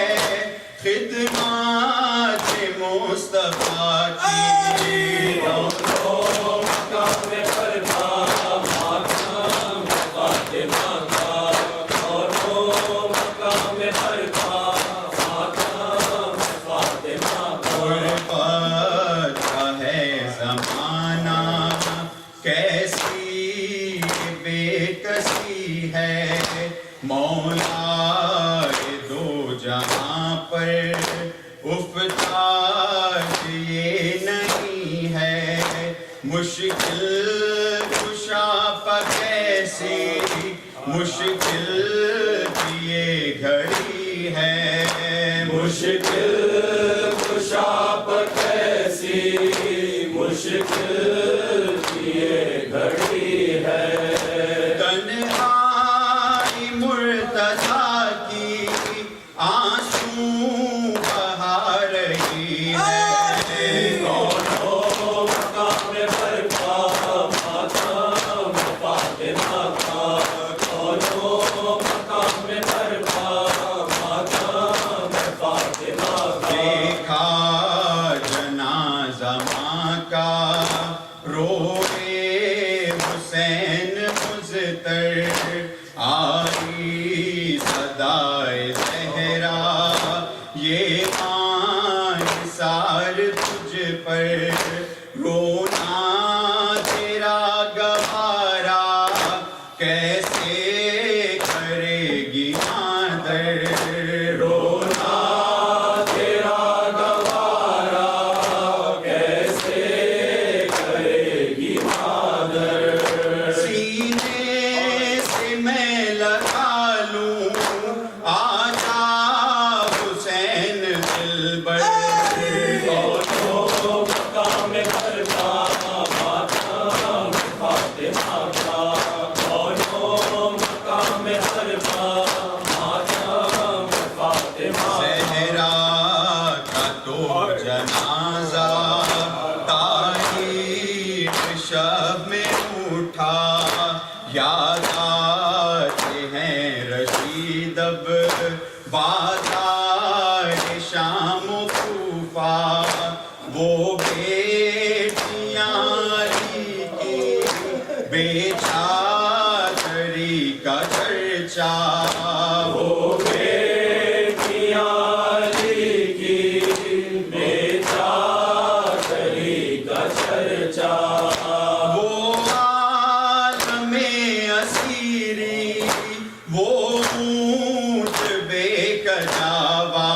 Speaker 8: خدمات مصطفیٰ کی مقام برپا ماتم فاطمہ کا مقام برپا ماتم فاطمہ کا ہے زمانہ کیسی بے کسی ہے مولا دو جہاں پر افتاد یہ نہیں ہے مشکل کشا کیسی مشکل کی یہ گھڑی ہے مشکل کشا کیسی مشکل کی یہ گھڑی ہے تنہائی مرتضیٰ کی آنسو روئے حسین دب بازار شام و کوفہ وہ بیٹیاں علی کی بے چادری کا چرچا وہ بیٹیاں علی کی بے چادری کا چرچا وہ عالم اسیری وہ اونٹ بے کجاوا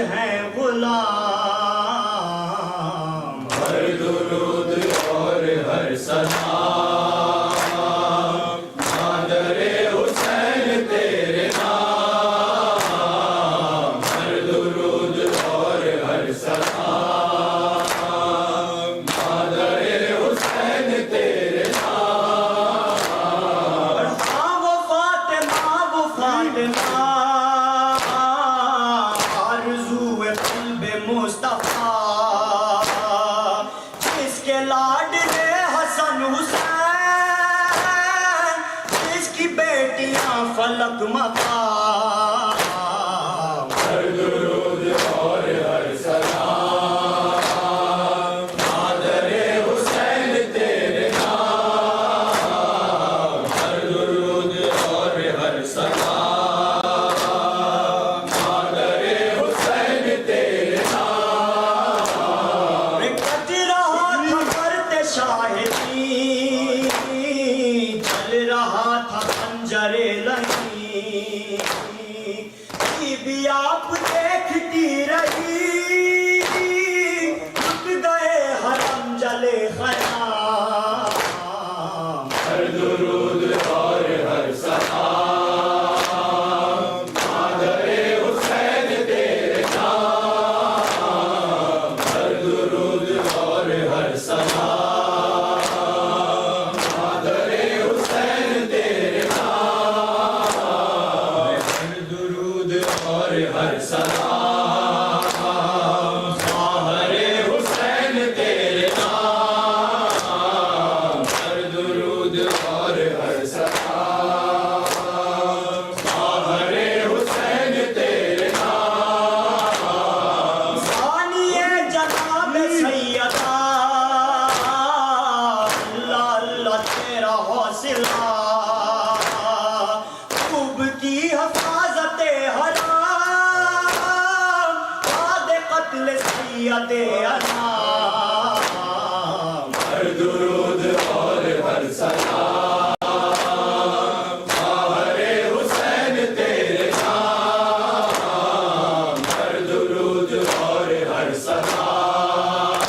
Speaker 4: ہے غلام
Speaker 8: ہر درود اور ہر سلام مادر حسین تیرے نام ہر درود اور ہر سلام مادر حسین تیرے نام
Speaker 4: وہ فاطمہ فلک مقام
Speaker 8: ہر درود اور ہر سلام مادر حسین تیرے نام ہر درود اور ہر سلام مادر حسین تیرے نام
Speaker 4: کٹ رہا تھا کرتے شاہدی چل رہا تھا خنجرے بھی آپ دیکھتی رہی ٹوٹ گئے حرم جلے خیام
Speaker 8: ہر درود اور ہر سلام اور ہر سلام ظاہر حسین تیرے نام ہر درود اور ہر سلام ظاہر حسین تیرے نام
Speaker 4: ثانی جناب سیدہ اللہ اللہ تیرا حوصلہ خوب کی حفاظت حرام بعد قتل سید انام
Speaker 8: ہر درود اور ہر سلام ظاہر حسین تیرے نام ہر درود اور ہر سلام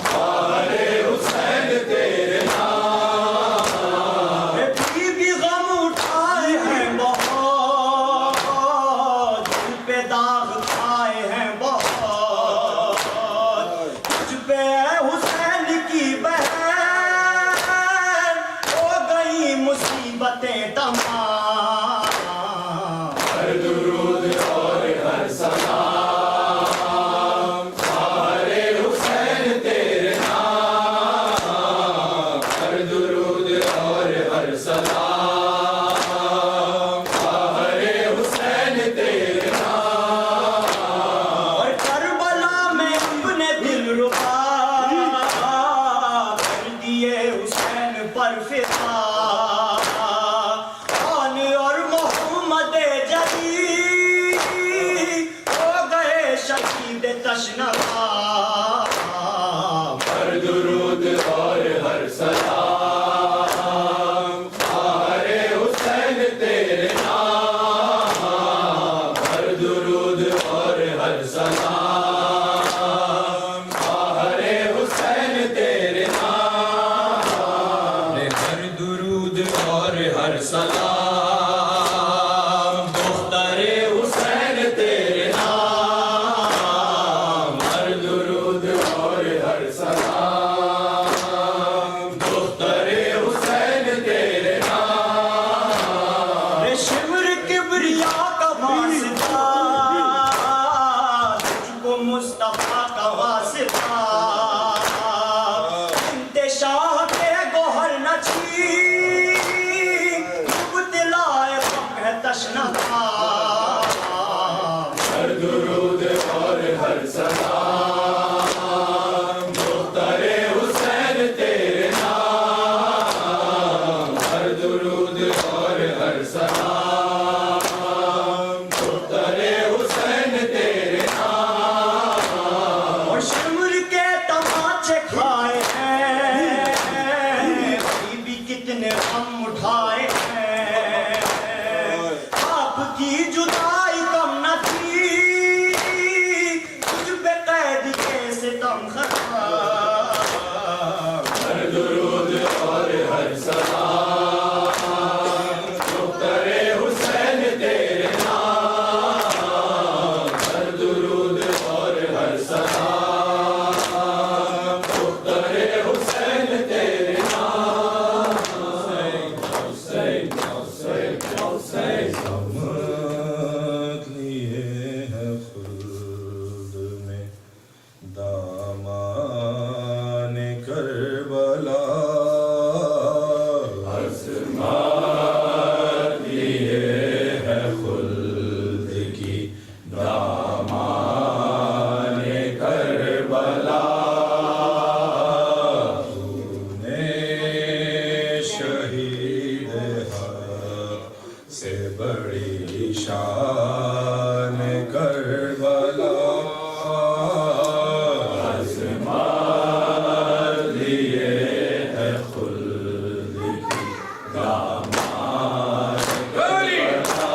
Speaker 8: ظاہر حسین تیرے نام
Speaker 4: بی بی غم اٹھائے ہیں بہت دل پہ داغ کھائے ہیں بہت تجھ پہ اے حسین کی بہن ہو گئی مصیبتیں تمام
Speaker 8: ہر درود اور ہر سلام ظاہر حسین تیرے نام ہر درود اور ہر سلام ظاہر حسین تیرے نام
Speaker 4: اور کربلا میں اپنے دل ربا کر دیے حسین پر فدا خان اور محمد جلی ہو گئے شہید تشنگا
Speaker 8: ہر درود اور ہر سلام ظاہر حسین تیرے نام ہر درود اور ہر سلام ظاہر حسین تیرے نام ہر درود اور ہر سلام دختر حسین تیرے نام ہر درود اور ہر سلام دختر حسین تیرے نام
Speaker 4: شمر کبریا کا واسطہ تجھ کو مصطفیٰ کا واسطہ انتشاہ کے گوہر نچی مبتلائے فقہ تشنگا
Speaker 8: ہر درود اور ہر سلام دختر حسین تیرے نام ہر درود اور ہر سلام دختر حسین تیرے نام
Speaker 4: اور شمر کے تماچے کھائے ہیں بی کتنے غم اٹھائے ہیں آپ کی جدائی کم نہ تھی تجھ پہ قید کے ستم خراب
Speaker 8: ہر درود اور ہر سلام دختر حسین تیرے نام ہر درود اور ہر سلام دختر حسین تیرے نام حسین حسین حسین حسین
Speaker 2: سمجھ لیے ہیں خلد میں دامان کربلا
Speaker 8: عظمت لیے ہے خلد کی دامان کربلا
Speaker 2: تو نے شہید حق سے بڑی شان کربلا
Speaker 8: عظمت لیے ہے خلد کی دامان کربلا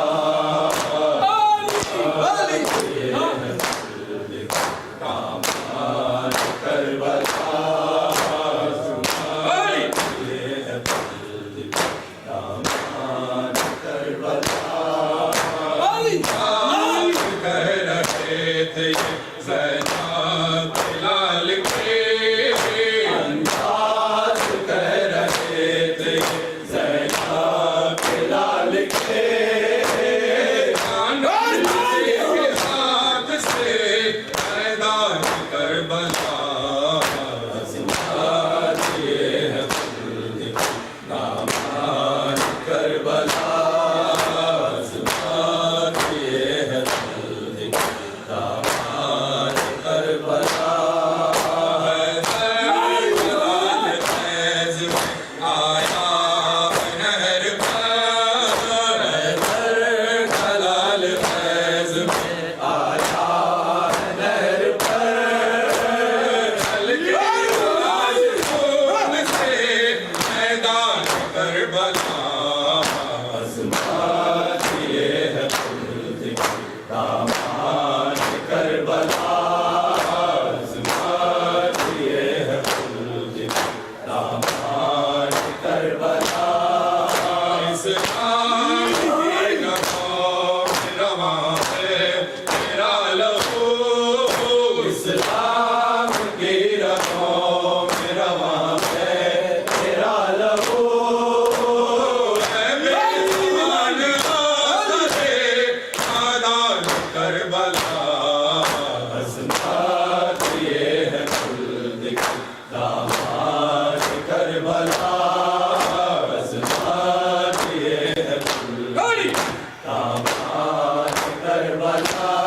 Speaker 8: کربلا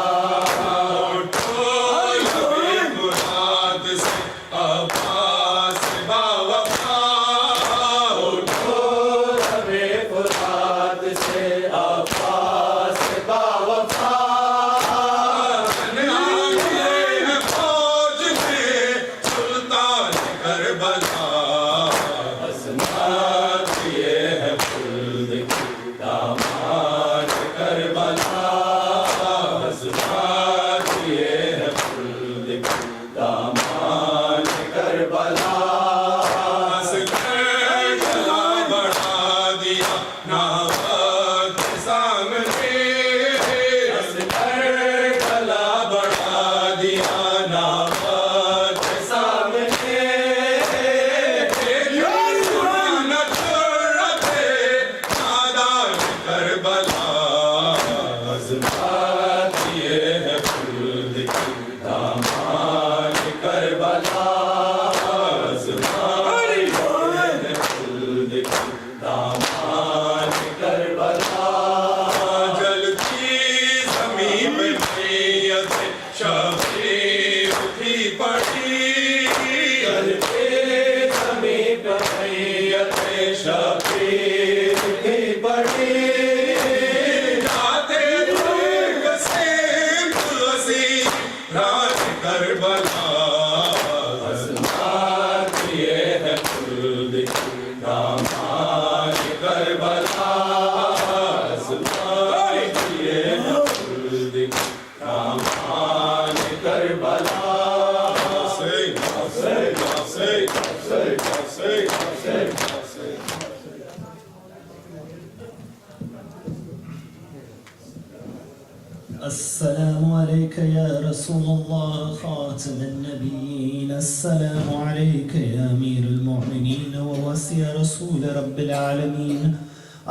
Speaker 9: السلام عليك يا رسول الله خاتم النبيين. السلام عليك يا أمير المؤمنين ووصي رسول رب العالمين.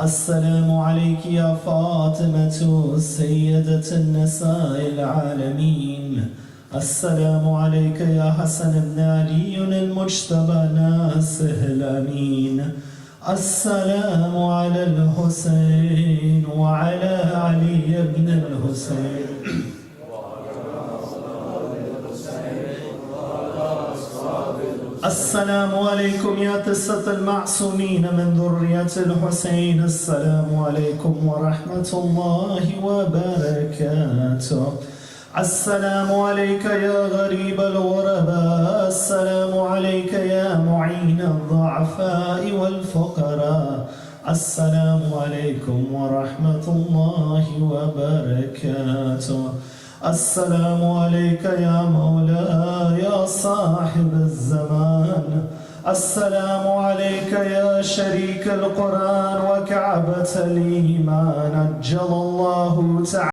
Speaker 9: السلام عليك يا فاطمة سيدة النساء العالمين. السلام عليك يا حسن بن علي المجتبى ناسه الأمين. السلام على الحسين وعلى علي بن الحسين. السلام عليكم يا قصة المعصومين من ذرية الحسين. السلام عليكم ورحمة الله وبركاته. السلام عليك يا غريب الغرباء. السلام عليك يا معين الضعفاء والفقراء. السلام عليكم ورحمة الله وبركاته. السلام عليك يا مولاي يا صاحب الزمان. السلام عليك يا شريك القرآن وكعبة الإيمان. أجل الله تعالى